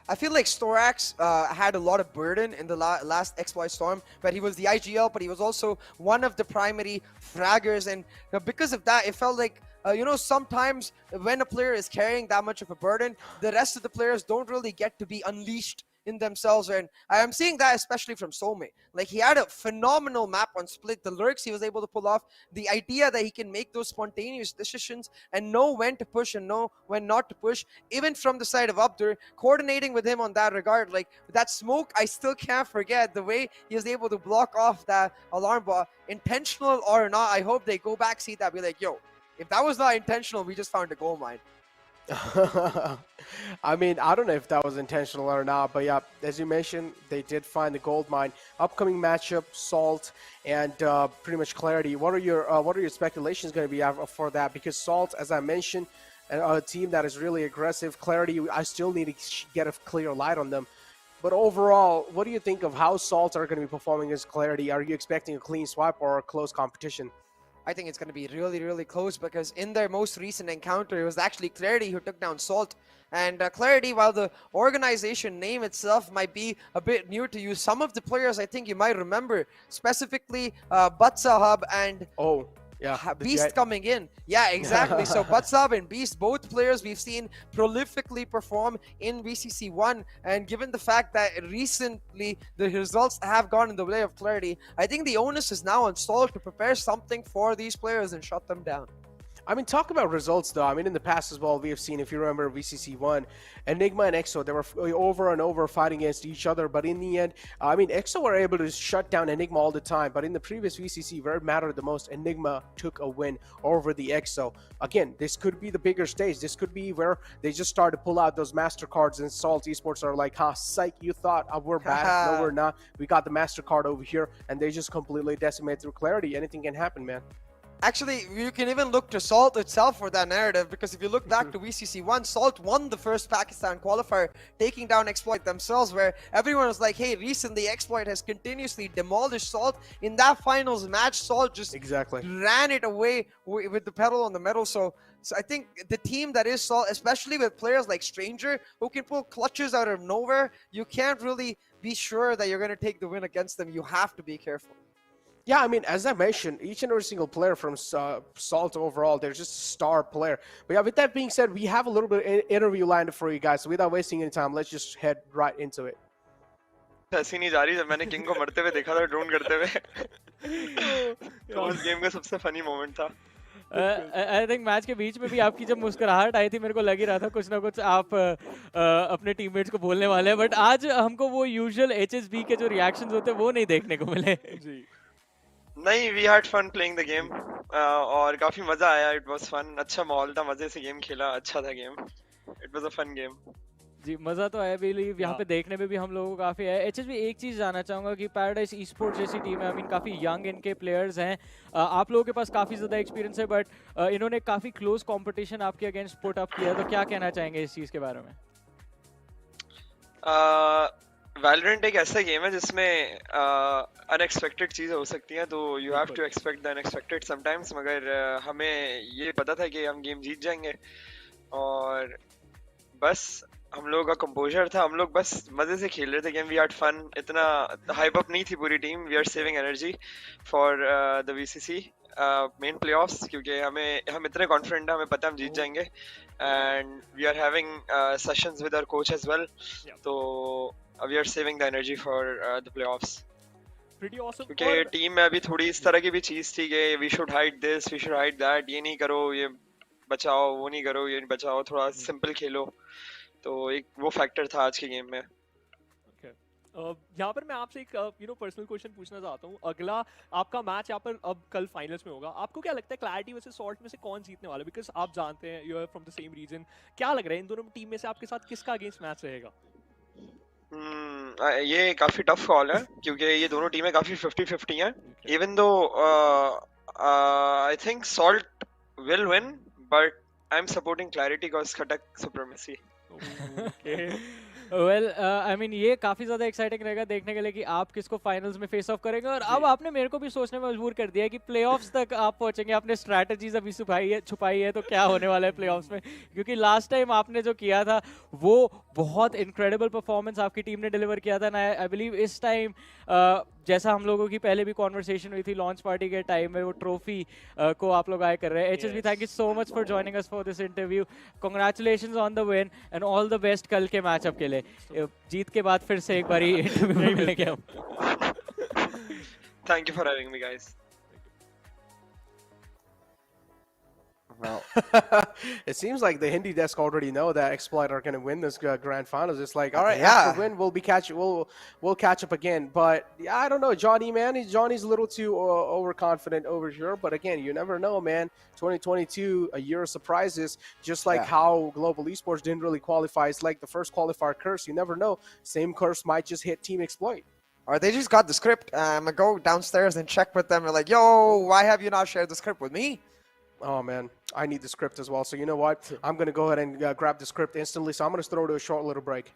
I feel like Storax had a lot of burden in the last Exploit Storm, but he was the IGL, but he was also one of the primary fraggers, and because of that, it felt like sometimes when a player is carrying that much of a burden, the rest of the players don't really get to be unleashed in themselves. And I am seeing that especially from Soulmate. Like, he had a phenomenal map on Split. The lurks he was able to pull off, the idea that he can make those spontaneous decisions and know when to push and know when not to push, even from the side of Abdur, coordinating with him on that regard. Like, that smoke, I still can't forget the way he was able to block off that alarm bot, intentional or not. I hope they go back, see that, be like, yo, if that was not intentional, we just found a gold mine. I mean, I don't know if that was intentional or not, but yeah, as you mentioned, they did find the gold mine. Upcoming matchup, Salt and pretty much Clarity. What are your speculations going to be for that? Because Salt, as I mentioned, a team that is really aggressive. Clarity, I still need to get a clear light on them. But overall, what do you think of how Salt are going to be performing against Clarity? Are you expecting a clean swipe or a close competition? I think it's going to be really, really close, because in their most recent encounter, it was actually Clarity who took down Salt. And Clarity, while the organization name itself might be a bit new to you, some of the players I think you might remember, specifically Batsahab and Beast coming in. Yeah, exactly. So Batsahab and Beast, both players we've seen prolifically perform in VCC1. And given the fact that recently the results have gone in the way of Clarity, I think the onus is now on Salt to prepare something for these players and shut them down. I mean, talk about results, though. I mean, in the past as well, we have seen, if you remember VCC1, Enigma and EXO, they were over and over fighting against each other. But in the end, I mean, EXO were able to shut down Enigma all the time. But in the previous VCC, where it mattered the most, Enigma took a win over the EXO. Again, this could be the bigger stage. This could be where they just start to pull out those MasterCards, and Salt Esports are like, psych, you thought we're bad. No, we're not. We got the MasterCard over here, and they just completely decimate through Clarity. Anything can happen, man. Actually, you can even look to Salt itself for that narrative, because if you look back to VCC1, Salt won the first Pakistan qualifier, taking down Exploit themselves, where everyone was like, hey, recently Exploit has continuously demolished Salt. In that finals match, Salt just ran it away with the pedal on the metal. So I think the team that is Salt, especially with players like Stranger, who can pull clutches out of nowhere, you can't really be sure that you're going to take the win against them. You have to be careful. Yeah, I mean, as I mentioned, each and every single player from Salt overall, they're just a star player. But yeah, with that being said, we have a little bit of interview lined up for you guys. So without wasting any time, let's just head right into it. ऐसी नहीं जा रही जब मैंने king को मरते हुए देखा था ड्रोन करते हुए तो उस गेम का सबसे फनी मोमेंट था आई थिंक मैच के बीच में भी आपकी जब मुस्कुराहट आई थी मेरे को लग ही रहा था कुछ ना कुछ आप अपने टीममेट्स को बोलने वाले हैं बट आज हमको वो यूजुअल एचएसबी के जो रिएक्शंस होते हैं वो नहीं देखने को मिले जी नहीं we had fun playing the game और काफी मजा आया इट वाज फन अच्छा माहौल था मजे से गेम खेला अच्छा था game it was a fun game जी मजा तो है बिलीव यहाँ पे देखने में भी हम लोगों को काफी है एचएसबी एक चीज जानना चाहूंगा कि पैराडाइज ई-स्पोर्ट्स जैसी टीम है आई मीन काफी यंग इनके प्लेयर्स हैं आप लोगों के पास काफी ज्यादा एक्सपीरियंस है बट इन्होंने काफी क्लोज कंपटीशन आपके अगेंस्ट पुट अप किया तो क्या कहना चाहेंगे इस चीज के बारे में Valorant एक ऐसा गेम है जिसमें अनएक्सपेक्टेड चीज़ें हो सकती हैं तो you have to expect the unexpected sometimes मगर हमें ये पता था कि हम गेम जीत जाएंगे और बस हम लोगों का कंपोजर था हम लोग बस मजे से खेल रहे थे गेम वी हैड फन इतना हाइप अप नहीं थी पूरी team we are saving energy for the VCC main playoffs क्योंकि हम इतने कॉन्फिडेंट हैं हमें पता है हम जीत जाएंगे and we are having sessions with our coach as well तो we are saving the energy for the playoffs. Pretty awesome. क्योंकि टीम में अभी थोड़ी इस तरह की भी चीज थी कि we should hide this, we should hide that, ये नहीं करो, ये बचाओ, वो नहीं करो, ये नहीं बचाओ, थोड़ा सिंपल खेलो. तो एक वो फैक्टर था आज के गेम में. यहाँ पर मैं आपसे एक पर्सनल क्वेश्चन पूछना चाहता हूँ अगला आपका मैच यहाँ पर अब कल फाइनल्स में होगा आपको क्या लगता है क्लैरिटी वर्सेस सॉल्ट में से कौन जीतने वाला बिकॉज आप जानते हैं you are from the same region क्या लग रहा है इन दोनों टीम में से आपके साथ किसका अगेंस्ट मैच रहेगा ये काफी टफ कॉल है क्योंकि ये दोनों टीमें काफी 50-50 हैं even though I think salt will win but I am supporting clarity because खटक सुप्रीमेसी वेल आई मीन ये काफ़ी ज़्यादा एक्साइटिंग रहेगा देखने के लिए कि आप किसको फाइनल्स में फेस ऑफ करेंगे और अब आपने मेरे को भी सोचने में मजबूर कर दिया है कि प्लेऑफ्स तक आप पहुंचेंगे आपने स्ट्रैटेजीज अभी छुपाई है तो क्या होने वाला है प्लेऑफ्स में क्योंकि लास्ट टाइम आपने जो किया था वो बहुत इनक्रेडिबल परफॉर्मेंस आपकी टीम ने डिलीवर किया था ना आई बिलीव इस टाइम जैसा हम लोगों की पहले भी कॉन्वर्सेशन हुई थी लॉन्च पार्टी के टाइम में वो ट्रॉफी को आप लोग आए कर रहे हैं HSB thank you so much for joining us for this interview congratulations on the win and all the best कल के मैचअप के लिए जीत के बाद फिर से एक बारी इंटरव्यू में मिलेंगे हम thank you for having me guys Well, it seems like the Hindi desk already know that Exploit are going to win this grand finals. It's like, all right, after win, we'll catch up again. But yeah, I don't know, Johnny, man, Johnny's a little too overconfident over here. But again, you never know, man. 2022, a year of surprises. Just like how Global Esports didn't really qualify. It's like the first qualifier curse. You never know. Same curse might just hit Team Exploit. Or they just got the script. I'm gonna go downstairs and check with them. They're like, yo, why have you not shared the script with me? Oh, man, I need the script as well. So you know what? I'm going to go ahead and grab the script instantly. So I'm going to throw to a short little break.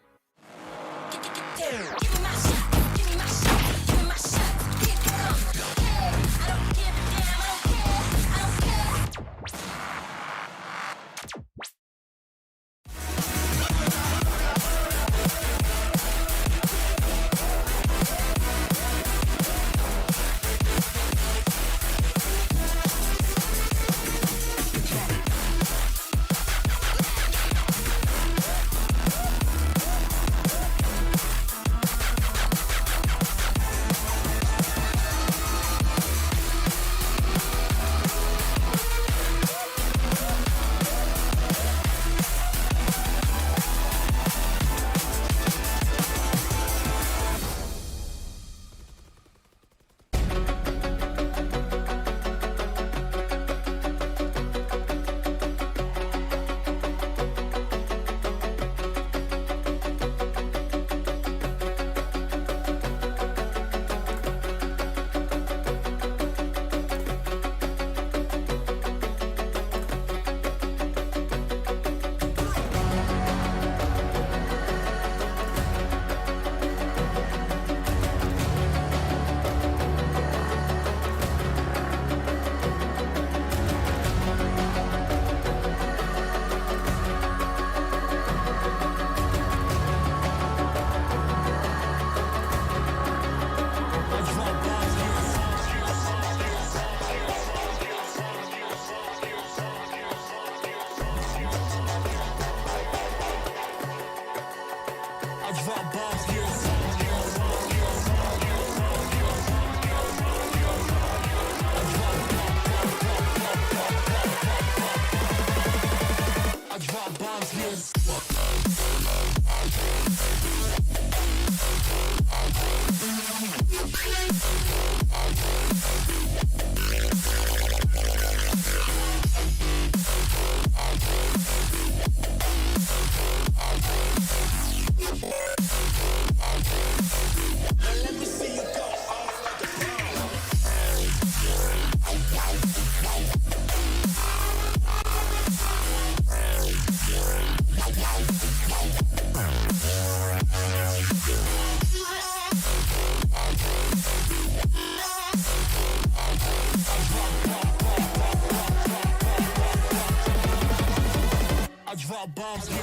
drop bombs here.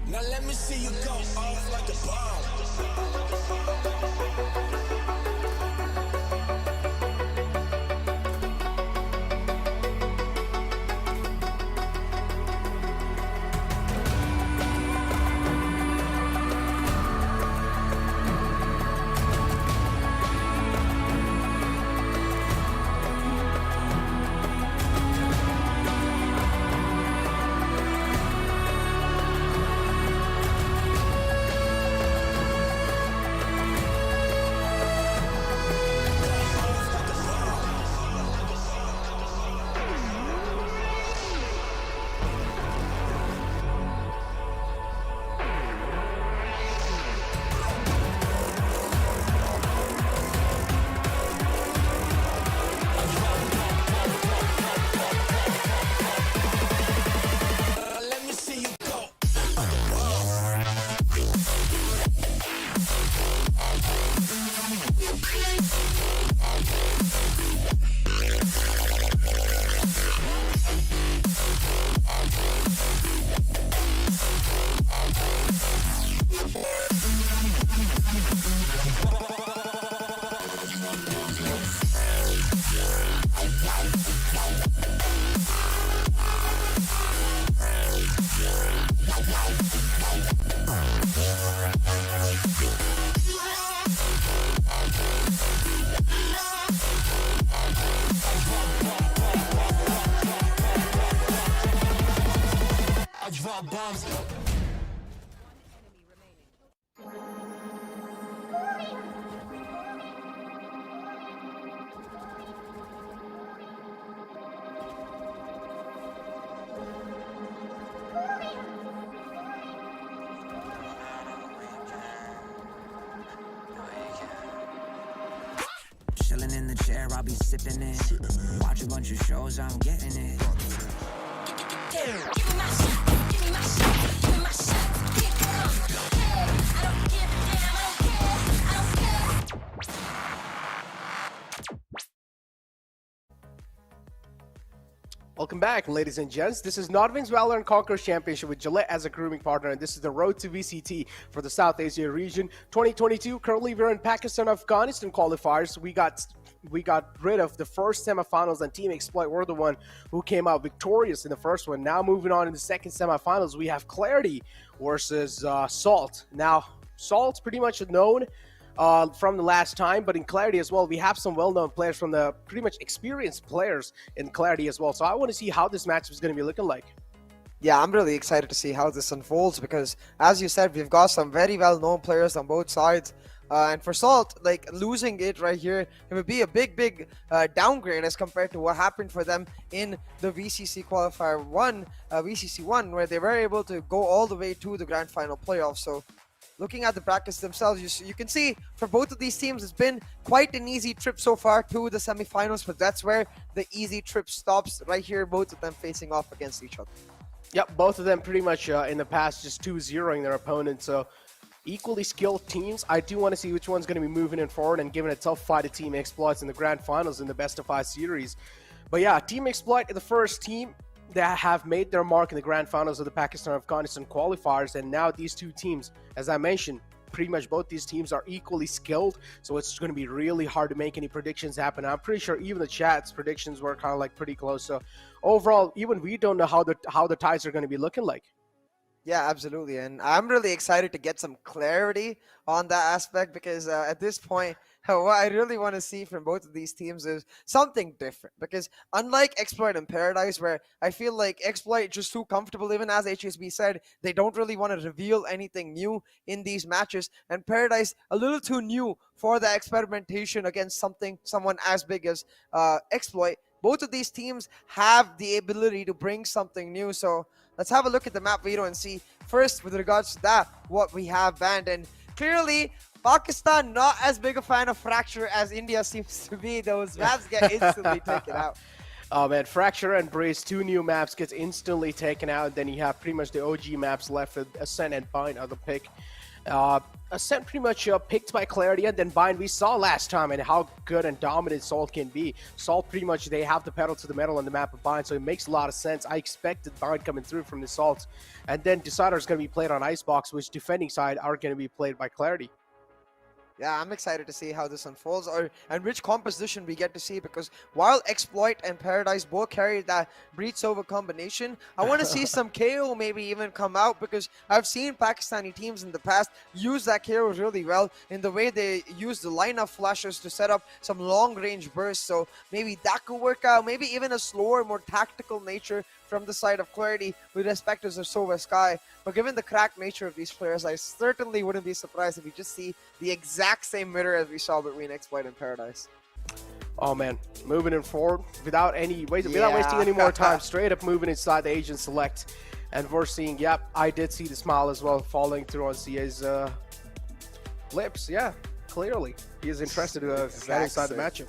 Now let me see you go off like a bombs. Chilling in the chair, I'll be sipping it. Watch a bunch of shows, I'm getting it. Give me my shot, give me my shot, give me my shot. Keep coming. I don't give a damn, I don't care, I don't care. Welcome back, ladies and gents. This is NODWIN's Valorant Conquerors Championship with Gillette as a grooming partner, and this is the road to VCT for the South Asia region 2022. Currently, we're in Pakistan, Afghanistan qualifiers. We got rid of the first semifinals, and Team Exploit were the one who came out victorious in the first one. Now moving on in the second semifinals, we have Clarity versus Salt. Now, Salt's pretty much known from the last time, but in Clarity as well, we have some well-known players from the pretty much experienced players in Clarity as well. So I want to see how this matchup is going to be looking like. Yeah, I'm really excited to see how this unfolds because, as you said, we've got some very well-known players on both sides. And for Salt, like losing it right here, it would be a big downgrade as compared to what happened for them in the VCC qualifier VCC 1, where they were able to go all the way to the grand final playoffs. So looking at the brackets themselves, you can see for both of these teams, it's been quite an easy trip so far to the semifinals, but that's where the easy trip stops right here, both of them facing off against each other. Yep, both of them pretty much in the past just 2-0ing their opponent. So equally skilled teams. I do want to see which one's going to be moving in forward and giving a tough fight to Team Exploits in the grand finals in the best of 5 series. But yeah, Team Exploit is the first team that have made their mark in the grand finals of the Pakistan-Afghanistan qualifiers, and now these two teams, as I mentioned, pretty much both these teams are equally skilled, so it's going to be really hard to make any predictions happen. I'm pretty sure even the chat's predictions were kind of like pretty close. So overall, even we don't know how the ties are going to be looking like. Yeah, absolutely. And I'm really excited to get some clarity on that aspect because at this point, what I really want to see from both of these teams is something different. Because unlike Exploit and Paradise, where I feel like Exploit just too comfortable, even as HSB said, they don't really want to reveal anything new in these matches. And Paradise, a little too new for the experimentation against someone as big as Exploit. Both of these teams have the ability to bring something new. So let's have a look at the map veto and see first with regards to that what we have banned. And clearly Pakistan not as big a fan of Fracture as India seems to be. Those maps get instantly taken out. Oh man, Fracture and Brace, 2 new maps gets instantly taken out. Then you have pretty much the OG maps left with Ascent and Bind are the pick. Ascent pretty much picked by Clarity, and then Bind we saw last time and how good and dominant Salt can be. Salt pretty much, they have the pedal to the metal on the map of Bind, so it makes a lot of sense. I expected Bind coming through from the Salt. And then Decider is going to be played on Icebox, which defending side are going to be played by Clarity. Yeah, I'm excited to see how this unfolds and which composition we get to see, because while Exploit and Paradise both carry that Breach Sova combination, I want to see some KO maybe even come out, because I've seen Pakistani teams in the past use that KO really well in the way they use the lineup flashes to set up some long range bursts. So maybe that could work out, maybe even a slower, more tactical nature from the side of Clarity with respect to Sova Sky. But given the cracked nature of these players, I certainly wouldn't be surprised if we just see the exact same mirror as we saw between Exploit and Paradise. Oh man, moving it forward without wasting any more time, straight up moving inside the Agent Select. And we're seeing, yep, I did see the smile as well falling through on CA's lips. Yeah, clearly. He is interested to get inside the matchup.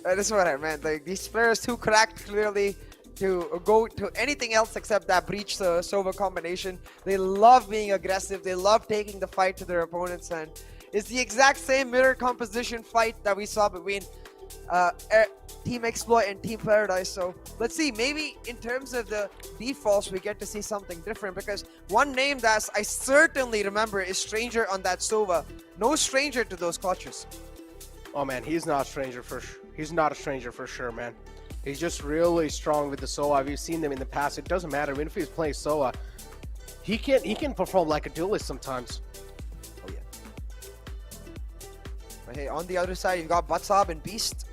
That is what I meant. Like, these players too cracked clearly to go to anything else except that Breach Sova combination. They love being aggressive. They love taking the fight to their opponents, and it's the exact same mirror composition fight that we saw between Team Exploit and Team Paradise. So let's see, maybe in terms of the defaults we get to see something different, because one name that I certainly remember is Stranger on that Sova. No stranger to those clutches. Oh man, he's not a stranger for sure, man. He's just really strong with the Sova. We've seen them in the past. It doesn't matter. Even if he's playing Sova, he can perform like a duelist sometimes. Oh yeah. But hey, on the other side, you've got Batsab and Beast,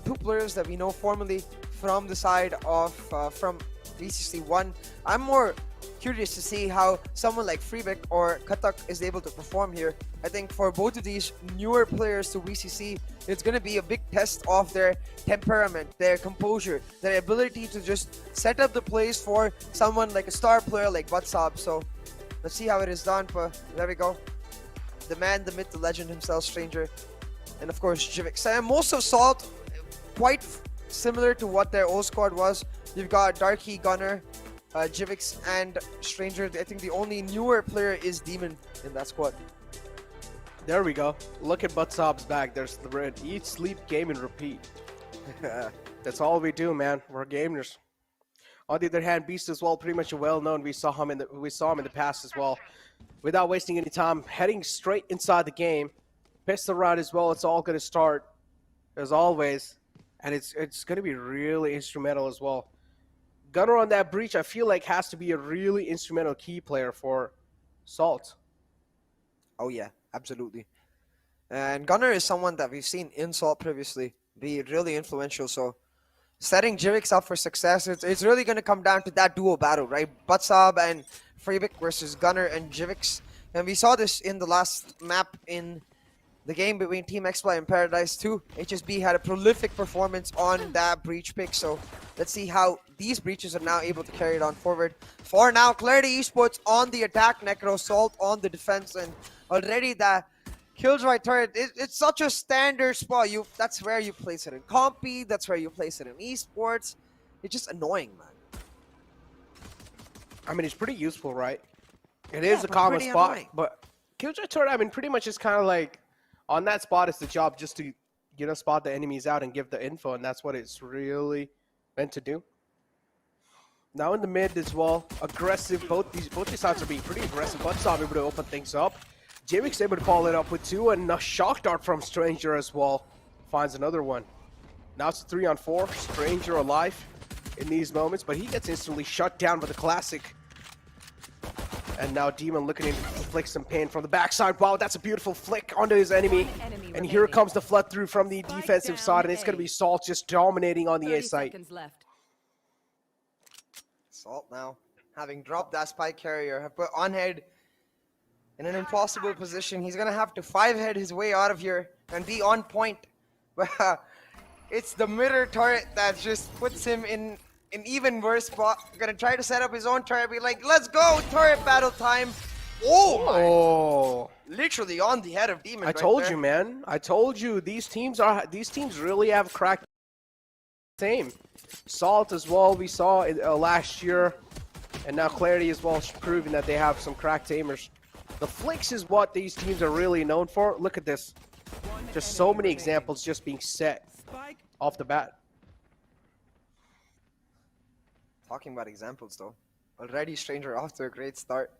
two players that we know formerly from the side of from VCC1. I'm more curious to see how someone like Freebeck or Katak is able to perform here. I think for both of these newer players to VCC, it's going to be a big test of their temperament, their composure, their ability to just set up the plays for someone like a star player like Batsab. So let's see how it is done. But there we go. The man, the myth, the legend himself, Stranger. And of course, Jivix. And most of Salt, quite similar to what their old squad was. You've got Darky, Gunner, Jivix, and Stranger. I think the only newer player is Demon in that squad. There we go. Look at Batsab's back. There's the red. Eat, sleep, game, and repeat. That's all we do, man. We're gamers. On the other hand, Beast as well, pretty much well known. We saw him in the past as well. Without wasting any time, heading straight inside the game. Pistol round as well. It's all going to start as always, and it's going to be really instrumental as well. Gunner on that Breach, I feel like has to be a really instrumental key player for Salt. Oh yeah, absolutely. And Gunner is someone that we've seen in Salt previously be really influential. So setting Jivix up for success, it's really going to come down to that duo battle, right? Batsab and Freebeck versus Gunner and Jivix. And we saw this in the last map in the game between Team Exploit and Paradise 2. HSB had a prolific performance on that Breach pick. So let's see how these Breaches are now able to carry it on forward. For now, Clarity Esports on the attack, Necro Salt on the defense, and already that Killjoy turret, it's such a standard spot. That's where you place it in Compy, that's where you place it in Esports. It's just annoying, man. I mean, it's pretty useful, right? It is a common spot, annoying. But Killjoy turret, I mean, pretty much is kind of like, on that spot, it's the job just to, spot the enemies out and give the info, and that's what it's really meant to do. Now in the mid as well, aggressive. Both these sides are being pretty aggressive. Batsab able to open things up. Jivix able to follow it up with 2, and a shock dart from Stranger as well. Finds another one. Now it's a 3-on-4. Stranger alive in these moments, but he gets instantly shut down with a classic. And now Demon looking to inflict some pain from the backside. Wow, that's a beautiful flick onto his enemy. And here comes the flood through from the defensive side, and it's going to be Salt just dominating on the A site. Salt now, having dropped that spike carrier, have put on head in an impossible position. He's going to have to 5-head his way out of here and be on point. But it's the mirror turret that just puts him in an even worse spot. Gonna try to set up his own turret, be like, let's go, turret battle time. Oh my. Literally on the head of Demon. I told you, man. I told you these teams really have cracked same. Salt as well, we saw last year, and now Clarity as well, proving that they have some cracked tamers. The flicks is what these teams are really known for. Look at this. Just so many examples just being set off the bat. Talking about examples though, already Stranger off to a great start.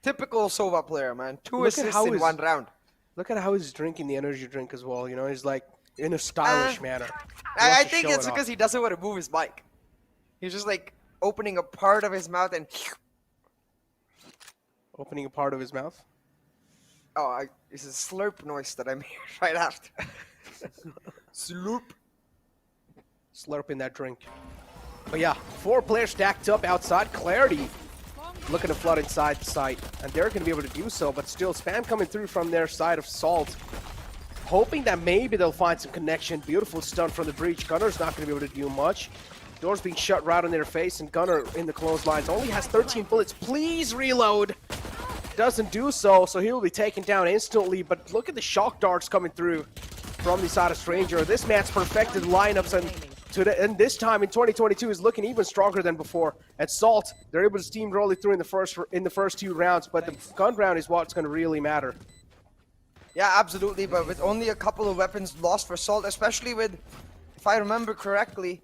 Typical Sova player, man. 2 assists in 1 round. Look at how he's drinking the energy drink as well. You know, he's like in a stylish manner. I think it's because he doesn't want to move his mic. He's just like opening a part of his mouth and opening a part of his mouth. Oh, it's a slurp noise that I'm hearing right after. Slurp. Slurping that drink. But yeah, 4 players stacked up outside. Clarity looking to flood inside the site, and they're going to be able to do so, but still spam coming through from their side of Salt. Hoping that maybe they'll find some connection. Beautiful stun from the breach. Gunner's not going to be able to do much. Doors being shut right on their face, and Gunner in the clotheslines only has 13 bullets. Please reload. Doesn't do so, so he'll be taken down instantly, but look at the shock darts coming through from the side of Stranger. This man's perfected lineups, and this time in 2022 is looking even stronger than before. At Salt, they're able to steamroll it through in the first 2 rounds, but the gun round is what's going to really matter. Yeah, absolutely, but with only a couple of weapons lost for Salt, especially with, if I remember correctly,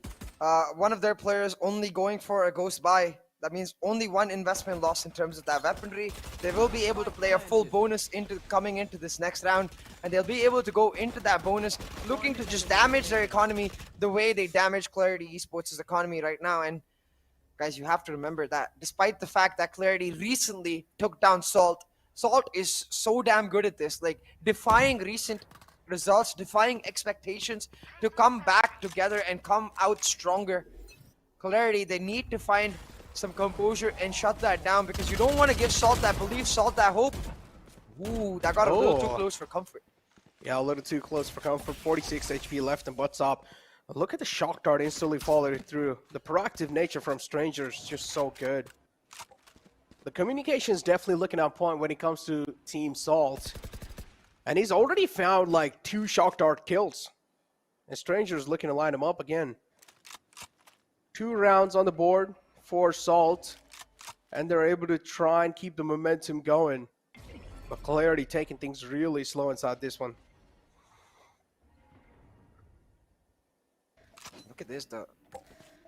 one of their players only going for a ghost buy. That means only 1 investment loss in terms of that weaponry. They will be able to play a full bonus coming into this next round, and they'll be able to go into that bonus looking to just damage their economy the way they damage Clarity Esports' economy right now. And guys, you have to remember that despite the fact that Clarity recently took down Salt, Salt is so damn good at this, like defying recent results, defying expectations to come back together and come out stronger. Clarity, they need to find some composure and shut that down, because you don't want to give Salt that belief, Salt that hope. Ooh, that got a little too close for comfort. Yeah, a little too close for comfort. 46 HP left and butts up. Look at the shock dart instantly following through. The proactive nature from Strangers is just so good. The communication is definitely looking on point when it comes to Team Salt. And he's already found like 2 shock dart kills. And Strangers looking to line him up again. 2 rounds on the board for Salt, and they're able to try and keep the momentum going. But Clarity taking things really slow inside this one. Look at this, the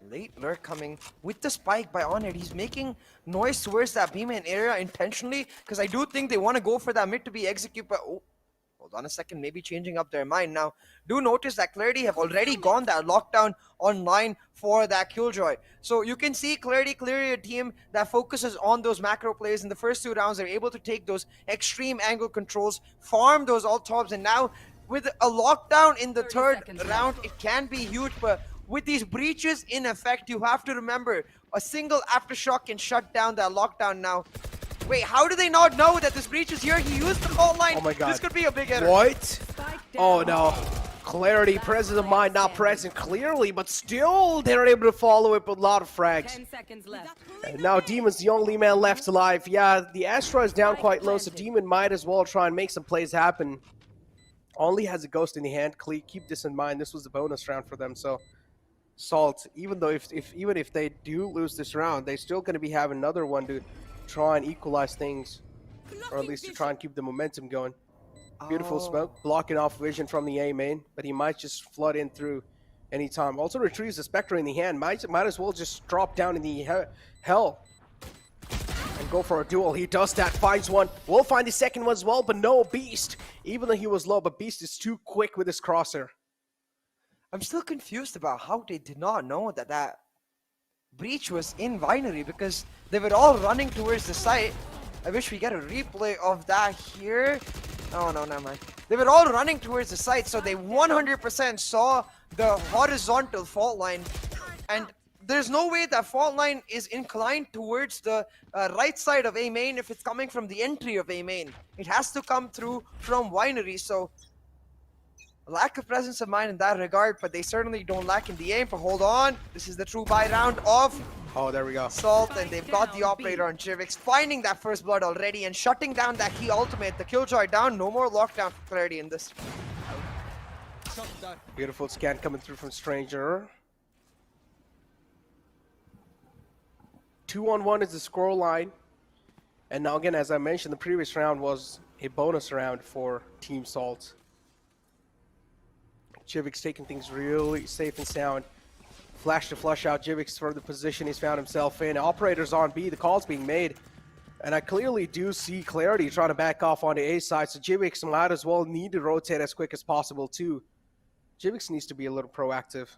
late lurk coming with the spike by Onhead. He's making noise towards that B-main area intentionally, because I do think they want to go for that mid to be executed, but oh, hold on a second, maybe changing up their mind now. Do notice that Clarity have already gone that lockdown online for that Killjoy. So you can see Clarity a team that focuses on those macro plays. In the first 2 rounds, they're able to take those extreme angle controls, farm those alt tops, and now with a lockdown in the 3rd round, it can be huge, but with these breaches in effect, you have to remember, a single aftershock can shut down that lockdown now. Wait, how do they not know that this breach is here? He used the fault line. Oh my god. This could be a big error. What? Oh no. Clarity, presence of mind, not present clearly, but still they're able to follow it with a lot of frags. 10 seconds left. And now Demon's the only man left alive. Yeah, the Astra is down quite low, so Demon might as well try and make some plays happen. Only has a ghost in the hand. Keep this in mind. This was the bonus round for them, so Salt, even though even if they do lose this round, they're still going to be having another one to try and equalize things, or at least to try and keep the momentum going. Beautiful smoke, blocking off vision from the A main, but he might just flood in through any time. Also retrieves the Spectre in the hand. Might as well just drop down in the hell and go for a duel. He does that, finds one. Will find the second one as well, but no, Beast. Even though he was low, but Beast is too quick with his crosshair. I'm still confused about how they did not know that that breach was in binary, because they were all running towards the site. I wish we get a replay of that here. Oh no, never mind. They were all running towards the site, so they 100% saw the horizontal fault line, and there's no way that fault line is inclined towards the right side of A main if it's coming from the entry of A main. It has to come through from winery, so lack of presence of mind in that regard, but they certainly don't lack in the aim. But hold on, this is the true buy round of there we go. Salt, and they've got the operator on Jivix, finding that first blood already and shutting down that key ultimate. The Killjoy down, no more lockdown for Clarity in this. Beautiful scan coming through from Stranger. 2-on-1 is the score line. And now again, as I mentioned, the previous round was a bonus round for Team Salt. Jivix taking things really safe and sound. Flash to flush out Jivix for the position he's found himself in. Operators on B, the call's being made. And I clearly do see Clarity trying to back off on the A side, so Jivix might as well need to rotate as quick as possible too. Jivix needs to be a little proactive.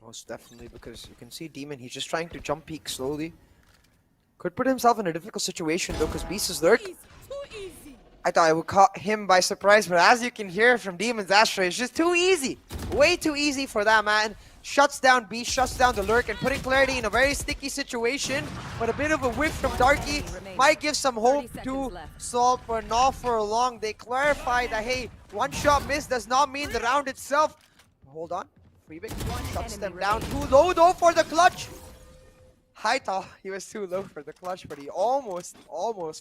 Most definitely, because you can see Demon, he's just trying to jump peek slowly. Could put himself in a difficult situation though, because Beast is lurk. I thought it would caught him by surprise, but as you can hear from Demon's Astra, it's just too easy. Way too easy for that man. Shuts down Beast, shuts down the lurk, and putting Clarity in a very sticky situation. But a bit of a whiff from Darky might give some hope to Salt, but not for long. They clarify that, hey, one shot miss does not mean the round itself. Hold on. Freebic shuts them down. Too low though for the clutch. I thought he was too low for the clutch, but he almost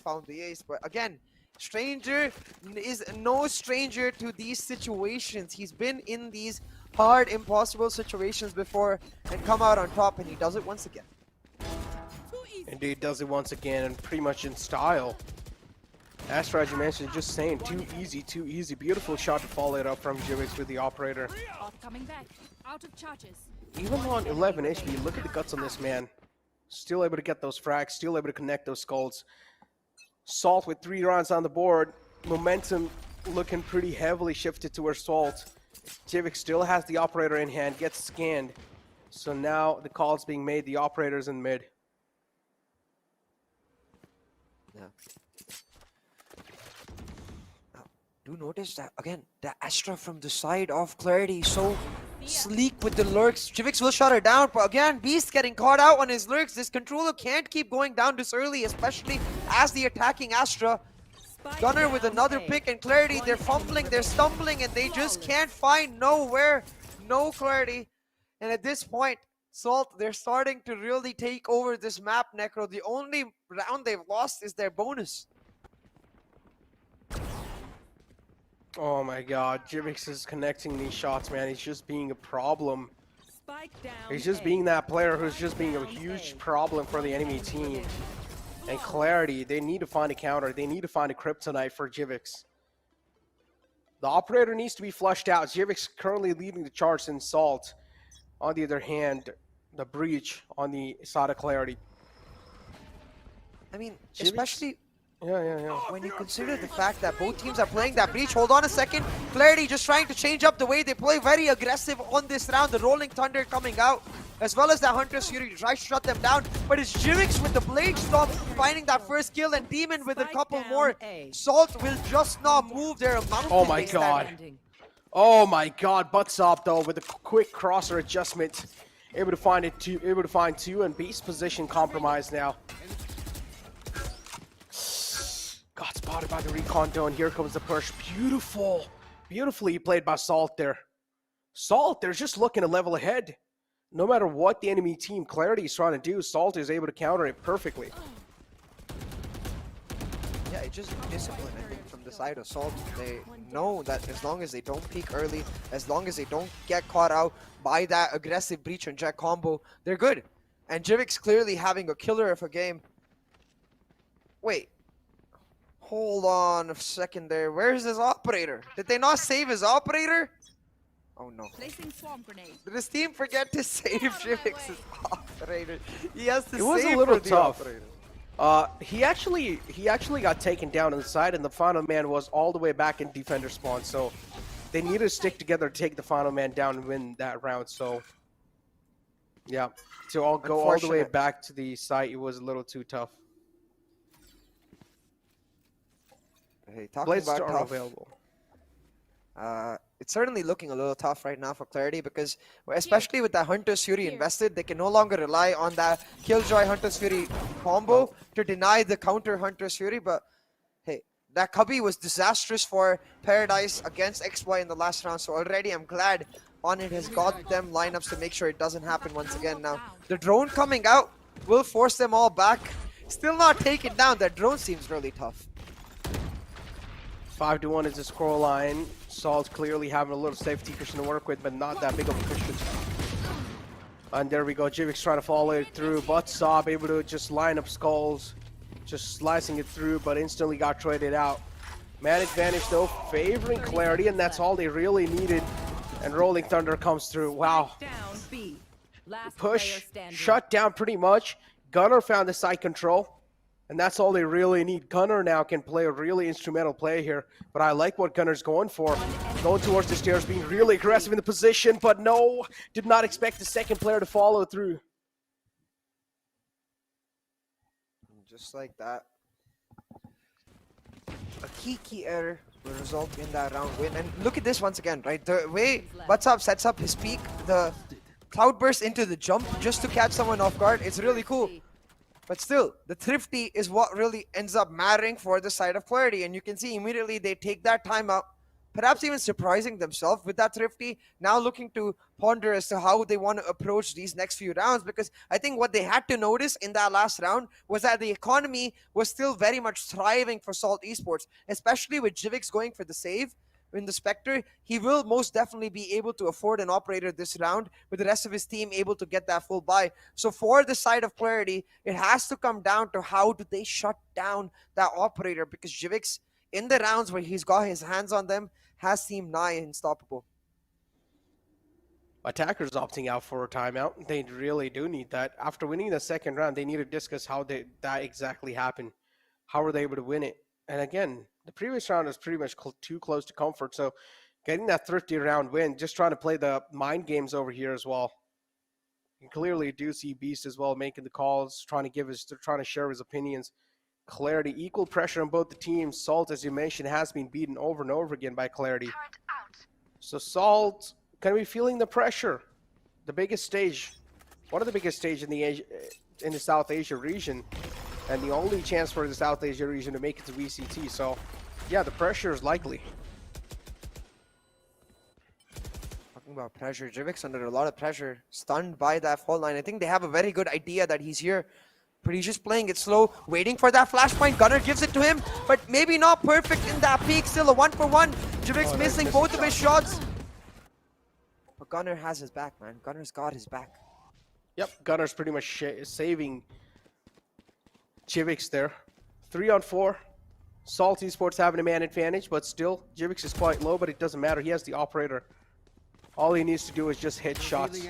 found the ace. But again, Stranger is no stranger to these situations. He's been in these hard, impossible situations before and come out on top, and he does it once again. Indeed, does it once again, and pretty much in style. Astra, as you mentioned, just saying, too easy, too easy. Beautiful shot to follow it up from Jivix with the operator. Coming back. Out of charges. Even on 11 HP, look at the guts on this man. Still able to get those frags, still able to connect those skulls. Salt with 3 rounds on the board. Momentum looking pretty heavily shifted towards Salt. Jivix still has the operator in hand, gets scanned. So now the call's being made, the operator's in mid. Yeah. Do notice that again, the Astra from the side of Clarity, so sleek with the lurks. Jivix will shut her down, but again, Beast getting caught out on his lurks. This controller can't keep going down this early, especially as the attacking Astra. Gunner with another pick, and Clarity, they're fumbling, they're stumbling, and they just can't find nowhere, no Clarity. And at this point, Salt, they're starting to really take over this map, Necro. The only round they've lost is their bonus. Oh my god, Jivix is connecting these shots, man. He's just being a problem. He's just being that player who's just being a huge problem for the enemy team. And Clarity, they need to find a counter. They need to find a kryptonite for Jivix. The operator needs to be flushed out. Jivix currently leading the charge in Salt. On the other hand, the breach on the side of Clarity. I mean, Jivix? especially Yeah. when you consider the fact that both teams are playing that breach. Hold on a second. Clarity just trying to change up the way they play. Very aggressive on this round. The Rolling Thunder coming out, as well as that Hunter's Fury to try to shut them down. But it's Jivix with the Blade Stomp finding that first kill, and Demon with a couple more. Salt will just not move their amount. Oh my god. Oh my god. Butts up though with a quick crosser adjustment. Able to find two, and Beast position compromised now. Got spotted by the recon dome. Here comes the push. Beautifully played by Salt there. Salt, they're just looking a level ahead. No matter what the enemy team Clarity is trying to do, Salt is able to counter it perfectly. Yeah, it's just discipline, I think, from the side of Salt. They know that as long as they don't peek early, as long as they don't get caught out by that aggressive breach and jet combo, they're good. And Jivix clearly having a killer of a game. Wait. Hold on a second there. Where's his operator? Did they not save his operator? Oh no. Placing swarm grenade. Did his team forget to save Jivix's operator? He has to It was save a little for the tough. operator. He actually got taken down on the side, and the final man was all the way back in defender spawn. So they needed to stick together to take the final man down and win that round. So yeah, to all go all the way back to the site, it was a little too tough. Hey, talking Blades about are tough, available. it's certainly looking a little tough right now for Clarity, because especially with that Hunter's Fury invested, they can no longer rely on that Killjoy Hunter's Fury combo to deny the counter Hunter's Fury. But hey, that Cubby was disastrous for Paradise against XY in the last round, so already I'm glad Onit has got them lineups to make sure it doesn't happen once again. Now the drone coming out will force them all back. Still not taken down. That drone seems really tough. 5-1 is the score line. Salt's clearly having a little safety cushion to work with, but not that big of a cushion. And there we go, Jivix trying to follow it through, but Saab able to just line up skulls, just slicing it through, but instantly got traded out. Man advantage though, favoring Clarity, and that's all they really needed. And Rolling Thunder comes through. Wow. Down B. Last Push, player standing. shut down pretty much. Gunner found the side control, and that's all they really need. Gunner now can play a really instrumental play here, but I like what Gunner's going for. Going towards the stairs, being really aggressive in the position, but no, did not expect the second player to follow through. Just like that. A key error will result in that round win. And look at this once again, right? The way WhatsApp sets up his peak, the cloudburst into the jump just to catch someone off guard, it's really cool. But still, the thrifty is what really ends up mattering for the side of Clarity. And you can see immediately they take that time out, perhaps even surprising themselves with that thrifty, now looking to ponder as to how they want to approach these next few rounds, because I think what they had to notice in that last round was that the economy was still very much thriving for Salt Esports, especially with Jivix going for the save in the Spectre. He will most definitely be able to afford an operator this round, with the rest of his team able to get that full buy. So for the side of Clarity, it has to come down to how do they shut down that operator, because Jivix, in the rounds where he's got his hands on them, has seemed nigh unstoppable. Attackers opting out for a timeout. They really do need that. After winning the second round, they need to discuss how that exactly happened. How were they able to win it? And again, the previous round was pretty much too close to comfort. So getting that thrifty round win, just trying to play the mind games over here as well. You clearly do see Beast as well making the calls, trying to share his opinions. Clarity, equal pressure on both the teams. Salt, as you mentioned, has been beaten over and over again by Clarity. So Salt, can we feeling the pressure? The biggest stage, one of the biggest stages in the South Asia region, and the only chance for the South Asia region to make it to VCT. So, yeah, the pressure is likely. Talking about pressure, Jivix under a lot of pressure, stunned by that fall line. I think they have a very good idea that he's here, but he's just playing it slow, waiting for that flashpoint. Gunner gives it to him, but maybe not perfect in that peak. Still a 1-for-1. Jivix missing both of his shots. But Gunner has his back, man. Gunner's got his back. Yep, Gunner's pretty much saving Jivix there. 3-on-4. Salt Esports having a man advantage, but still, Jivix is quite low, but it doesn't matter. He has the operator. All he needs to do is just hit shots.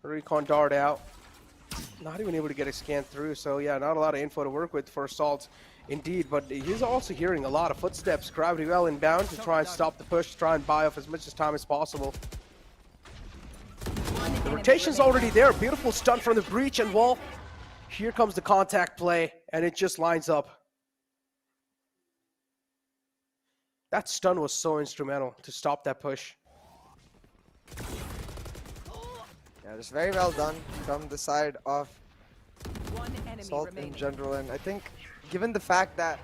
Recon dart out. Not even able to get a scan through, so yeah, not a lot of info to work with for Salt, indeed. But he's also hearing a lot of footsteps. Gravity well inbound to try and stop the push, try and buy off as much time as possible. The rotation's already there. Beautiful stun from the breach and wall. Here comes the contact play, and it just lines up. That stun was so instrumental to stop that push. Yeah, just very well done from the side of One enemy Salt remaining. in general. And I think given the fact that,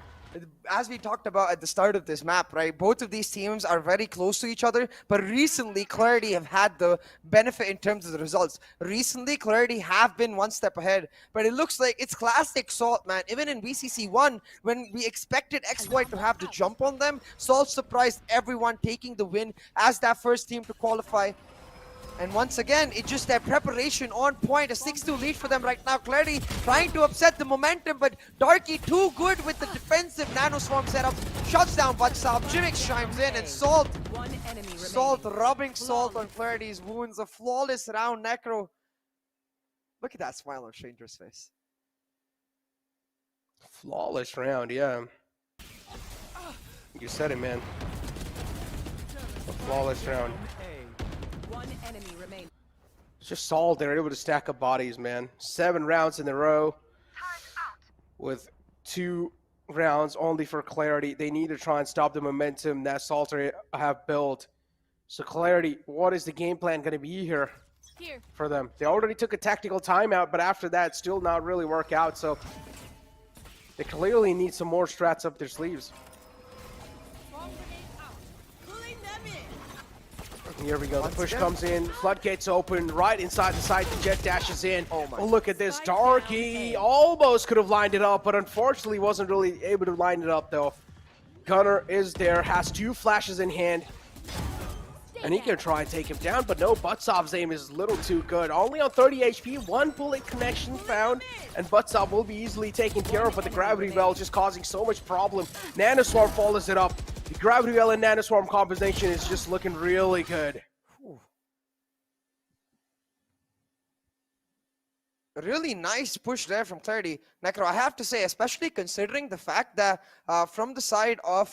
as we talked about at the start of this map, right, both of these teams are very close to each other, but recently Clarity have had the benefit in terms of the results. Recently Clarity have been one step ahead, but it looks like it's classic Salt, man. Even in VCC 1, when we expected Exploit to have the jump on them, Salt surprised everyone, taking the win as that first team to qualify. And once again, it's just their preparation on point. A 6-2 lead for them right now. Clarity trying to upset the momentum, but Darky too good with the defensive nanoswarm setup. Shuts down WhatsApp. Jivix chimes in, and Salt. One enemy remaining. Salt rubbing salt on Clarity's wounds. A flawless round, Necro. Look at that smile on Stranger's face. Flawless round, yeah. You said it, man. A flawless round. One enemy remaining. It's just Salt, they're able to stack up bodies, man. 7 rounds in a row with 2 rounds only for Clarity. They need to try and stop the momentum that Salt have built. So Clarity, what is the game plan going to be here for them? They already took a tactical timeout, but after that, still not really work out. So they clearly need some more strats up their sleeves. Here we go, the push comes in, floodgates open, right inside the site, the jet dashes in. Oh, look at this, Darky almost could have lined it up, but unfortunately wasn't really able to line it up though. Gunner is there, has 2 flashes in hand. And he can try and take him down, but no, Butsov's aim is a little too good. Only on 30 HP, one bullet connection found, and Butsov will be easily taken care of, but the Gravity Well just causing so much problem. Nanoswarm follows it up. The Gravity Well and Nanoswarm combination is just looking really good. Really nice push there from 30. Necro, I have to say, especially considering the fact that from the side of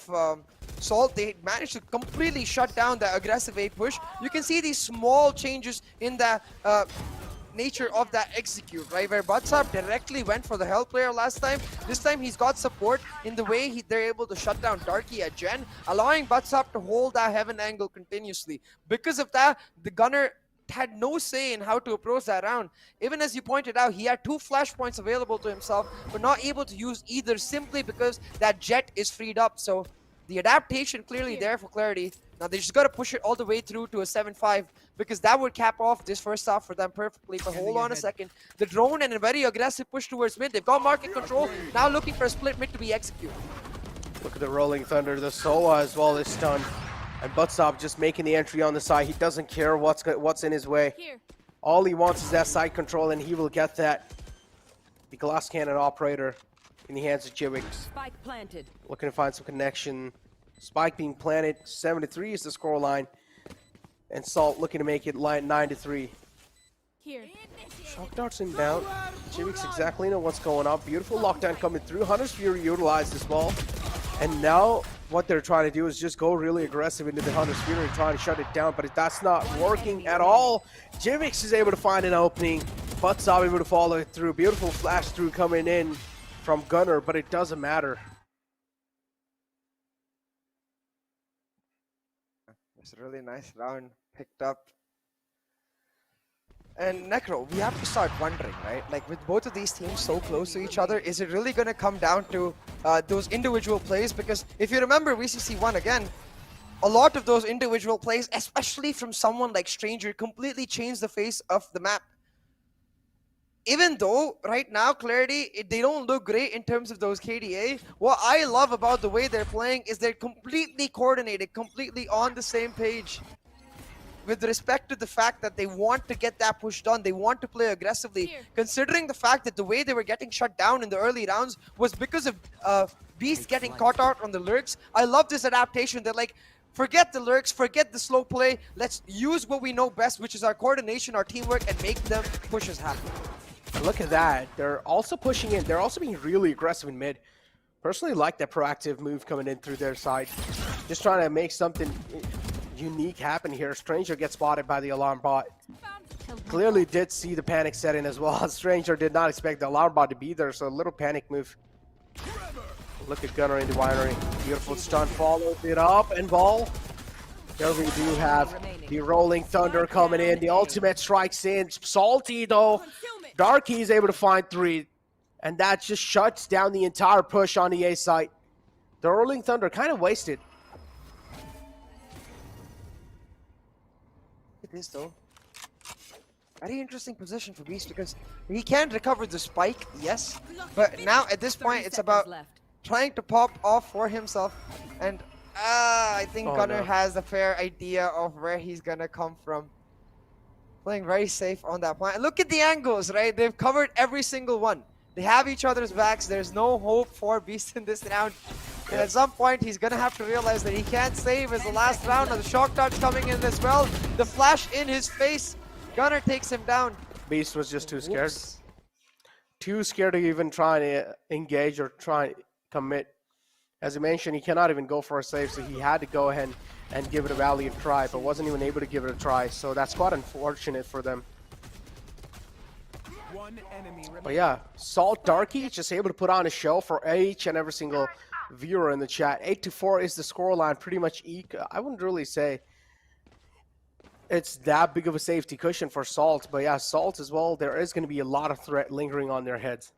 Salt, they managed to completely shut down the aggressive 8 push. You can see these small changes in the nature of that execute, right? Where Butsop directly went for the Hell player last time. This time he's got support in the way they're able to shut down Darky at Gen, allowing Butsop to hold that Heaven angle continuously. Because of that, the Gunner had no say in how to approach that round. Even as you pointed out, he had 2 flashpoints available to himself, but not able to use either simply because that Jet is freed up. So the adaptation clearly there for Clarity. Now they just got to push it all the way through to a 7-5 because that would cap off this first half for them perfectly. But hold on a second. The drone and a very aggressive push towards mid. They've got market control. Now looking for a split mid to be executed. Look at the Rolling Thunder. The Soa as well is stunned. And Butsop just making the entry on the side. He doesn't care what's in his way. Here. All he wants is that side control, and he will get that. The glass cannon operator in the hands of Jivix. Spike planted. Looking to find some connection. Spike being planted. 7-3 is the scoreline. And Salt looking to make it 9-3. Here. Shock darts inbound. Jivix exactly know what's going on. Beautiful lockdown coming through. Hunter's Fury utilized this ball. And now what they're trying to do is just go really aggressive into the Hunter's Fury, trying to shut it down, but that's not working at all. Jivix is able to find an opening. Butsov able to follow it through. Beautiful flash through coming in from Gunner, but it doesn't matter. It's a really nice round picked up. And Necro, we have to start wondering, right? Like with both of these teams so close to each other, is it really going to come down to those individual plays? Because if you remember VCC1 again, a lot of those individual plays, especially from someone like Stranger, completely changed the face of the map. Even though right now, Clarity, they don't look great in terms of those KDA, what I love about the way they're playing is they're completely coordinated, completely on the same page. With respect to the fact that they want to get that push done, they want to play aggressively, considering the fact that the way they were getting shut down in the early rounds was because of Beast getting caught out on the lurks. I love this adaptation. They're like, forget the lurks, forget the slow play, let's use what we know best, which is our coordination, our teamwork, and make them pushes happen. Look at that. They're also pushing in. They're also being really aggressive in mid. Personally like that proactive move coming in through their side. Just trying to make something unique happen here. Stranger gets spotted by the alarm bot. Clearly did see the panic set in as well. Stranger did not expect the alarm bot to be there, so a little panic move. Look at Gunner in the winery. Beautiful stun, follows it up, and ball. There we do have the Rolling Thunder coming in. The ultimate strikes in. Salty though. Darky is able to find 3. And that just shuts down the entire push on the A site. The Rolling Thunder kind of wasted. It is though. Very interesting position for Beast because he can recover the spike, yes. But now at this point it's about trying to pop off for himself. And I think Gunner has a fair idea of where he's gonna come from. Playing very safe on that point. And look at the angles, right? They've covered every single one. They have each other's backs. There's no hope for Beast in this round. And at some point, he's going to have to realize that he can't save as the last round. And the shock dart's coming in as well. The flash in his face. Gunner takes him down. Beast was just too scared. Too scared to even try to engage or try to commit. As I mentioned, he cannot even go for a save, so he had to go ahead and give it a valiant try, but wasn't even able to give it a try. So that's quite unfortunate for them. But yeah, Salt Darky just able to put on a show for each and every single viewer in the chat. 8-4 is the scoreline, pretty much equal. I wouldn't really say it's that big of a safety cushion for Salt, but yeah, Salt as well, there is going to be a lot of threat lingering on their heads.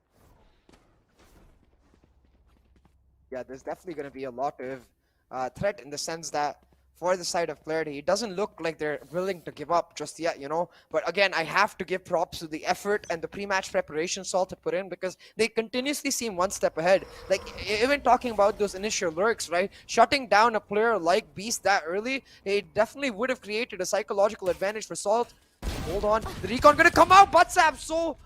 Yeah, there's definitely going to be a lot of threat in the sense that for the side of Clarity. It doesn't look like they're willing to give up just yet, you know. But again, I have to give props to the effort and the pre-match preparation Salt to put in, because they continuously seem one step ahead. Like, even talking about those initial lurks, right? Shutting down a player like Beast that early, it definitely would have created a psychological advantage for Salt. Hold on. The recon gonna come out. Butsap so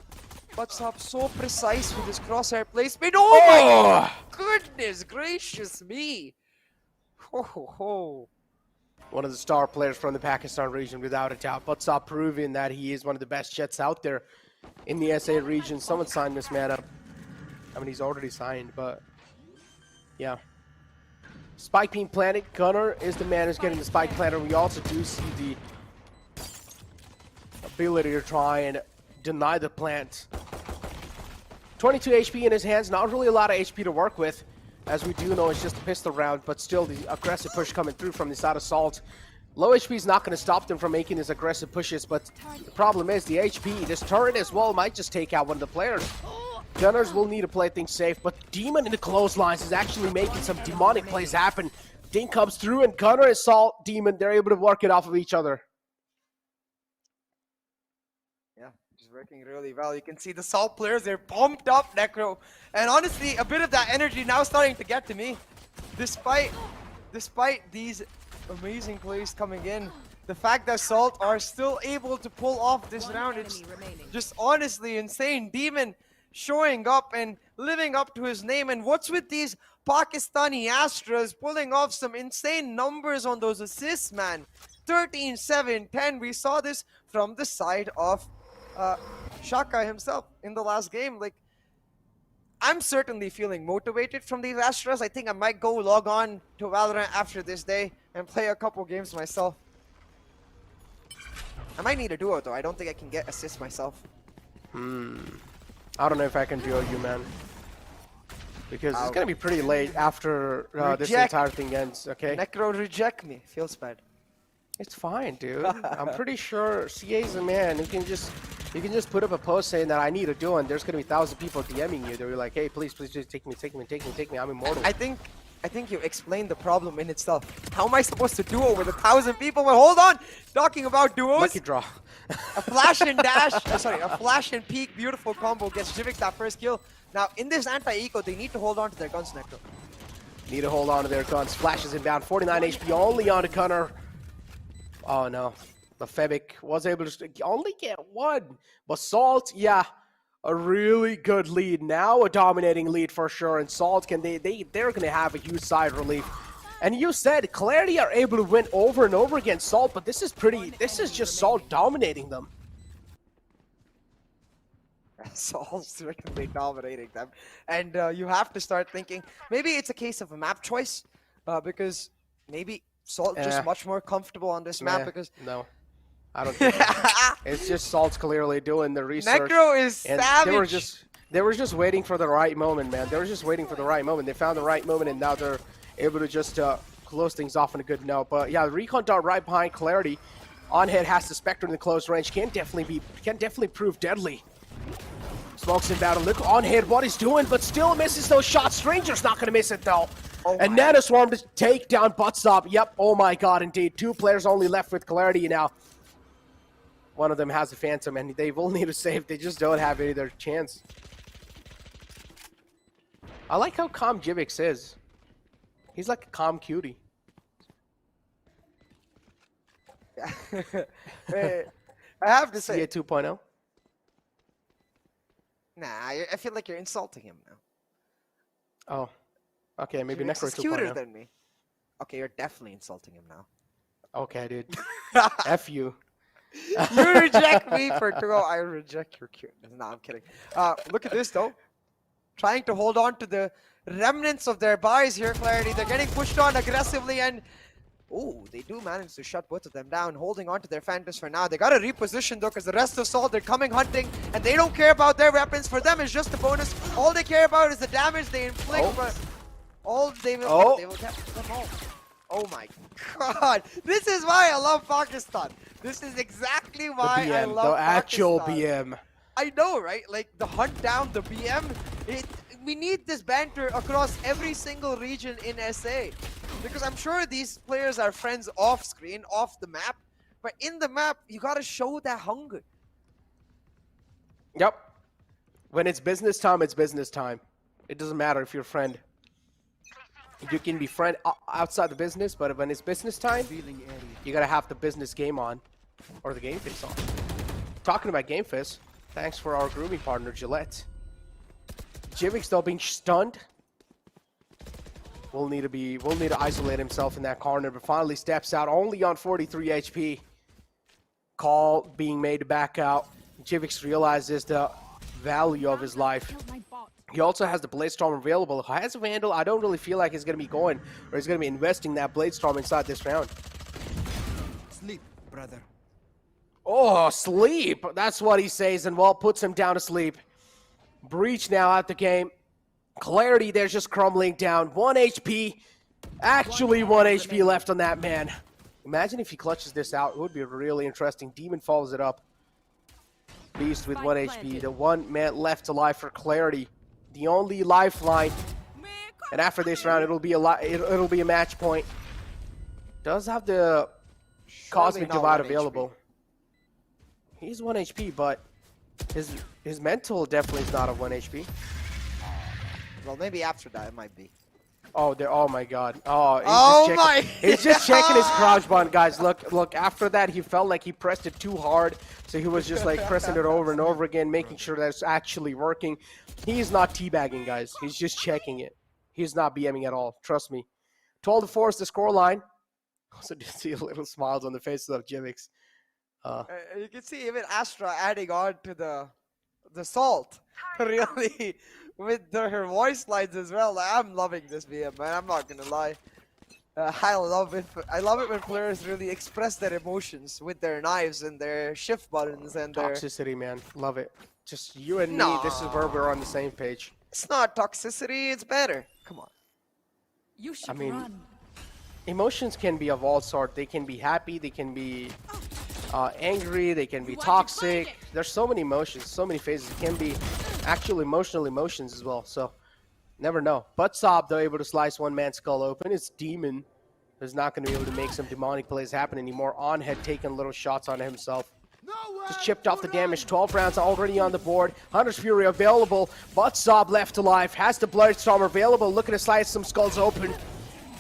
precise with his crosshair placement. Oh my goodness gracious me. Ho ho ho. One of the star players from the Pakistan region, without a doubt. Butsap proving that he is one of the best Jets out there in the SA region. Someone signed this man up. I mean, he's already signed, but yeah. Spike being planted. Gunner is the man who's getting the spike planter. We also do see the ability to try and deny the plant. 22 HP in his hands. Not really a lot of HP to work with. As we do know, it's just a pistol round, but still the aggressive push coming through from the side of Salt. Low HP is not going to stop them from making these aggressive pushes, but the problem is the HP. This turret as well might just take out one of the players. Gunners will need to play things safe, but Demon in the clotheslines is actually making some demonic plays happen. Dink comes through, and Gunner and Salt, Demon, they're able to work it off of each other. Working really well. You can see the Salt players, they're pumped up, Necro. And honestly, a bit of that energy now starting to get to me. Despite these amazing plays coming in, the fact that Salt are still able to pull off this round, it's just honestly insane. Demon showing up and living up to his name. And what's with these Pakistani Astras pulling off some insane numbers on those assists, man? 13, 7, 10. We saw this from the side of Shaka himself in the last game. Like, I'm certainly feeling motivated from these Astras. I think I might go log on to Valorant after this day and play a couple games myself. I might need a duo though. I don't think I can get assists myself. I don't know if I can duo you, man. Because it's gonna be pretty late after this entire thing ends, okay? Necro reject me. Feels bad. It's fine, dude. I'm pretty sure CA's a man. You can just put up a post saying that I need a duo, and there's gonna be 1,000 people DMing you. They're like, hey, please just take me. I'm immortal. I think you explained the problem in itself. How am I supposed to duo with 1,000 people? But hold on, talking about duos. Lucky draw. A flash and dash, a flash and peek, beautiful combo gets Jivix that first kill. Now in this anti-eco, they need to hold on to their guns, Necro. Need to hold on to their guns. Flashes inbound. 49 HP only on the Gunner. Oh no, the Febic was able to only get one. But Salt, yeah, a really good lead. Now a dominating lead for sure. And Salt, they're gonna have a huge side relief. And you said Clarity are able to win over and over against Salt, but this is just Salt dominating them. Salt's certainly dominating them. And you have to start thinking, maybe it's a case of a map choice, because maybe Salt just much more comfortable on this map because... No, I don't think so. It's just Salt's clearly doing the research. Necro is savage. They were just waiting for the right moment, man. They were just waiting for the right moment. They found the right moment, and now they're able to just close things off on a good note. But yeah, the recon dart right behind Clarity. On head has the Spectre in the close range. Can definitely prove deadly. Smokes inbound a little on head. What he's doing, but still misses those shots. Stranger's not gonna miss it though. Oh, and Nanoswarm to take down Butsop. Yep, oh my god, indeed. 2 players only left with Clarity now. One of them has a Phantom, and they will need a save. They just don't have any other chance. I like how calm Jivix is. He's like a calm cutie. I have to say... CA 2.0? Nah, I feel like you're insulting him now. Oh. Okay, maybe Jivix Necro is cuter 2.0. than me. Okay, you're definitely insulting him now. Okay, dude. F you. You reject me for 2. I reject your cuteness. No, I'm kidding. Look at this though. Trying to hold on to the remnants of their buys here, Clarity. They're getting pushed on aggressively, and oh, they do manage to shut both of them down, holding on to their Phantoms for now. They gotta reposition though, because the rest of Salt, they're coming hunting, and they don't care about their weapons. For them, it's just a bonus. All they care about is the damage they inflict, but all they will get them all. Oh my god. This is why I love Pakistan. This is exactly why I love the actual Pakistan. BM. I know, right? Like, the hunt down, the BM, we need this banter across every single region in SA. Because I'm sure these players are friends off screen, off the map, but in the map, you gotta show that hunger. Yep. When it's business time, it's business time. It doesn't matter if you're a friend. You can be friend outside the business, but when it's business time, you gotta have the business game on, or the game face on. Talking about game face, thanks for our grooming partner Gillette. Jivik still being stunned. Will need to isolate himself in that corner, but finally steps out only on 43 HP. Call being made to back out. Jivik realizes the value of his life. He also has the Blade Storm available. Has a Vandal. I don't really feel like he's going to be going, or he's going to be investing that Blade Storm inside this round. Sleep, brother. Oh, sleep. That's what he says, and well, puts him down to sleep. Breach now at the game. Clarity, there's just crumbling down. 1 HP. Actually, 1 HP left on that man. Imagine if he clutches this out. It would be really interesting. Demon follows it up. Beast with 1 HP. The one man left alive for Clarity. The only lifeline. And after this round, it'll be a match point. Does have the Cosmic Divide available. He's 1 HP, but his mental definitely is not a 1 HP. Well, maybe after that it might be. Oh, oh my God! Oh, he's just checking his crouch button, guys. Look. After that, he felt like he pressed it too hard, so he was just like pressing it over and over again, making sure that it's actually working. He's not teabagging, guys. He's just checking it. He's not BMing at all. Trust me. 12-4 is the scoreline. Also, did see a little smiles on the faces of Jivix. You can see even Astra adding on to the salt, really, with her voice lines as well. I'm loving this VM, man. I'm not gonna lie. I love it. I love it when players really express their emotions with their knives and their shift buttons and their toxicity, man. Love it. Just you and me. This is where we're on the same page. It's not toxicity. It's better. Come on. You should run. Emotions can be of all sorts. They can be happy. They can be angry. They can be toxic. There's so many emotions, so many phases. It can be actual emotional emotions as well. So never know. But Saab, though, able to slice one man's skull open. It's Demon who's not going to be able to make some demonic plays happen anymore. On had taken little shots on himself. Just chipped off the damage. 12 rounds already on the board. Hunter's Fury available, but Saab left alive. Has the Bloodstorm available. Looking to slice some skulls open.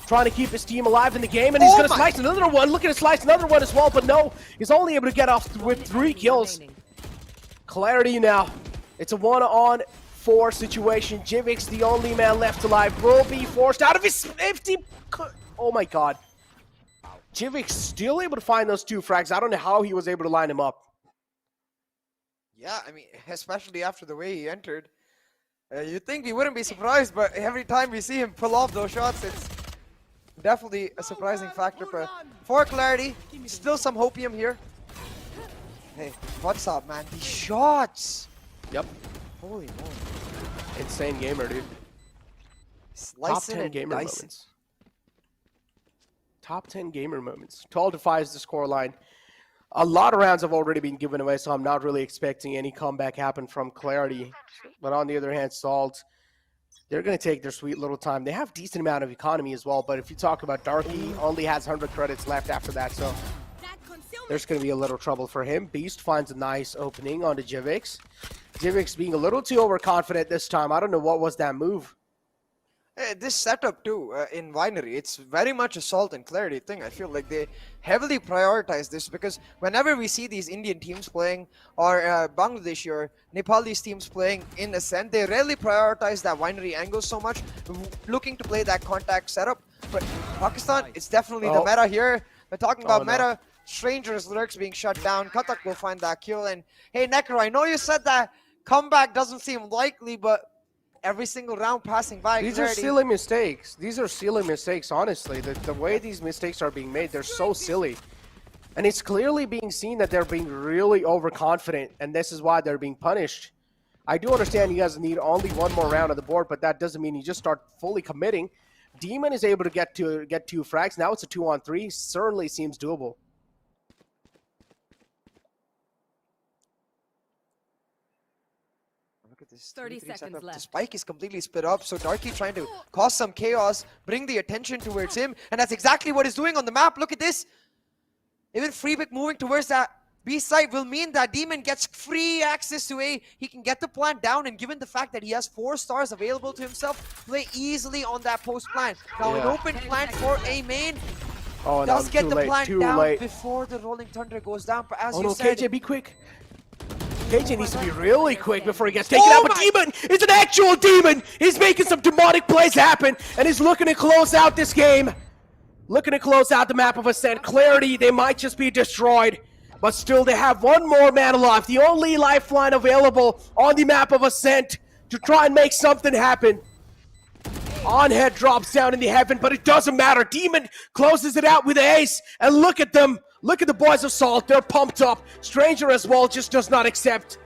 Trying to keep his team alive in the game, and he's going to slice another one. Looking to slice another one as well, but no. He's only able to get off with 3 kills. Clarity now. It's a 1-on-4 situation. Jivix, the only man left alive, will be forced out of his safety. Oh my God. Jivix still able to find those 2 frags. I don't know how he was able to line them up. Yeah, I mean, especially after the way he entered. You'd think we wouldn't be surprised, but every time we see him pull off those shots, it's definitely a surprising factor. But for Clarity, still some hopium here. Hey, what's up, man? These shots! Yep. Holy moly. Insane gamer, dude. Top 10 gamer moments. Top 10 gamer moments. 12-5 is the scoreline. A lot of rounds have already been given away, so I'm not really expecting any comeback happen from Clarity. But on the other hand, Salt, they're going to take their sweet little time. They have decent amount of economy as well, but if you talk about Darky, only has 100 credits left after that, so there's going to be a little trouble for him. Beast finds a nice opening onto Jivix. Jivix being a little too overconfident this time. I don't know what was that move. This setup too, in Winery, it's very much a Salt and Clarity thing. I feel like they heavily prioritize this because whenever we see these Indian teams playing or Bangladeshi or Nepalese teams playing in Ascent, they rarely prioritize that Winery angle so much, looking to play that contact setup. But Pakistan, it's definitely the meta here. We're talking about meta. Strangers lurks being shut down. Katak will find that kill. And hey, Necro, I know you said that comeback doesn't seem likely, but every single round passing by. These are silly mistakes. These are silly mistakes, honestly. The way these mistakes are being made, they're so silly. And it's clearly being seen that they're being really overconfident, and this is why they're being punished. I do understand you guys need only one more round on the board, but that doesn't mean you just start fully committing. Demon is able to get 2 frags. Now it's a 2-on-3. Certainly seems doable. Look at this. 30 23 seconds left. The spike is completely split up, so Darky trying to cause some chaos, bring the attention towards him, and that's exactly what he's doing on the map. Look at this. Even Freebick moving towards that B site will mean that Demon gets free access to A. He can get the plant down, and given the fact that he has 4 stars available to himself, play easily on that post plant. Now an open plant for A main. Oh, Does no, get too the late, plant too down late. before the Rolling Thunder goes down. But as Oh you no, said, KJ, be quick. KJ needs to be really quick before he gets taken out. But Demon is an actual demon. He's making some demonic plays happen, and he's looking to close out this game. Looking to close out the map of Ascent. Clarity, they might just be destroyed, but still they have one more man alive. The only lifeline available on the map of Ascent to try and make something happen. On head drops down in the heaven, but it doesn't matter. Demon closes it out with the ace, and look at them. Look at the boys of Salt. They're pumped up. Stranger as well just does not accept,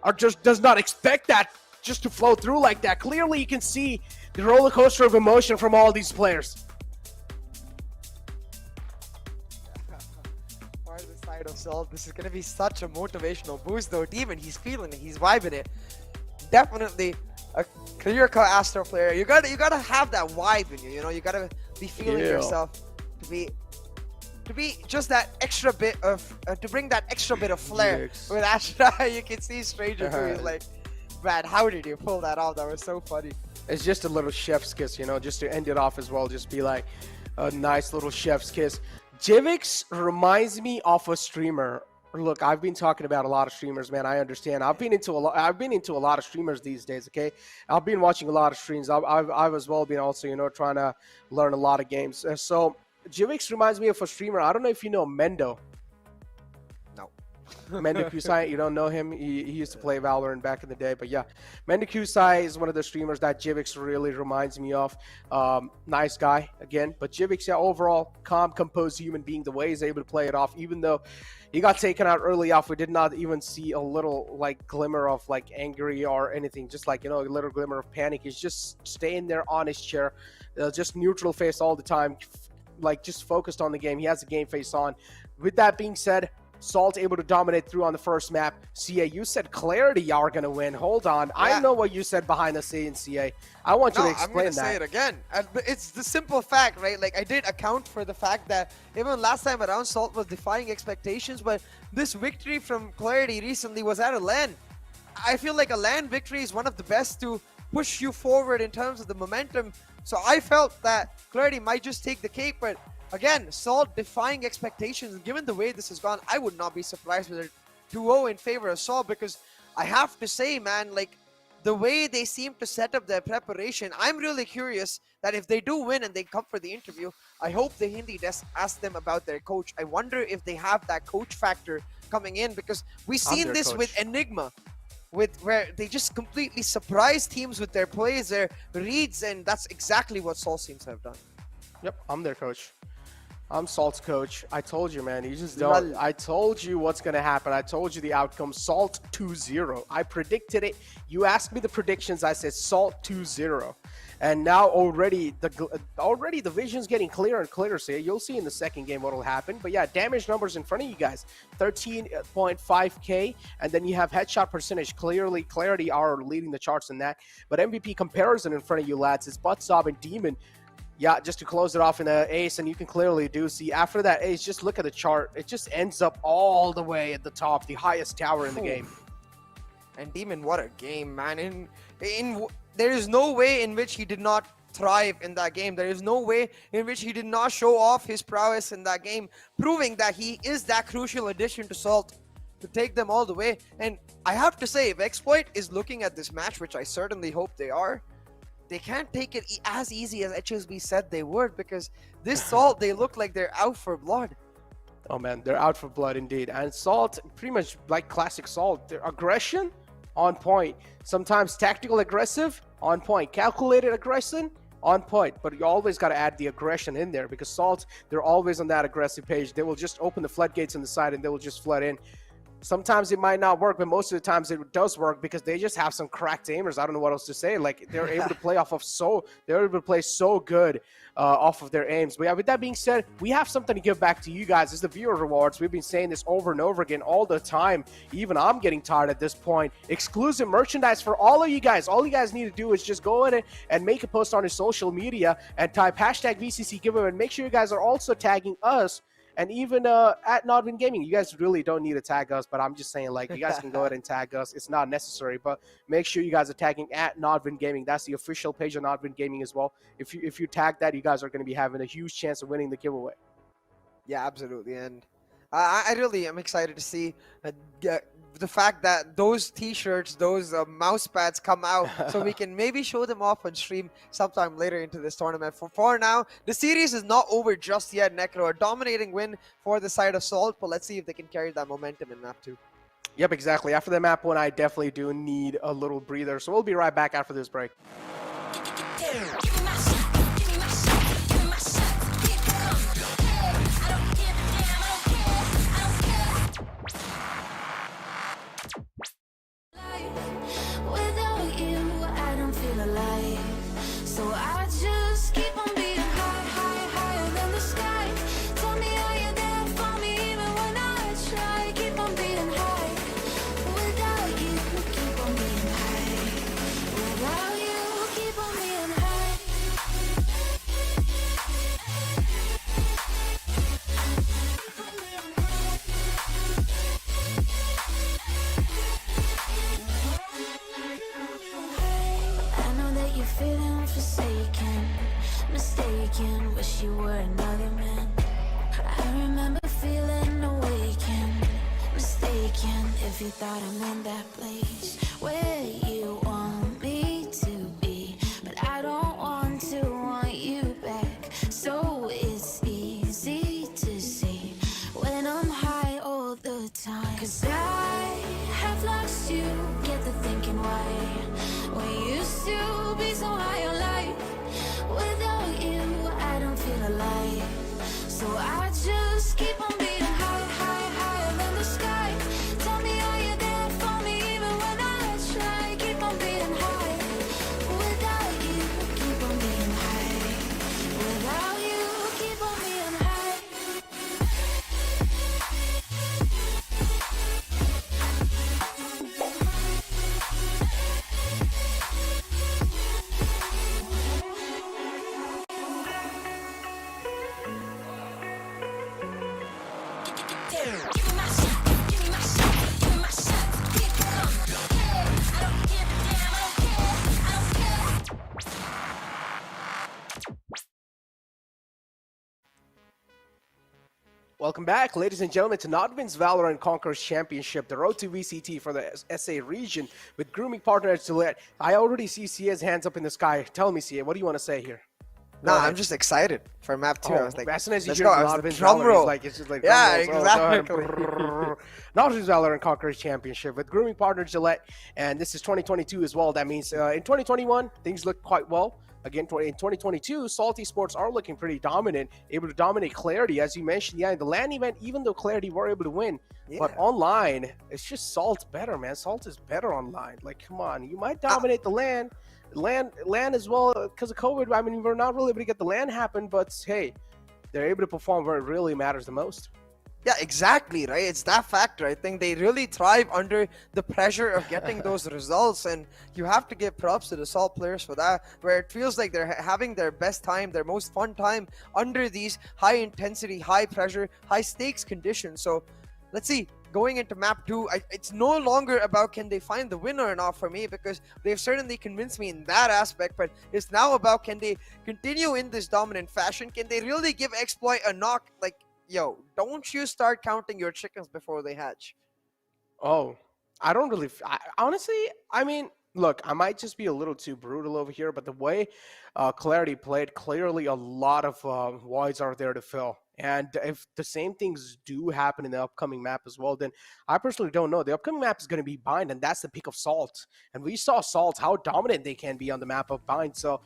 or just does not expect that just to flow through like that. Clearly, you can see the roller coaster of emotion from all these players. Part of the side of Salt, this is going to be such a motivational boost though. Demon, he's feeling it. He's vibing it. Definitely a clear-cut Astro player. You gotta have that vibe in you. You know, you gotta be feeling yourself to be just that extra bit of to bring that extra bit of flair with Astra. You can see Stranger too. He's like, man, how did you pull that off? That was so funny. It's just a little chef's kiss, you know, just to end it off as well. Just be like a nice little chef's kiss. Jivix reminds me of a streamer. Look, I've been talking about a lot of streamers, man. I understand. I've been into a lot of streamers these days. Okay, I've been watching a lot of streams. I've as well been also, you know, trying to learn a lot of games. So Jivix reminds me of a streamer. I don't know if you know Mendo. No. Mendo Kusai, you don't know him. He used to play Valorant back in the day, but yeah, Mendo Kusai is one of the streamers that Jivix really reminds me of. Nice guy again, but Jivix, yeah, overall calm, composed human being. The way he's able to play it off, even though he got taken out early off, we did not even see a little like glimmer of like angry or anything. Just like, you know, a little glimmer of panic. He's just staying there on his chair, just neutral face all the time, like just focused on the game. He has the game face on. With that being said, Salt able to dominate through on the first map. CA, you said Clarity are going to win. Hold on. Yeah. I know what you said behind the scenes, CA. I want you to explain that. I'm going to say it again. It's the simple fact, right? Like, I did account for the fact that even last time around, Salt was defying expectations, but this victory from Clarity recently was at a LAN. I feel like a LAN victory is one of the best to push you forward in terms of the momentum. So I felt that Clarity might just take the cake, but again, Salt defying expectations. Given the way this has gone, I would not be surprised with a 2-0 in favor of Salt, because I have to say, man, like the way they seem to set up their preparation, I'm really curious that if they do win and they come for the interview, I hope the Hindi desk asks them about their coach. I wonder if they have that coach factor coming in, because we've seen this with Enigma, where they just completely surprise teams with their plays, their reads, and that's exactly what Salt seems to have done. Yep, I'm their coach. I'm Salt's coach. I told you, man. You just don't. I told you what's going to happen. I told you the outcome. Salt 2-0. I predicted it. You asked me the predictions. I said Salt 2-0. And now already the vision's getting clearer and clearer. So you'll see in the second game what will happen. But yeah, damage numbers in front of you guys. 13.5k. And then you have headshot percentage. Clearly, Clarity are leading the charts in that. But MVP comparison in front of you, lads, is Butzob and Demon. Yeah, just to close it off in the ace, and you can clearly do see after that ace, just look at the chart. It just ends up all the way at the top, the highest tower in the game. And Demon, what a game, man. There is no way in which he did not thrive in that game. There is no way in which he did not show off his prowess in that game, proving that he is that crucial addition to Salt to take them all the way. And I have to say, if Exploit is looking at this match, which I certainly hope they are, they can't take it as easy as HSB said they would, because this Salt, they look like they're out for blood. Oh man, they're out for blood indeed. And Salt, pretty much like classic Salt, their aggression on point. Sometimes tactical aggressive on point, calculated aggression on point. But you always got to add the aggression in there, because Salt, they're always on that aggressive page. They will just open the floodgates on the side and they will just flood in. Sometimes it might not work, but most of the times it does work because they just have some cracked aimers. I don't know what else to say. Like they're able to play they're able to play so good off of their aims. But yeah, with that being said, we have something to give back to you guys. It's the viewer rewards. We've been saying this over and over again all the time. Even I'm getting tired at this point. Exclusive merchandise for all of you guys. All you guys need to do is just go in and make a post on your social media and type hashtag VCC giveaway, and make sure you guys are also tagging us. And even at NODWIN Gaming, you guys really don't need to tag us, but I'm just saying, like, you guys can go ahead and tag us. It's not necessary, but make sure you guys are tagging at NODWIN Gaming. That's the official page of NODWIN Gaming as well. If you tag that, you guys are going to be having a huge chance of winning the giveaway. Yeah, absolutely. And I really am excited to see the fact that those t-shirts, those mouse pads come out so we can maybe show them off on stream sometime later into this tournament. For now, the series is not over just yet, Necro. A dominating win for the side of Salt, but let's see if they can carry that momentum in map 2. Yep, exactly. After the map 1, I definitely do need a little breather. So we'll be right back after this break. Without you, I don't feel alive. So I just keep on being higher than the sky. Tell me, are you there for me even when I try? Keep on being high. Without you, keep on being high. Without you, keep on being high. I know that you're feeling forsaken, mistaken, wish you were another man. I remember feeling awakened, mistaken, if you thought I'm in that place where you want me to be, but I don't want you back. So it's easy to see when I'm high all the time, 'cause I have lost you, get the thinking why. We used to be so high on life. Without you, I don't feel alive. So I just keep on being higher than the sky. Tell me, are you there for me even when I try? Keep on being high. Without you, keep on being high. Without you, keep on being high. Welcome back, ladies and gentlemen, to NODWIN's Valorant Conquerors Championship, the road to VCT for the SA region with grooming partner Gillette. I already see CA's hands up in the sky. Tell me, CA, what do you want to say here? No, I'm just excited for map 2. I was like, as soon as you let's hear go. I was NODWIN's drum Valorant, roll. it's just like Yeah, drum rolls. Oh, exactly. NODWIN's Valorant Conquerors Championship with grooming partner Gillette, and this is 2022 as well. That means in 2021, things look quite well. Again, in 2022, Salt Esports are looking pretty dominant, able to dominate Clarity, as you mentioned. Yeah, in the LAN event, even though Clarity were able to win, but online, it's just Salt better, man. Salt is better online. Like, come on, you might dominate the LAN as well because of COVID. I mean, we're not really able to get the LAN happen, but hey, they're able to perform where it really matters the most. Yeah, exactly, right? It's that factor. I think they really thrive under the pressure of getting those results, and you have to give props to the Salt players for that, where it feels like they're having their best time, their most fun time under these high intensity, high pressure, high stakes conditions. So let's see. Going into map 2, it's no longer about can they find the winner or not for me, because they've certainly convinced me in that aspect, but it's now about can they continue in this dominant fashion? Can they really give Exploit a knock? Like, yo, don't you start counting your chickens before they hatch. Oh, I don't really, honestly, I mean, look, I might just be a little too brutal over here, but the way Clarity played, clearly a lot of voids are there to fill. And if the same things do happen in the upcoming map as well, then I personally don't know. The upcoming map is going to be Bind, and that's the pick of Salt. And we saw Salt, how dominant they can be on the map of Bind. So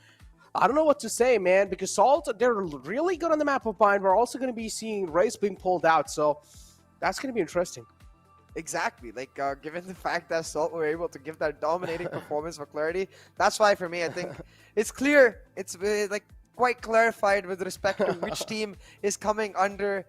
I don't know what to say, man, because Salt, they're really good on the map of Bind. We're also going to be seeing Race being pulled out. So that's going to be interesting. Exactly. Like, given the fact that Salt were able to give that dominating performance for Clarity, that's why for me, I think it's clear. It's like quite clarified with respect to which team is coming under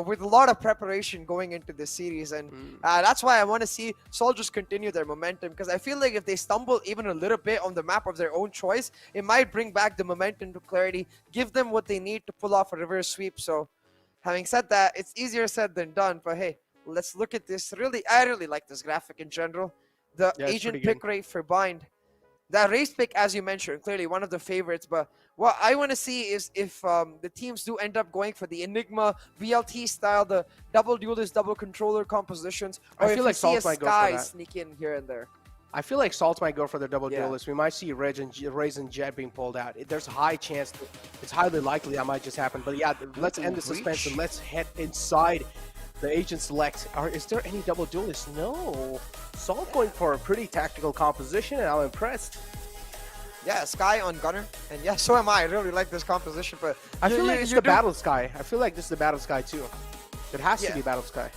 with a lot of preparation going into this series. And that's why I want to see Salt just continue their momentum, because I feel like if they stumble even a little bit on the map of their own choice, it might bring back the momentum to Clarity, give them what they need to pull off a reverse sweep. So having said that, it's easier said than done. But hey, let's look at this. I really like this graphic in general. The agent pick rate for Bind. That race pick, as you mentioned, clearly one of the favorites. But what I want to see is if the teams do end up going for the Enigma VLT style, the double duelist, double controller compositions, or I feel like Salt might go for Sky that. sneak in here and there. I feel like Salt might go for the double Yeah. duelist. We might see Raze and Jet being pulled out. There's a high chance, it's highly likely that might just happen. But yeah, let's end the suspense and let's head inside the agent select. Is there any double duelists? No. Salt going for a pretty tactical composition, and I'm impressed. Yeah, Sky on Gunner. And yeah, so am I. I really like this composition. But I feel like it's the Battle Sky. I feel like this is the Battle Sky too. It has to Yeah. be Battle Sky.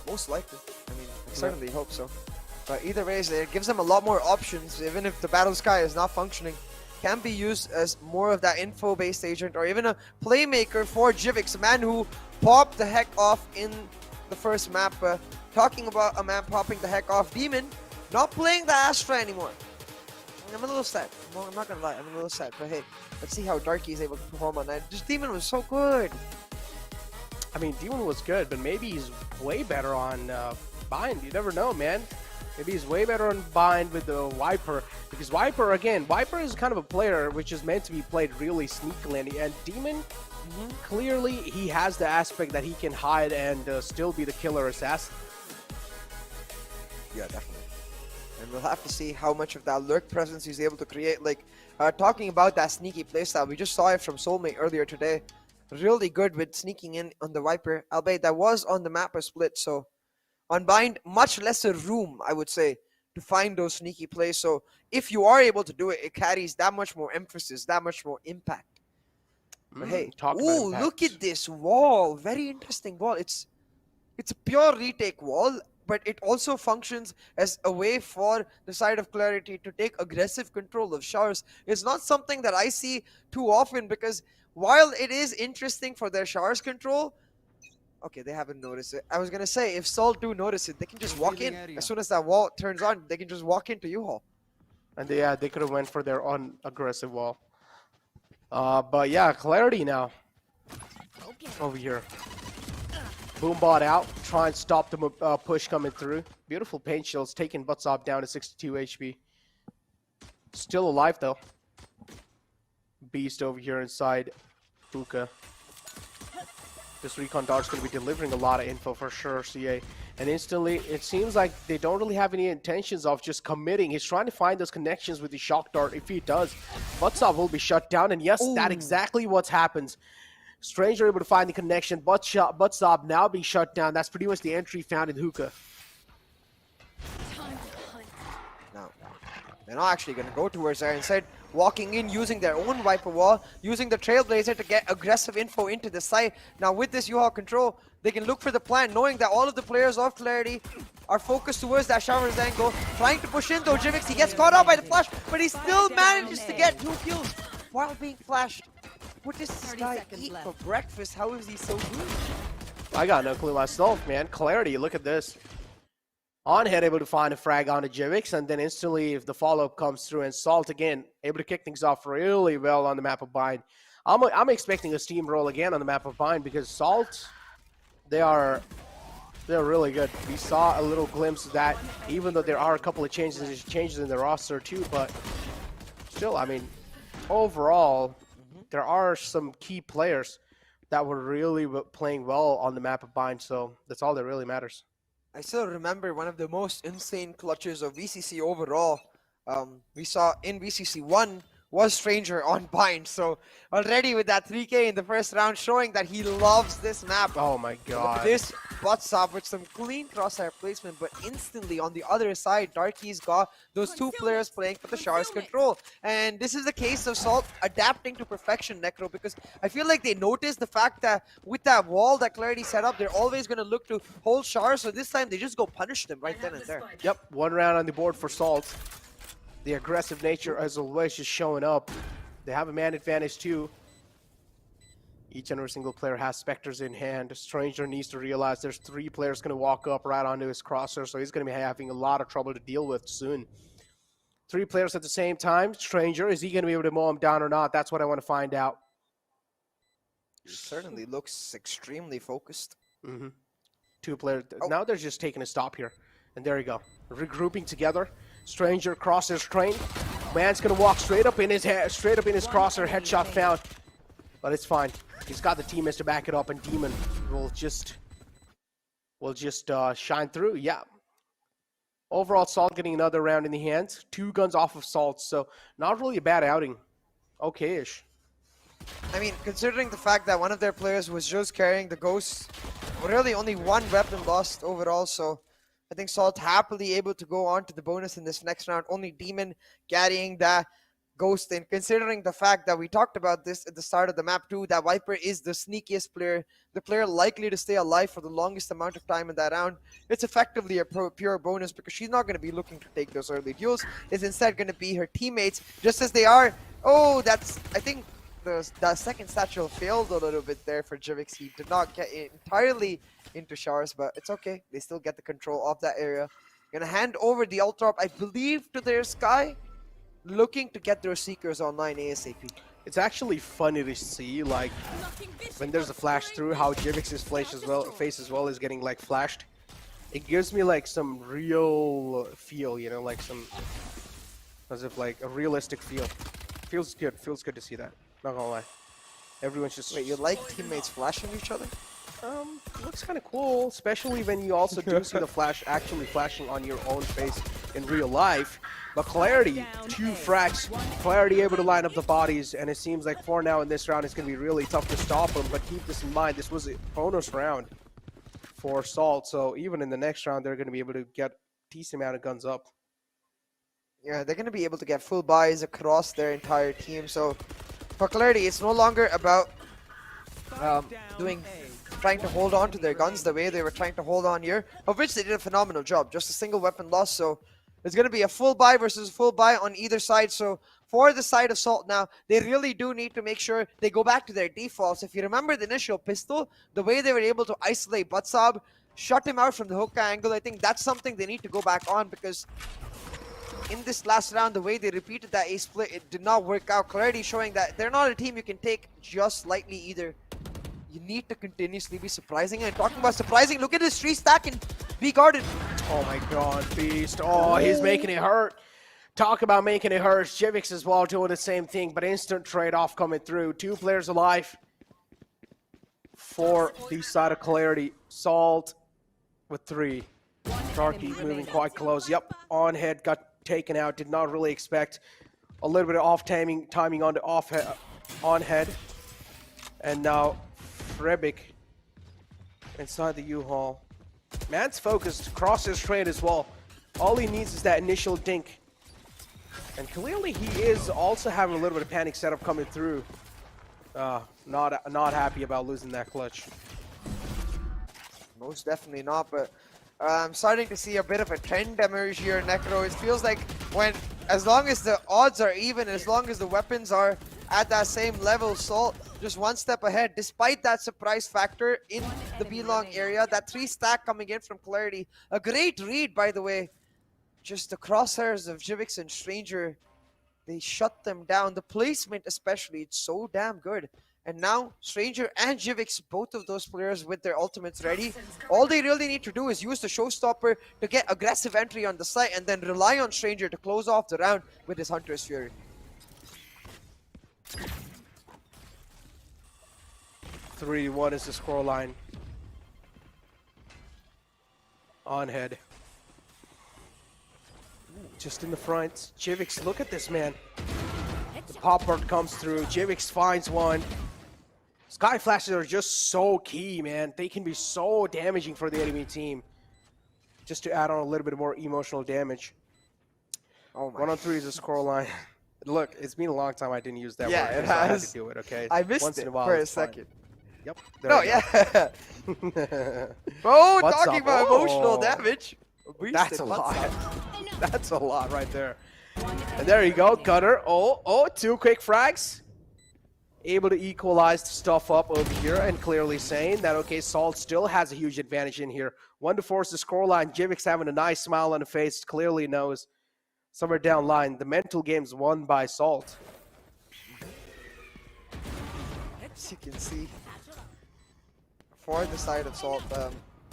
Most likely. I mean, I certainly hope so. But either way, it gives them a lot more options, even if the Battle Sky is not functioning. Can be used as more of that info-based agent, or even a playmaker for Jivix, a man who popped the heck off in the first map. Talking about a man popping the heck off, Demon not playing the Astra anymore. I'm a little sad. I'm not gonna lie, I'm a little sad. But hey, let's see how Darky is able to perform on that. Just Demon was so good. I mean, Demon was good, but maybe he's way better on Bind. You never know, man. Maybe he's way better on Bind with the Viper, because Viper is kind of a player which is meant to be played really sneakily, and Demon, clearly he has the aspect that he can hide and still be the killer assassin. Yeah, definitely. And we'll have to see how much of that lurk presence he's able to create. Like, talking about that sneaky playstyle, we just saw it from Soulmate earlier today. Really good with sneaking in on the Viper, albeit that was on the map a split, so on Bind, much lesser room, I would say, to find those sneaky plays. So if you are able to do it, it carries that much more emphasis, that much more impact. But hey, ooh, look at this wall. Very interesting wall. It's a pure retake wall, but it also functions as a way for the side of Clarity to take aggressive control of showers. It's not something that I see too often, because while it is interesting for their showers control, okay, they haven't noticed it. I was going to say, if Salt do notice it, they can just walk in. As soon as that wall turns on, they can just walk into U-Haul. And they could have went for their own aggressive wall. But yeah, Clarity now. Over here. Boombot out. Try and stop the push coming through. Beautiful paint shields, taking Butzop down to 62 HP. Still alive though. Beast over here inside Hookah. This recon dart's going to be delivering a lot of info for sure, CA. And instantly, it seems like they don't really have any intentions of just committing. He's trying to find those connections with the shock dart. If he does, Butzop will be shut down. And yes, that's exactly what happens. Stranger able to find the connection. Butzop now being shut down. That's pretty much the entry found in Hookah. Now, they're not actually going to go towards there. Instead, walking in, using their own Viper wall, using the Trailblazer to get aggressive info into the site. Now with this U-Haul control, they can look for the plan, knowing that all of the players of Clarity are focused towards that Shower's angle, trying to push in though. Jivix, he gets caught out by the flash, but he still manages to get 2 kills while being flashed. What does this guy eat for breakfast? How is he so good? I got no clue myself, man. Clarity, look at this. On head able to find a frag onto Jivix, and then instantly if the follow-up comes through, and Salt again able to kick things off really well on the map of Bind. I'm expecting a steamroll again on the map of Bind, because Salt, they're really good. We saw a little glimpse of that, even though there are a couple of changes in the roster too, but still, I mean, overall, there are some key players that were really playing well on the map of Bind, so that's all that really matters. I still remember one of the most insane clutches of VCC overall. We saw in VCC 1 was Stranger on Bind. So already with that 3K in the first round, showing that he loves this map. Oh my god. This Botsop with some clean crosshair placement, but instantly on the other side, Darky's got those two players playing for the Sharks control. And this is the case of Salt adapting to perfection, Necro, because I feel like they noticed the fact that with that wall that Clarity set up, they're always going to look to hold Shar, so this time they just go punish them right then and there. Yep, 1 round on the board for Salt. The aggressive nature, as always, just showing up. They have a man advantage too. Each and every single player has Spectres in hand. Stranger needs to realize there's 3 players going to walk up right onto his crosser, so he's going to be having a lot of trouble to deal with soon. 3 players at the same time. Stranger, is he going to be able to mow him down or not? That's what I want to find out. He certainly looks extremely focused. 2 players. Now they're just taking a stop here. And there you go. Regrouping together. Stranger crosses train. Man's going to walk straight up in his head, straight up in his crosser. Headshot found. But it's fine. He's got the teammates to back it up, and Demon will just shine through. Yeah. Overall, Salt getting another round in the hands. 2 guns off of Salt, so not really a bad outing. Okay-ish. I mean, considering the fact that one of their players was just carrying the Ghost, really only 1 weapon lost overall, so I think Salt happily able to go on to the bonus in this next round. Only Demon carrying that Ghost in, considering the fact that we talked about this at the start of the map too, that Viper is the sneakiest player, the player likely to stay alive for the longest amount of time in that round. It's effectively a pure bonus because she's not going to be looking to take those early duels. It's instead going to be her teammates, just as they are. Oh, that's, I think the second satchel failed a little bit there for Jivix. He did not get entirely into Showers, but it's okay. They still get the control of that area. Gonna hand over the Ultra, I believe, to their Sky, looking to get their Seekers online ASAP. It's actually funny to see, like, when there's a flash through, how Jivix's face as well is getting, like, flashed. It gives me, like, some real feel, you know, like some, as if, like, a realistic feel. Feels good to see that. Not gonna lie. Everyone's just... Wait, you like teammates flashing each other? Looks kind of cool, especially when you also do see the flash actually flashing on your own face in real life. But Clarity, 2 frags, Clarity able to line up the bodies, and it seems like for now in this round it's going to be really tough to stop him. But keep this in mind, this was a bonus round for Salt, so even in the next round they're going to be able to get a decent amount of guns up. Yeah, they're going to be able to get full buys across their entire team. So for Clarity, it's no longer about trying to hold on to their guns the way they were trying to hold on here, of which they did a phenomenal job. Just a single weapon loss, so it's going to be a full buy versus full buy on either side. So for the side of Salt now, they really do need to make sure they go back to their defaults. If you remember the initial pistol, the way they were able to isolate Butsab, shut him out from the hookah angle, I think that's something they need to go back on, because in this last round, the way they repeated that A split, it did not work out. Clarity showing that they're not a team you can take just lightly either. You need to continuously be surprising. And talking about surprising, look at his 3 stack and be guarded. Oh my god, Beast. Oh, he's making it hurt. Talk about making it hurt. Jivix as well doing the same thing, but instant trade-off coming through. 2 players alive for the side of Clarity. Salt with 3. Darky moving quite close. Yep, on head got taken out. Did not really expect a little bit of off timing on the on head. And now Frebic inside the U-Haul. Man's focused, crosses train as well. All he needs is that initial dink. And clearly he is also having a little bit of panic setup coming through. Not happy about losing that clutch. Most definitely not, but I'm starting to see a bit of a trend emerge here, Necro. It feels like as long as the odds are even, as long as the weapons are at that same level, Salt just 1 step ahead, despite that surprise factor in the B-long area. That 3 stack coming in from Clarity. A great read, by the way. Just the crosshairs of Jivix and Stranger, they shut them down. The placement especially, it's so damn good. And now, Stranger and Jivix, both of those players with their ultimates ready. All they really need to do is use the showstopper to get aggressive entry on the site and then rely on Stranger to close off the round with his Hunter's Fury. 3-1 is the scoreline. On head. Just in the front. Jivix, look at this man. The pop art comes through. Jivix finds one. Sky flashes are just so key, man. They can be so damaging for the enemy team. Just to add on a little bit more emotional damage. Oh my. 1-on-3 is the scoreline. Look, it's been a long time I didn't use that Yeah, word. it So I had has. to do it, okay? I missed Once it in a while, for a it's fine. second. Yep. No, you yeah. go. Bro, What's talking up? about emotional Oh. damage. That's a What's lot. up? That's a lot right there. And there you go, Cutter. Oh, 2 quick frags. Able to equalize stuff up over here and clearly saying that, okay, Salt still has a huge advantage in here. 1-4 is the scoreline. Jivix having a nice smile on the face, clearly knows somewhere down line the mental game's won by Salt. As you can see, for the side of Salt,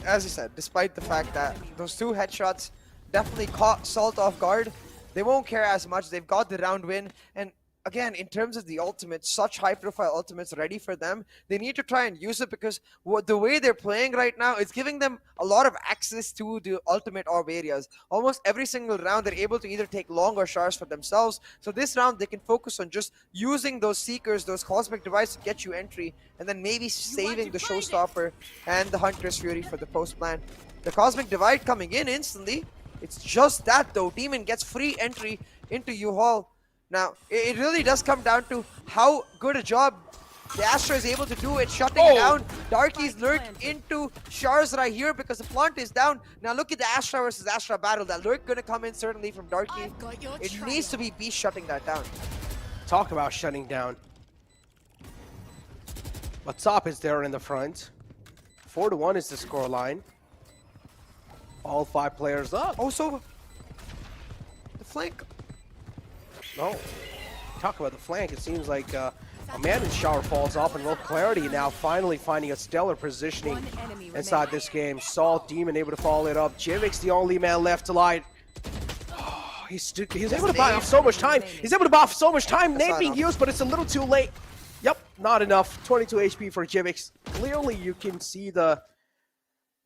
as you said, despite the fact that those 2 headshots definitely caught Salt off guard, they won't care as much. They've got the round win, and again, in terms of the ultimates, such high-profile ultimates ready for them, they need to try and use it because the way they're playing right now is giving them a lot of access to the ultimate orb areas. Almost every single round, they're able to either take long or shards for themselves. So this round, they can focus on just using those Seekers, those Cosmic Devices to get you entry, and then maybe saving the Showstopper and the Hunter's Fury for the post-plan. The Cosmic Divide coming in instantly. It's just that, though. Demon gets free entry into U-Haul. Now, it really does come down to how good a job the Astra is able to do at shutting down Darky's lurk into Shars right here because the plant is down. Now look at the Astra versus Astra battle. That lurk gonna come in certainly from Darky. It needs to be Beast shutting that down. Talk about shutting down. But Top is there in the front. 4-1 is the scoreline. All 5 players up. Also, the flank. No. Talk about the flank. It seems like a man in shower falls off, and Clarity now finally finding a stellar positioning inside this game. Salt, Demon able to follow it up. Jivix the only man left alive. Oh, he's able to buy off so much time. He's able to buy off so much time. Nate being used, but it's a little too late. Yep, not enough. 22 HP for Jivix. Clearly, you can see the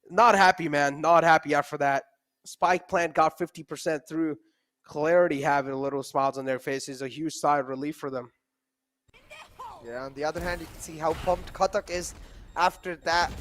not happy, man. Not happy after that. Spike plant got 50% through. Clarity having a little smiles on their faces, a huge sigh of relief for them. Yeah, on the other hand, you can see how pumped Katak is after that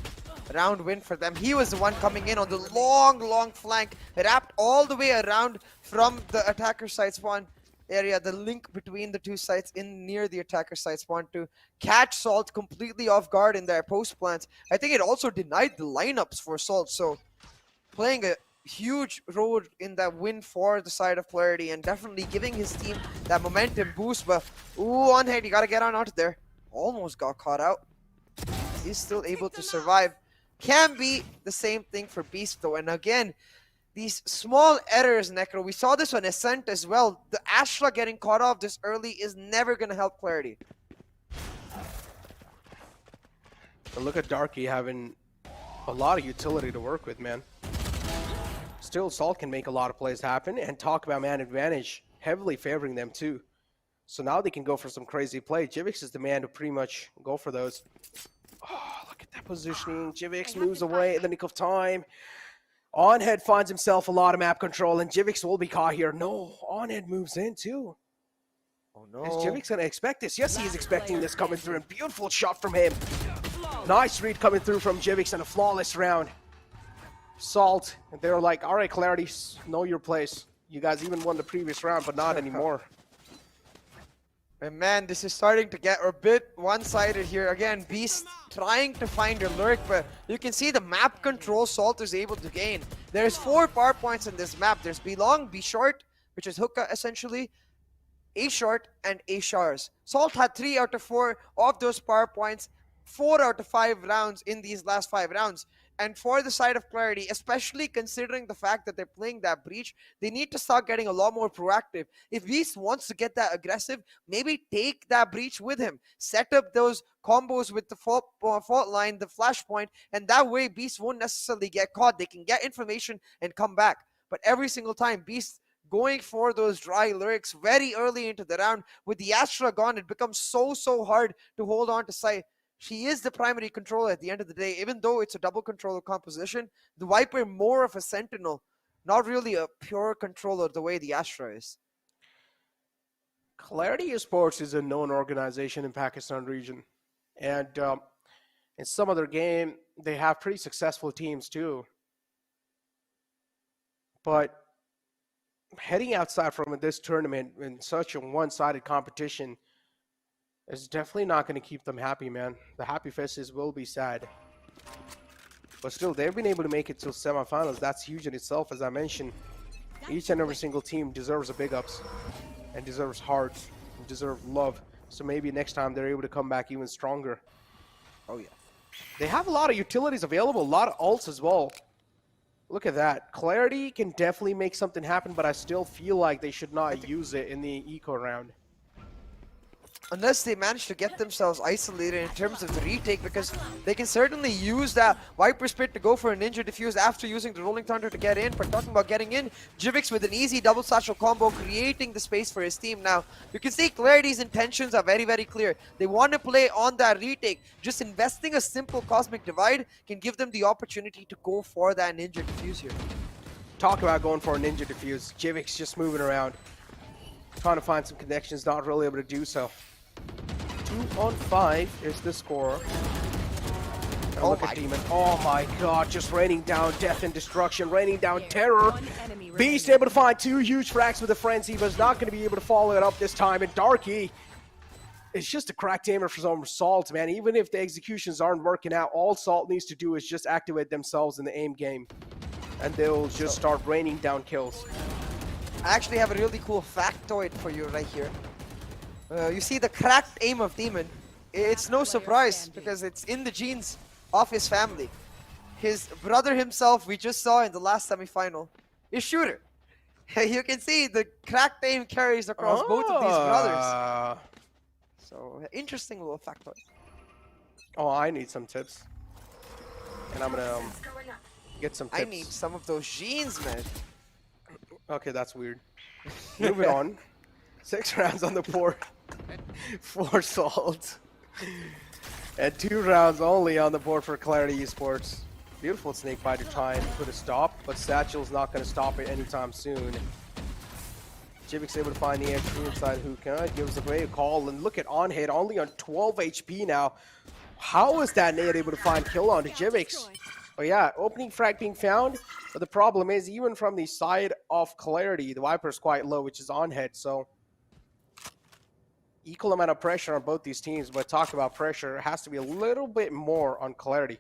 round win for them. He was the one coming in on the long flank, wrapped all the way around from the attacker side spawn area, the link between the 2 sites in near the attacker side spawn to catch Salt completely off guard in their post plants. I think it also denied the lineups for Salt, so playing a huge role in that win for the side of Clarity and definitely giving his team that momentum boost. But on head, you gotta get on out of there. Almost got caught out. He's still able to survive. Can be the same thing for Beast though. And again, these small errors, Necro, we saw this on Ascent as well. The Astra getting caught off this early is never gonna help Clarity. But look at Darky having a lot of utility to work with, man. Still, Salt can make a lot of plays happen, and talk about man advantage heavily favoring them too. So now they can go for some crazy play. Jivix is the man to pretty much go for those. Oh, look at that positioning. Jivix moves away in the nick of time. Onhead finds himself a lot of map control, and Jivix will be caught here. No, Onhead moves in too. Oh no. Is Jivix going to expect this? Yes, he's expecting this coming through, and beautiful shot from him. Nice read coming through from Jivix, and a flawless round. Salt, and they were like, all right, Clarity, know your place. You guys even won the previous round, but not anymore. And man, this is starting to get a bit one-sided here. Again, Beast trying to find a lurk, but you can see the map control Salt is able to gain. There's 4 power points in this map. There's B long, B short, which is hookah essentially, A short, and A shars. Salt had 3 out of 4 of those power points, 4 out of 5 rounds in these last 5 rounds. And for the side of Clarity, especially considering the fact that they're playing that breach, they need to start getting a lot more proactive. If Beast wants to get that aggressive, maybe take that breach with him. Set up those combos with the fault line, the flashpoint, and that way Beast won't necessarily get caught. They can get information and come back. But every single time, Beast going for those dry lurks very early into the round. With the Astra gone, it becomes so hard to hold on to sight. She is the primary controller at the end of the day. Even though it's a double controller composition, the Viper more of a sentinel, not really a pure controller the way the Astra is. Clarity Esports is a known organization in Pakistan region. And in some other game, they have pretty successful teams too. But heading outside from this tournament in such a one-sided competition is definitely not going to keep them happy, man. The happy faces will be sad. But still, they've been able to make it to semifinals. That's huge in itself, as I mentioned. Each and every single team deserves a big ups and deserves hearts and deserves love. So maybe next time they're able to come back even stronger. Oh yeah. They have a lot of utilities available, a lot of ults as well. Look at that. Clarity can definitely make something happen, but I still feel like they should not use it in the eco round. Unless they manage to get themselves isolated in terms of the retake, because they can certainly use that Viper Spit to go for a Ninja Diffuse after using the Rolling Thunder to get in. But talking about getting in, Jivix with an easy double satchel combo, creating the space for his team. Now, you can see Clarity's intentions are very, very clear. They want to play on that retake. Just investing a simple Cosmic Divide can give them the opportunity to go for that Ninja Diffuse here. Talk about going for a Ninja Diffuse. Jivix just moving around, trying to find some connections, not really able to do so. 2 on 5 is the score. Oh, look at Demon. Oh my god, just raining down death and destruction, raining down terror. Beast able to find 2 huge frags with the frenzy, but is not going to be able to follow it up this time. And Darky, it's just a cracked aimer from Salt, man. Even if the executions aren't working out, all Salt needs to do is just activate themselves in the aim game. And they'll just start raining down kills. I actually have a really cool factoid for you right here. You see the cracked aim of Demon. It's no surprise because it's in the genes of his family. His brother himself, we just saw in the last semifinal, is shooter. You can see the cracked aim carries across both of these brothers. So, interesting little factoid. Oh, I need some tips. And I'm gonna get some tips. I need some of those genes, man. Okay, that's weird. Moving on. 6 rounds on the board. 4 Salt. And 2 rounds only on the board for Clarity Esports. Beautiful snake bite to try and put a stop, but Satchel's not going to stop it anytime soon. Jivix able to find the entry inside Hookah, gives away a call, and look at on hit, only on 12 HP now. How is that nade able to find kill on to Jivix? Oh yeah, opening frag being found, but the problem is even from the side of Clarity, the Viper's quite low, which is on head, so equal amount of pressure on both these teams, but talk about pressure, it has to be a little bit more on Clarity.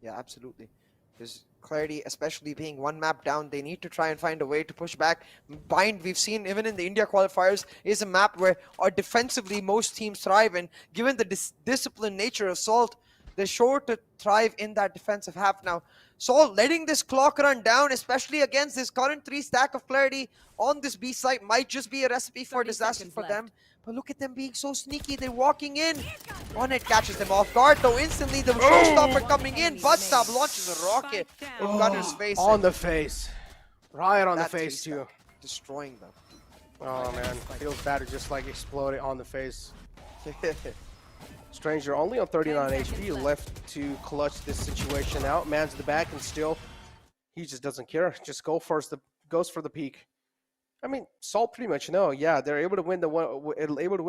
Yeah, absolutely. Because Clarity, especially being 1 map down, they need to try and find a way to push back. Bind, we've seen even in the India qualifiers, is a map where defensively most teams thrive, and given the disciplined nature of Salt, they're sure to thrive in that defensive half. Now, Salt letting this clock run down, especially against this current 3 stack of Clarity on this B site, might just be a recipe for disaster for them. But look at them being so sneaky. They're walking in. On it catches them off guard, though instantly the showstopper coming in. Buttstab launches a rocket in Gunner's face. On the face. Right on the face, too. Destroying them. Oh, man. Feels bad to just, like, explode it on the face. Stranger only on 39 HP, left to clutch this situation out. Man's to the back, and still, he just doesn't care. Just goes for the peak. I mean, Salt pretty much know. Yeah, they're able to win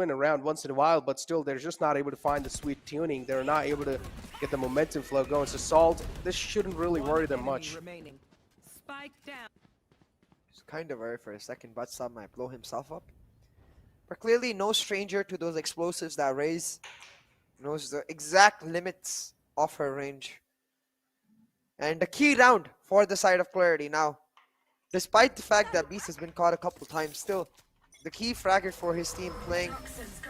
a round once in a while, but still, they're just not able to find the sweet tuning. They're not able to get the momentum flow going. So Salt, this shouldn't really worry them much. Spike down. It's kind of worried for a second. Buttstab might blow himself up. But clearly, no stranger to those explosives that Raze knows the exact limits of her range. And the key round for the side of Clarity now. Despite the fact that Beast has been caught a couple times, still, the key fragger for his team playing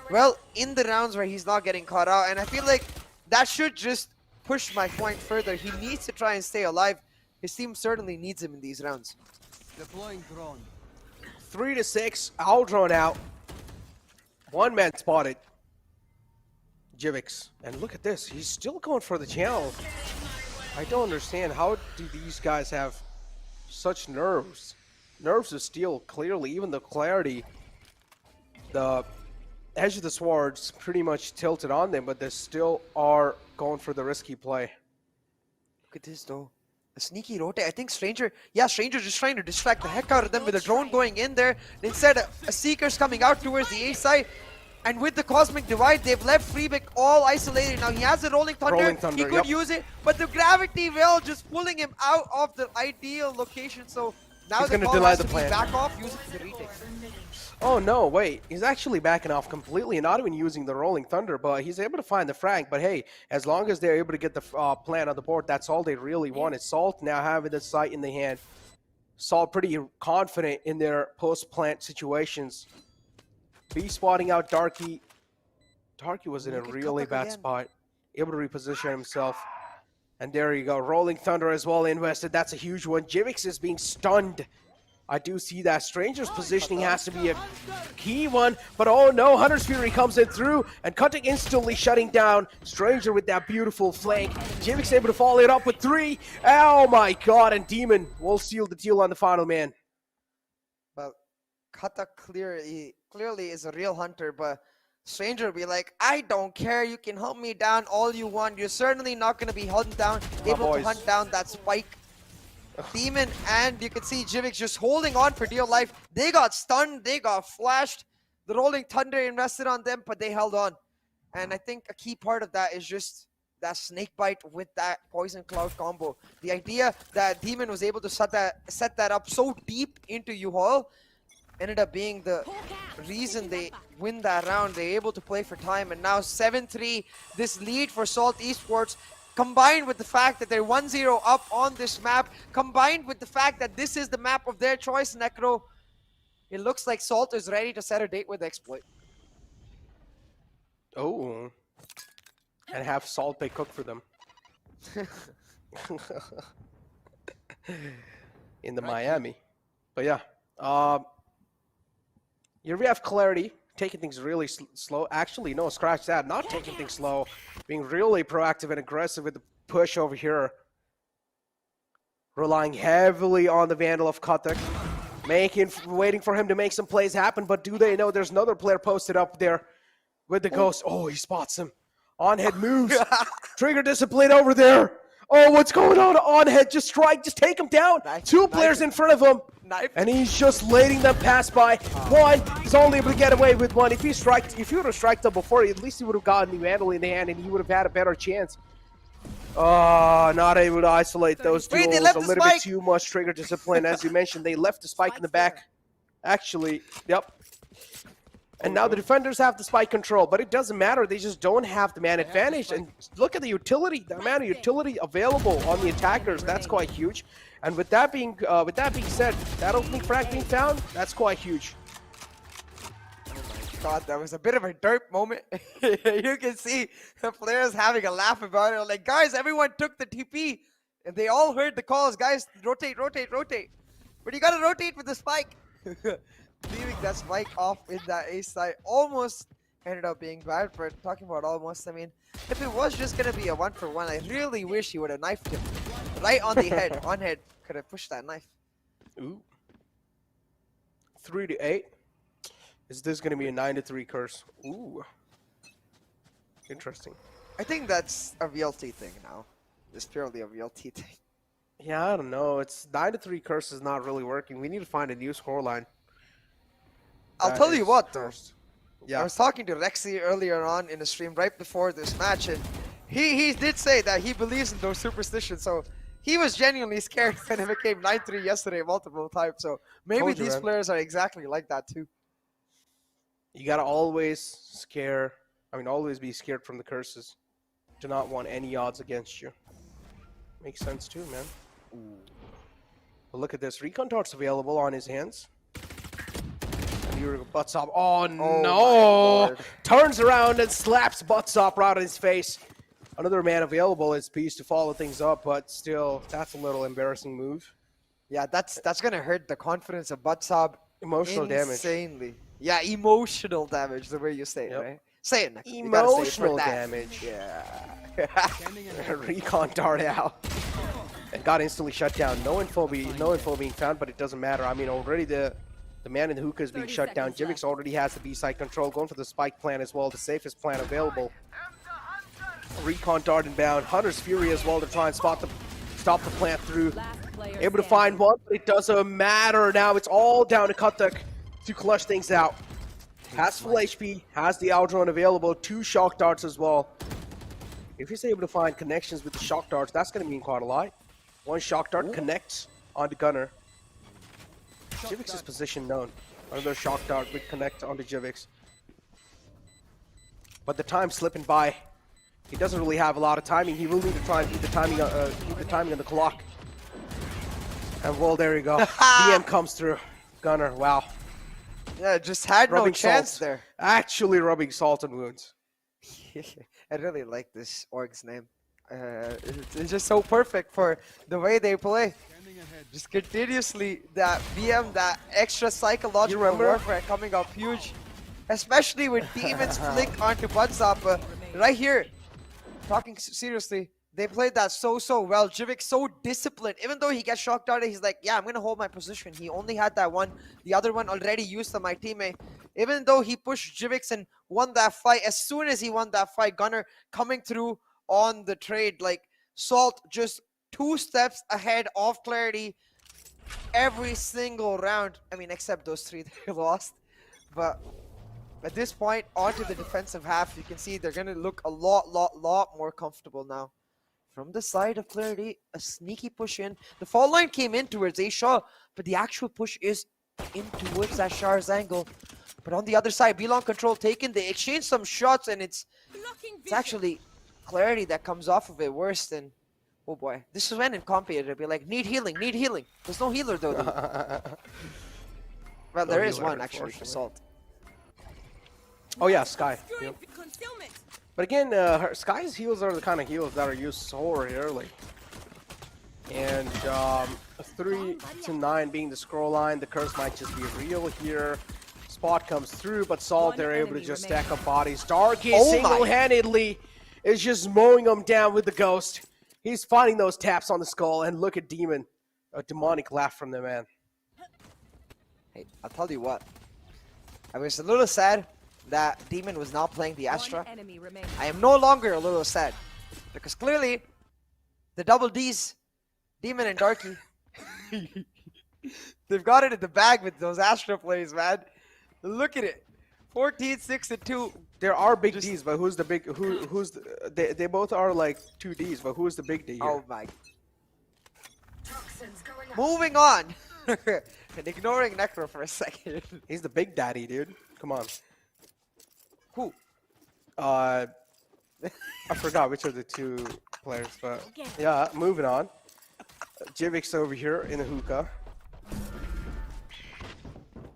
well in the rounds where he's not getting caught out. And I feel like that should just push my point further. He needs to try and stay alive. His team certainly needs him in these rounds. Deploying drone. 3 to 6, all drawn out. 1 man spotted. Jivix. And look at this, he's still going for the channel. I don't understand, how do these guys have such nerves? Nerves of steel, clearly. Even the Clarity, the edge of the sword's pretty much tilted on them, but they still are going for the risky play. Look at this though. A sneaky rotate. I think Stranger just trying to distract the heck out of them with a drone going in there. Instead, a Seeker's coming out towards the A side. And with the Cosmic Divide, they've left Freebic all isolated. Now he has a Rolling Thunder. He could yep. use it, but the Gravity Veil just pulling him out of the ideal location. So now He's the gonna call delay has the to be plan. back off, use it for the retake. Oh no, wait. He's actually backing off completely, not even using the Rolling Thunder, but he's able to find the frag. But hey, as long as they're able to get the plan on the board, that's all they really want. Is Salt now having the sight in the hand. Salt pretty confident in their post-plant situations. B spotting out Darky. Darky was in a really bad spot. Able to reposition himself. And there you go. Rolling Thunder as well invested. That's a huge one. Jivix is being stunned. I do see that. Stranger's positioning has to be a key one. But oh no, Hunter's Fury comes in through. And Cutting instantly shutting down Stranger with that beautiful flank. Jivix able to follow it up with 3. Oh my god. And Demon will seal the deal on the final man. Well, Kata clearly is a real hunter, but Stranger will be like, I don't care, you can hunt me down all you want. You're certainly not going to be hunted down, able to hunt down that spike. Demon, and you can see Jivix just holding on for dear life. They got stunned, they got flashed. The Rolling Thunder invested on them, but they held on. And I think a key part of that is just that snake bite with that poison cloud combo. The idea that Demon was able to set that up so deep into U-Haul ended up being the reason they win that round. They're able to play for time, and now 7-3, this lead for Salt Esports, combined with the fact that they're 1-0 up on this map, combined with the fact that this is the map of their choice, Necro, it looks like Salt is ready to set a date with Exploit. Oh. And have Salt Bay cook for them. In the Miami. But yeah. Here we have Clarity. Taking things really slow. Actually, no, scratch that. Not taking things slow. Being really proactive and aggressive with the push over here. Relying heavily on the Vandal of Katak. Waiting for him to make some plays happen. But do they know there's another player posted up there with the Ghost? Oh, he spots him. On-head moves. Trigger Discipline over there. Oh, what's going on? On-head, just strike. Just take him down. Two players in front of him. And he's just letting them pass by. One, he's only able to get away with one. If he would have striked them before, at least he would have gotten the Vandal in the hand and he would have had a better chance. Oh, not able to isolate those duels. A little bit too much Trigger Discipline. As you mentioned, they left the spike in the back. Actually, yep. And now the defenders have the spike control, but it doesn't matter. They just don't have the man advantage. And look at the utility, the amount of utility available on the attackers. That's quite huge. And with that being said, that opening frag being found, that's quite huge. Oh my god, that was a bit of a derp moment. You can see the players having a laugh about it. Like, guys, everyone took the TP, and they all heard the calls. Guys, rotate, rotate, rotate. But you gotta rotate with the spike. Leaving that spike off in that ace side almost ended up being bad. But talking about almost, I mean, if it was just gonna be a 1-for-1, I really wish he would have knifed him right on the head. On head could have pushed that knife. Ooh. 3-8. Is this gonna be a 9-3 curse? Ooh. Interesting. I think that's a VLT thing now. It's purely a VLT thing. Yeah, I don't know. It's 9-3 curse is not really working. We need to find a new scoreline. I'll tell you what, though. Yeah. I was talking to Rexy earlier on in the stream right before this match, and he did say that he believes in those superstitions. So he was genuinely scared when it became 9-3 yesterday multiple times. So maybe these players are exactly like that too. You gotta always always be scared from the curses. Do not want any odds against you. Makes sense too, man. Ooh. But look at this. Recon Torch available on his hands. Buttstop. Oh no! Turns around and slaps Buttstop right in his face. Another man available is Peace to follow things up, but still, that's a little embarrassing move. Yeah, that's gonna hurt the confidence of Buttstop. Emotional damage. Insanely. Yeah, emotional damage, the way you say it, right? Say it, Nick. Emotional damage. Yeah. Recon dart out. And got instantly shut down. No info being found, but it doesn't matter. I mean, already the man in the hookah is being shut down. Jivix already has the B-side control, going for the spike plan as well, the safest plan available. Recon dart inbound. Hunter's Fury as well to try and stop the plant through. Able to find one, but it doesn't matter now. It's all down to Katak to clutch things out. Has full HP, has the outrun available, 2 shock darts as well. If he's able to find connections with the shock darts, that's going to mean quite a lot. 1 shock dart connects on the gunner. Jivix's position known. Another shock dart would connect onto Jivix. But the time's slipping by. He doesn't really have a lot of timing. He will need to try and beat the timing on the clock. And well, there you go. BM comes through. Gunner, wow. Yeah, just had no chance there. Actually rubbing salt on wounds. I really like this org's name. It's just so perfect for the way they play. Just continuously that BM, that extra psychological warfare coming up huge. Especially with Demon's flick onto Budzappa. Right here, talking seriously, they played that so well. Jivik so disciplined. Even though he gets shocked out, he's like, yeah, I'm going to hold my position. He only had that one. The other one already used on my teammate. Even though he pushed Jivix and won that fight, as soon as he won that fight, Gunner coming through on the trade. Like, Salt just 2 steps ahead of Clarity every single round. I mean, except those 3 they lost. But at this point, onto the defensive half, you can see they're going to look a lot more comfortable now. From the side of Clarity, a sneaky push in. The fall line came in towards A-Shaw, but the actual push is in towards that Shar's angle. But on the other side, Belong control taken. They exchange some shots, and it's actually Clarity that comes off of it worse than... Oh boy. This is when in comp it'd be like, need healing. There's no healer though. Well, there is one actually for Salt. Oh yeah, Sky. Yep. But again, Sky's heals are the kind of heals that are used so rarely. And 3 to 9 being the scroll line, the curse might just be real here. Spot comes through, but Salt, they're able to just stack up bodies. Darky single-handedly is just mowing them down with the ghost. He's finding those taps on the skull, and look at Demon. A demonic laugh from the man. Hey, I'll tell you what. I was a little sad that Demon was not playing the Astra. I am no longer a little sad. Because clearly, the double Ds, Demon and Darky, they've got it in the bag with those Astra plays, man. Look at it. 14, 6, and 2. There are big Ds, but who's the big? Who's the? They both are like 2 Ds, but who's the big D here? Oh my. Moving on. And ignoring Necro for a second. He's the big daddy, dude. Come on. Who? I forgot which of the 2 players, but yeah, moving on. Jivix over here in the hookah.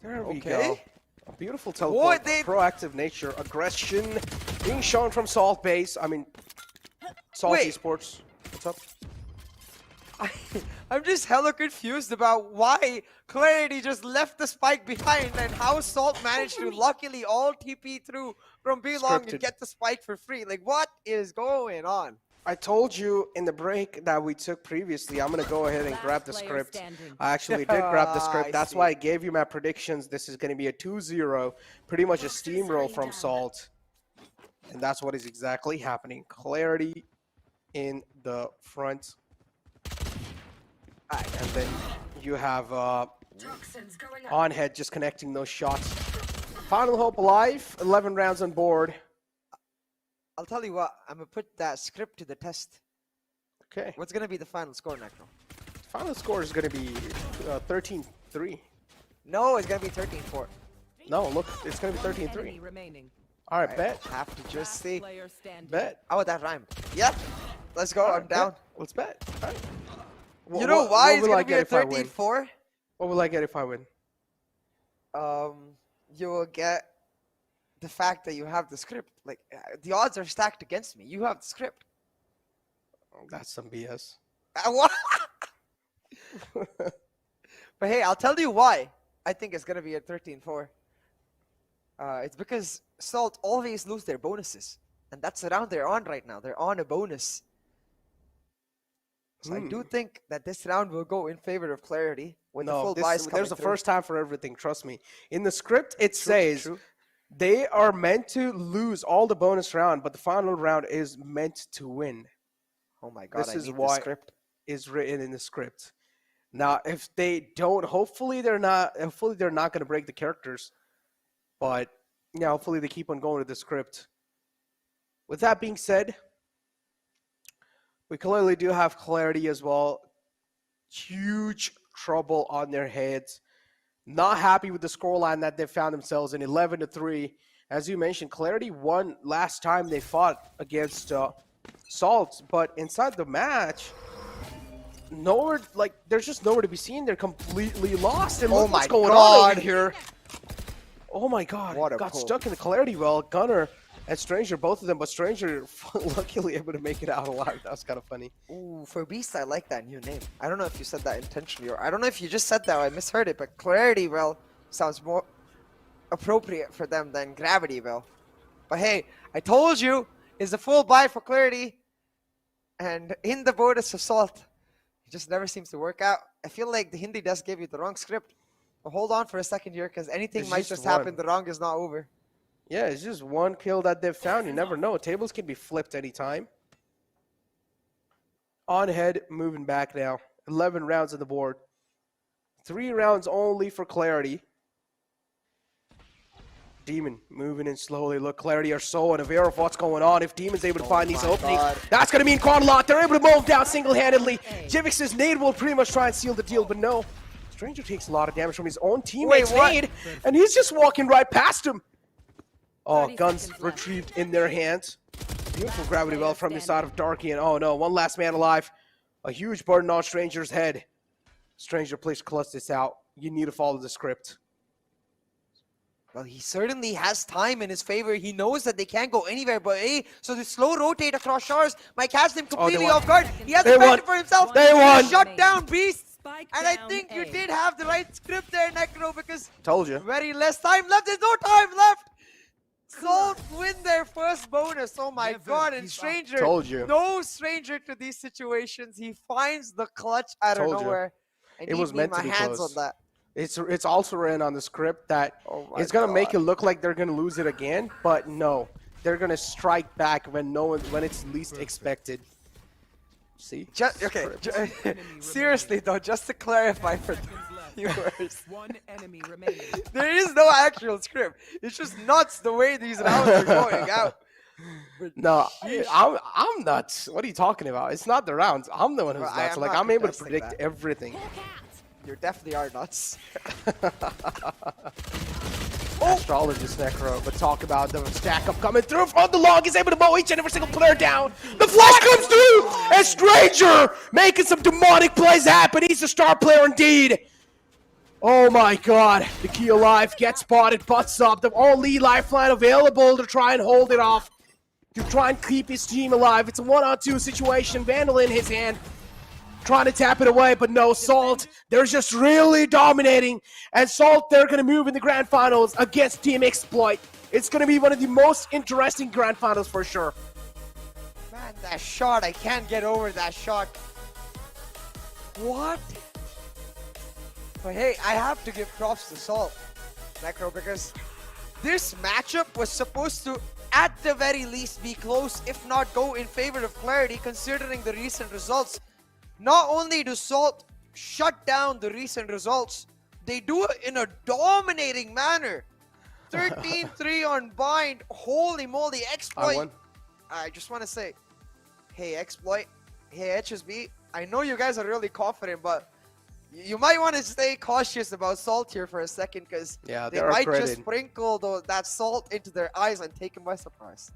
There we go. A beautiful teleport, proactive nature, aggression being shown from Salt Base. I mean, Salt Esports. What's up? I'm just hella confused about why Clarity just left the spike behind and how Salt managed to luckily all TP through from Belong and get the spike for free. Like, what is going on? I told you in the break that we took previously, I'm going to go ahead and grab the script. I actually did grab the script. That's why I gave you my predictions. This is going to be a 2-0, pretty much a steamroll from Salt. And that's what is exactly happening. Clarity in the front. And then you have on head just connecting those shots. Final Hope alive, 11 rounds on board. I'll tell you what, I'm going to put that script to the test. Okay. What's going to be the final score, Necro? Final score is going to be 13-3. No, it's going to be 13-4. No, look, it's going to be 13-3. All right, bet. Have to just see. Bet. How would that rhyme? Yep. Let's go. I'm down. Let's bet. All right. You know why it's going to be a 13-4? What will I get if I win? You will get the fact that you have the script. Like, the odds are stacked against me. You have the script. Oh, that's some BS. What? But hey, I'll tell you why I think it's going to be a 13-4. It's because Salt always lose their bonuses. And that's the round they're on right now. They're on a bonus. So I do think that this round will go in favor of Clarity. With the full buys coming there's a through. first time for everything, trust me. In the script, it says they are meant to lose all the bonus round, but the final round is meant to win. Oh my God, this is why the script is written in the script. Now, if they don't, hopefully they're not going to break the characters. But Yeah, hopefully they keep on going to the script. With that being said, we clearly do have Clarity as well. Huge trouble on their heads. Not happy with the scoreline that they found themselves in, 11-3. As you mentioned, Clarity won last time they fought against Salt, but inside the match, nowhere, like, there's just nowhere to be seen. They're completely lost. And look what's going on over here. Oh my god, What a got pull. stuck in the Clarity well. Gunner and Stranger, both of them, but Stranger luckily able to make it out alive. That was kind of funny. Ooh, for Beast, I like that new name. I don't know if you said that intentionally, or I don't know if you just said that or I misheard it, but Clarity Well sounds more appropriate for them than Gravity Well. But hey, I told you, it's a full buy for Clarity. And in the bonus assault, it just never seems to work out. I feel like the Hindi does give you the wrong script. But hold on for a second here, because anything It's might just just happen. one. The wrong is not over. Yeah, it's just one kill that they've found. You never know. Tables can be flipped anytime. On head, moving back now. 11 rounds on the board. 3 rounds only for Clarity. Demon moving in slowly. Look, Clarity are so unaware of what's going on. If Demon's able to find these openings, that's going to mean quite a lot. They're able to mow him down single-handedly. Jivix's nade will pretty much try and seal the deal, but no. Stranger takes a lot of damage from his own teammate's nade, and he's just walking right past him. Oh, guns retrieved in their hands. Beautiful gravity well from the side of Darky, and oh no, one last man alive. A huge burden on Stranger's head. Stranger, please clutch this out. You need to follow the script. Well, he certainly has time in his favor. He knows that they can't go anywhere but A. So the slow rotate across showers might catch them completely off guard. He has They a won. benefit for himself. They won. Shut down Beast. Spike And I down think you A. did have the right script there, Necro, because Told you. very less time left. There's no time left. Salt win their first bonus. Oh my god. And Stranger, Told you. no stranger to these situations. He finds the clutch out of Told you. nowhere. I It was need meant my to be hands close. on that. It's also written on the script that Oh my it's gonna make God. it look like they're gonna lose it again, but no, they're gonna strike back when when it's least expected. See? Okay, Script. seriously though, just to clarify for the viewers, One enemy remaining. there is no actual script. It's just nuts the way these rounds are going out. No, I'm nuts. What are you talking about? It's not the rounds. I'm the one who's Well, I nuts. am Like, not I'm able to contesting predict that. everything. You definitely are nuts. Astrologist Necro, but talk about the stack up coming through from the log. He's able to mow each and every single player down. The flash comes through, and Stranger making some demonic plays happen. He's a star player indeed. Oh my god, the key alive gets spotted, butts up. The only lifeline available to try and hold it off, to try and keep his team alive. It's a 1-on-2 situation. Vandal in his hand, trying to tap it away, but no. Salt, they're just really dominating. And Salt, they're going to move in the grand finals against Team Exploit. It's going to be one of the most interesting grand finals for sure. Man, that shot, I can't get over that shot. What? But hey, I have to give props to Salt, Necro, because this matchup was supposed to, at the very least, be close, if not go in favor of Clarity, considering the recent results. Not only do Salt shut down the recent results, they do it in a dominating manner. 13-3 on Bind. Holy moly, I Exploit. won. I just want to say, hey, Exploit, hey, HSB, I know you guys are really confident, but you might want to stay cautious about Salt here for a second, because Yeah, they they're might just upgraded. sprinkle that salt into their eyes and take them by surprise.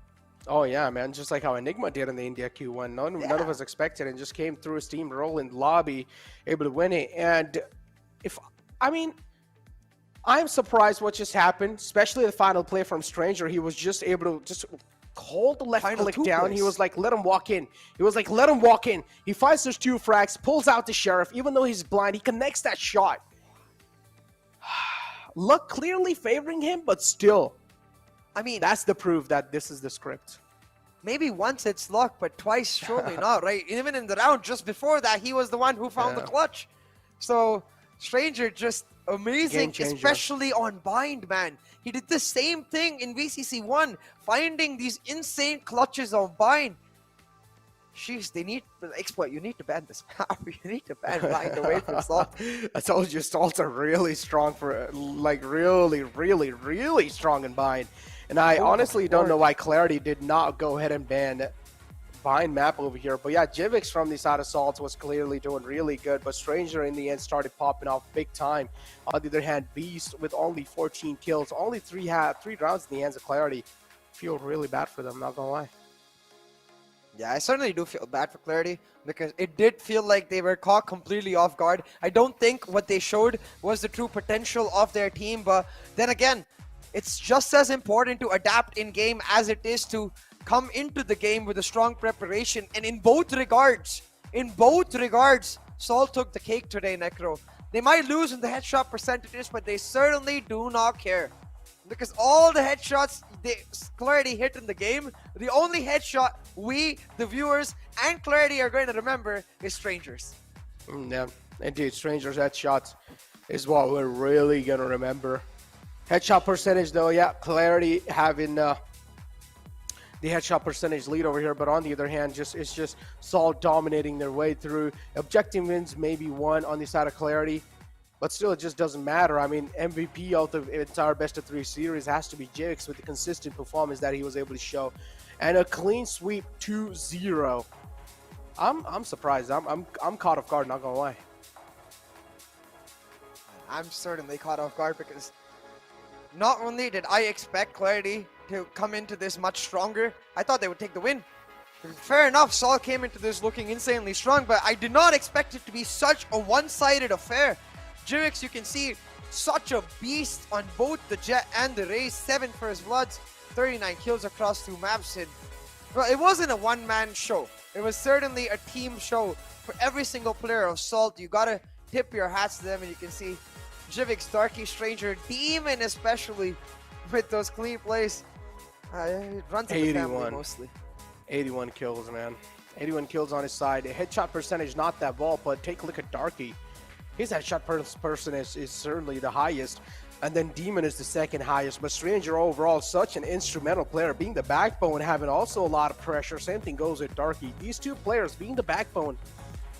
Oh yeah, man, just like how Enigma did in the India Q1. None of us expected and just came through a steamroll in the lobby, able to win it. And I'm surprised what just happened, especially the final play from Stranger. He was just able to just hold the left Final click two down. plays. He was like, let him walk in. He was like, let him walk in. He finds those 2 frags, pulls out the Sheriff. Even though he's blind, he connects that shot. Luck clearly favoring him, but still, I mean, that's the proof that this is the script. maybe once it's luck, but twice surely not, right? Even in the round just before that, he was the one who found the Yeah. clutch. So, Stranger just amazing, Game changer. especially on Bind, man. He did the same thing in VCC 1, finding these insane clutches on Bind. they need exploit. You need to ban this map. You need to ban blind away from Salt. I told you, Salts are really strong for, like, really strong in bind. And I honestly don't know why Clarity did not go ahead and ban bind map over here. But yeah, Jivix from the side of Salts was clearly doing really good, but Stranger in the end started popping off big time. On the other hand, Beast with only 14 kills, only three rounds in the hands of Clarity. Feel really bad for them, not gonna lie. Yeah, I certainly do feel bad for Clarity because it did feel like they were caught completely off guard. I don't think what they showed was the true potential of their team, but then again, it's just as important to adapt in game as it is to come into the game with a strong preparation. And in both regards, Salt took the cake today, Necro. They might lose in the headshot percentages, but they certainly do not care. Because all the headshots Clarity hit in the game, the only headshot we, the viewers, and Clarity are going to remember is Strangers. Yeah, indeed, Strangers headshots is what we're really going to remember. Headshot percentage, though, yeah, Clarity having the headshot percentage lead over here, but on the other hand, it's just Salt dominating their way through. Objective wins maybe one on the side of Clarity, but still, it just doesn't matter. I mean, MVP of the entire best of 3 series has to be Jix with the consistent performance that he was able to show, and a clean sweep 2-0. I'm surprised. I'm caught off guard. Not gonna lie. I'm certainly caught off guard because not only did I expect Clarity to come into this much stronger, I thought they would take the win. Fair enough, Salt came into this looking insanely strong, but I did not expect it to be such a one-sided affair. Jivix, you can see, such a beast on both the Jet and the Raze. 7 first bloods, 39 kills across 2 maps. And, well, it wasn't a one-man show. It was certainly a team show for every single player of Salt. You gotta tip your hats to them, and you can see Jivix, Darky, Stranger, Demon especially, with those clean plays. It runs in the family mostly. 81 kills, man. 81 kills on his side. Headshot percentage, not that well, but take a look at Darky. His headshot percentage is certainly the highest, and then Demon is the second highest. But Stranger overall, such an instrumental player, being the backbone, having also a lot of pressure. Same thing goes with Darky. These two players, being the backbone,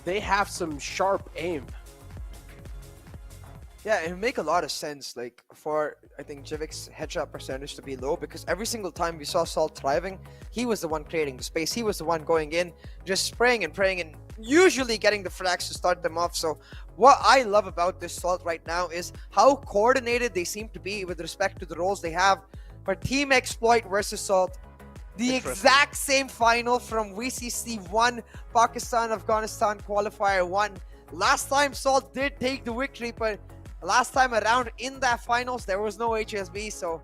they have some sharp aim. Yeah, it would make a lot of sense, like, for, I think, Jivix's headshot percentage to be low, because every single time we saw Salt thriving, he was the one creating the space. He was the one going in, just spraying and praying, and usually getting the frags to start them off. So what I love about this Salt right now is how coordinated they seem to be with respect to the roles they have. For Team Exploit versus Salt, the exact same final from VCC 1, Pakistan-Afghanistan Qualifier 1. Last time Salt did take the victory, but last time around in that finals, there was no HSB, so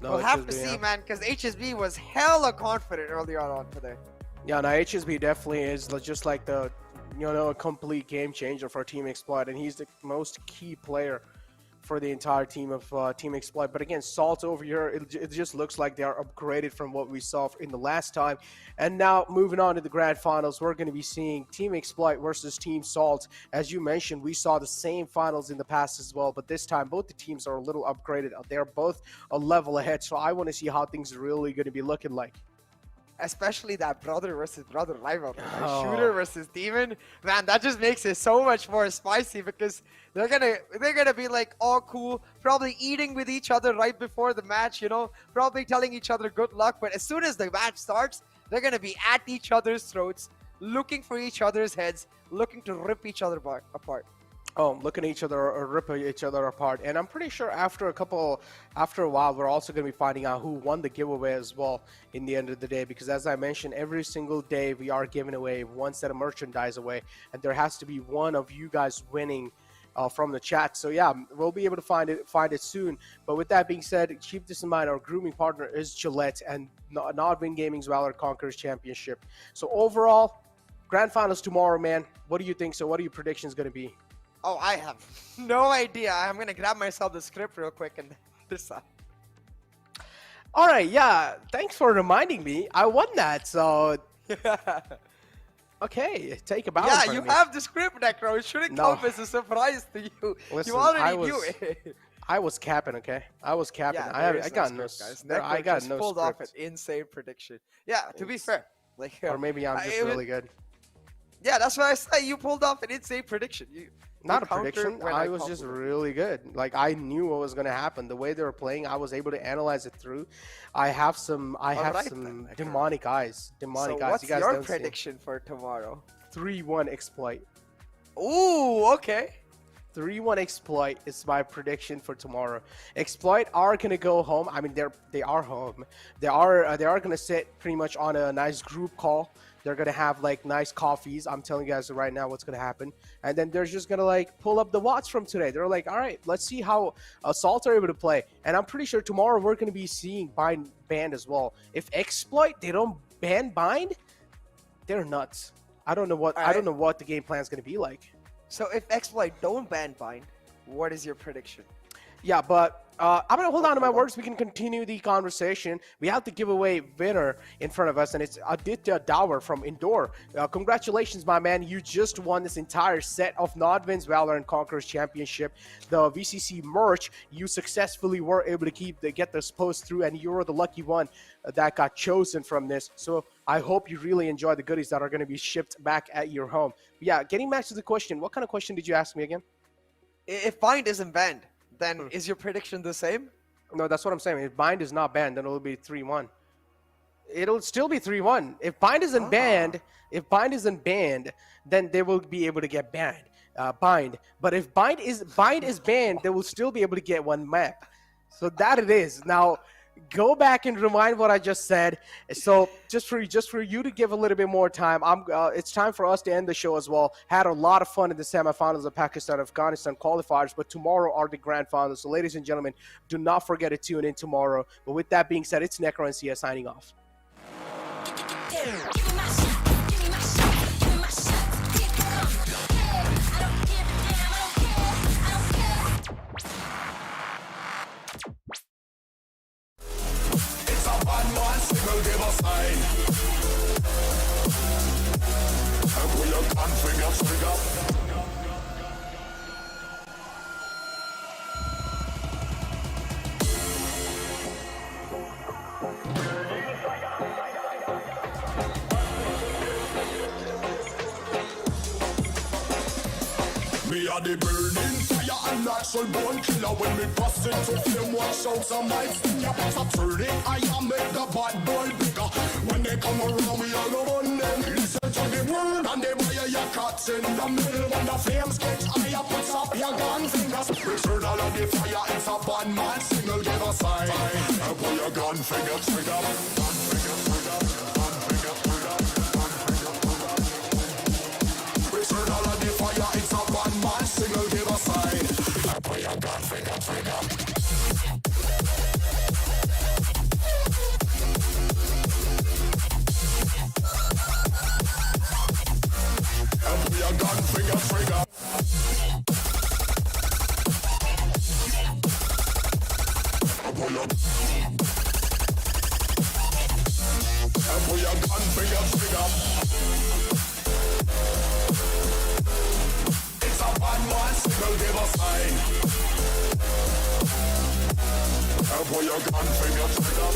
we'll have to see, man, because HSB was hella confident earlier on today. Yeah, now HSB definitely is just like the, a complete game changer for Team Exploit, and he's the most key player for the entire team of Team Exploit. But again, Salt over here, it just looks like they are upgraded from what we saw in the last time. And now moving on to the grand finals, we're going to be seeing Team Exploit versus Team Salt. As you mentioned, we saw the same finals in the past as well, but this time both the teams are a little upgraded. They're both a level ahead, so I want to see how things are really going to be looking like. Especially that brother versus brother rivalry. Shooter versus Demon, man, that just makes it so much more spicy, because they're gonna be like all cool, probably eating with each other right before the match, probably telling each other good luck. But as soon as the match starts, they're gonna be at each other's throats, looking for each other's heads, looking to rip each other apart. Oh, looking at each other or rip each other apart. And I'm pretty sure after a while, we're also going to be finding out who won the giveaway as well in the end of the day. Because as I mentioned, every single day we are giving away one set of merchandise away. And there has to be one of you guys winning from the chat. So yeah, we'll be able to find it soon. But with that being said, keep this in mind. Our grooming partner is Gillette and NODWIN Gaming's Valorant Conquerors Championship. So overall, grand finals tomorrow, man. What do you think? So what are your predictions going to be? Oh, I have no idea. I'm going to grab myself the script real quick and decide. All right, yeah. Thanks for reminding me. I won that, so... Okay, take a bow. Yeah, you have the script, Necro. It shouldn't come as a surprise to you. Listen, you already knew it. I was capping, okay? I was capping. Yeah, I got no script, guys. I got no pulled script. off an insane prediction. Yeah, to be fair. Like, Or maybe I'm just really good. Yeah, that's why I said you pulled off an insane prediction. Not a countered prediction. when I was just complimented. really good. Like I knew what was going to happen. The way they were playing, I was able to analyze it through. I have some Alright some then, demonic eyes. Demonic So eyes. what's You guys your don't see 'em. prediction for tomorrow? 3-1 exploit. Ooh, okay. 3-1 exploit is my prediction for tomorrow. Exploit are gonna go home. I mean, they are home. They are gonna sit pretty much on a nice group call. They're gonna have like nice coffees. I'm telling you guys right now what's gonna happen. And then they're just gonna like pull up the watts from today. They're like, all right, let's see how Assault are able to play. And I'm pretty sure tomorrow we're gonna be seeing Bind banned as well. If exploit they don't ban Bind, they're nuts. I don't know what the game plan is gonna be like. So if Exploit don't ban Bind, what is your prediction? Yeah, but I'm gonna hold on to my words. We can continue the conversation. We have to give away winner in front of us, and it's Aditya Dower from Indoor. Congratulations, my man! You just won this entire set of NODWIN's Valorant Conquerors Championship, the VCC merch. You successfully were able to get this post through, and you were the lucky one that got chosen from this. So I hope you really enjoy the goodies that are going to be shipped back at your home. Yeah, getting back to the question, what kind of question did you ask me again? If Bind isn't banned, then is your prediction the same? No, that's what I'm saying. If Bind is not banned, then it'll be 3-1. It'll still be 3-1. If Bind isn't banned, then they will be able to get banned. Bind. But if Bind is banned, they will still be able to get one map. So that it is. Now, go back and remind what I just said. So just for you to give a little bit more time, it's time for us to end the show as well. Had a lot of fun in the semifinals of Pakistan-Afghanistan qualifiers, but tomorrow are the grand finals. So ladies and gentlemen, do not forget to tune in tomorrow. But with that being said, it's Necro and Sia signing off. Signal give a sign. And we look on trigger. Me are the burning fire and natural born killer. When me bust into flame, watch out some mics. You better turn it, I am make the bad boy bigger. When they come around, we all go on them. Listen to the word and they buy your cuts in the middle. When the flames get higher, put up your gun fingers. Return all of the fire, it's a bad man signal, give a sign. And put your gun finger trigger. Gun finger trigger. Gun finger trigger. Gun finger trigger. Return all of the fire, it's a bad man signal, give a sign. And put your gun finger trigger. Gun finger trigger. Pull up. And pull your gun finger trigger. It's a bad man signal, give a sign. And pull your gun finger trigger.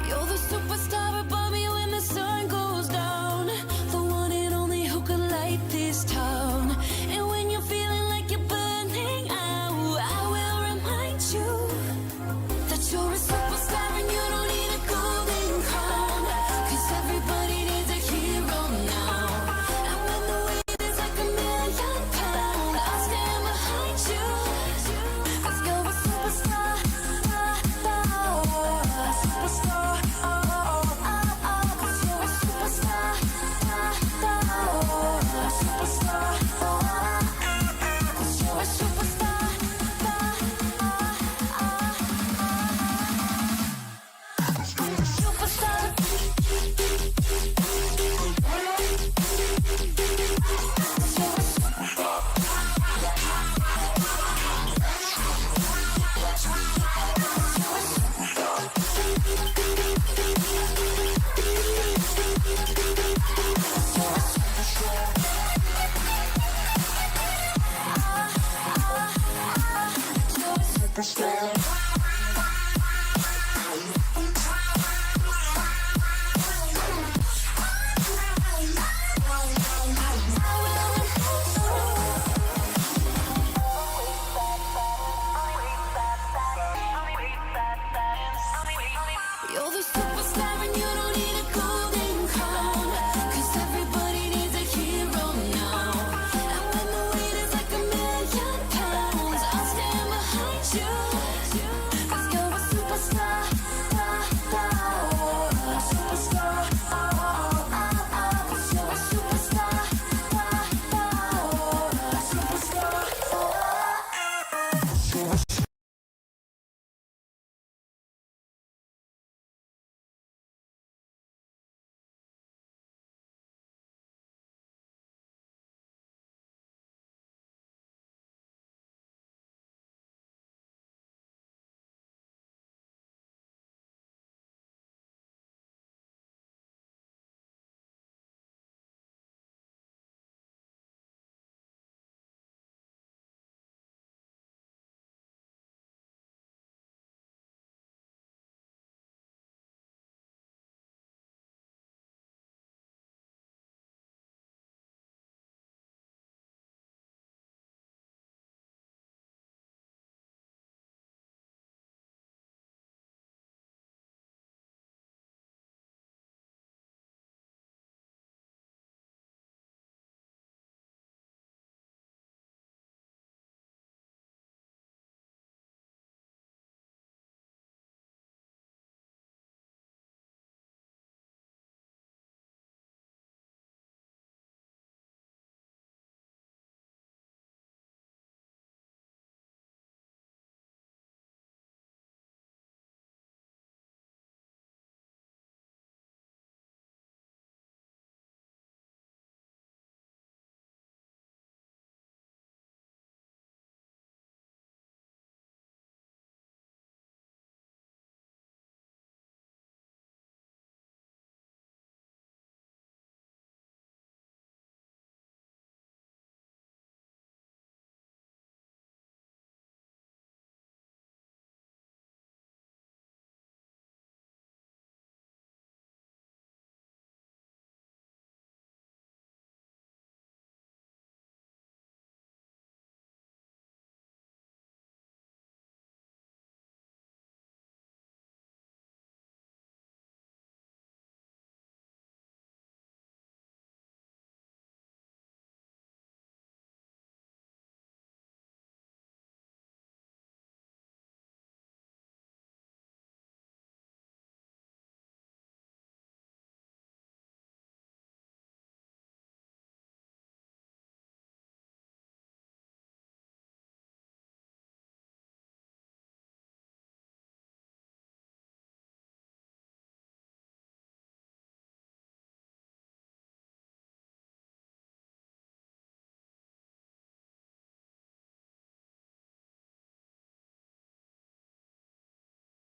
You're the superstar above me when the sun goes down. The one and only who could light this town. And when you're feeling like you're burning out, I will remind you that you're a superstar and you don't need a golden crown. 'Cause everybody needs a hero now. And when the weight is like £1,000,000, I'll stand behind you. 'Cause you're a superstar. Superstar. 'Cause you're a superstar. Superstar. 'Cause you're a superstar. Superstar.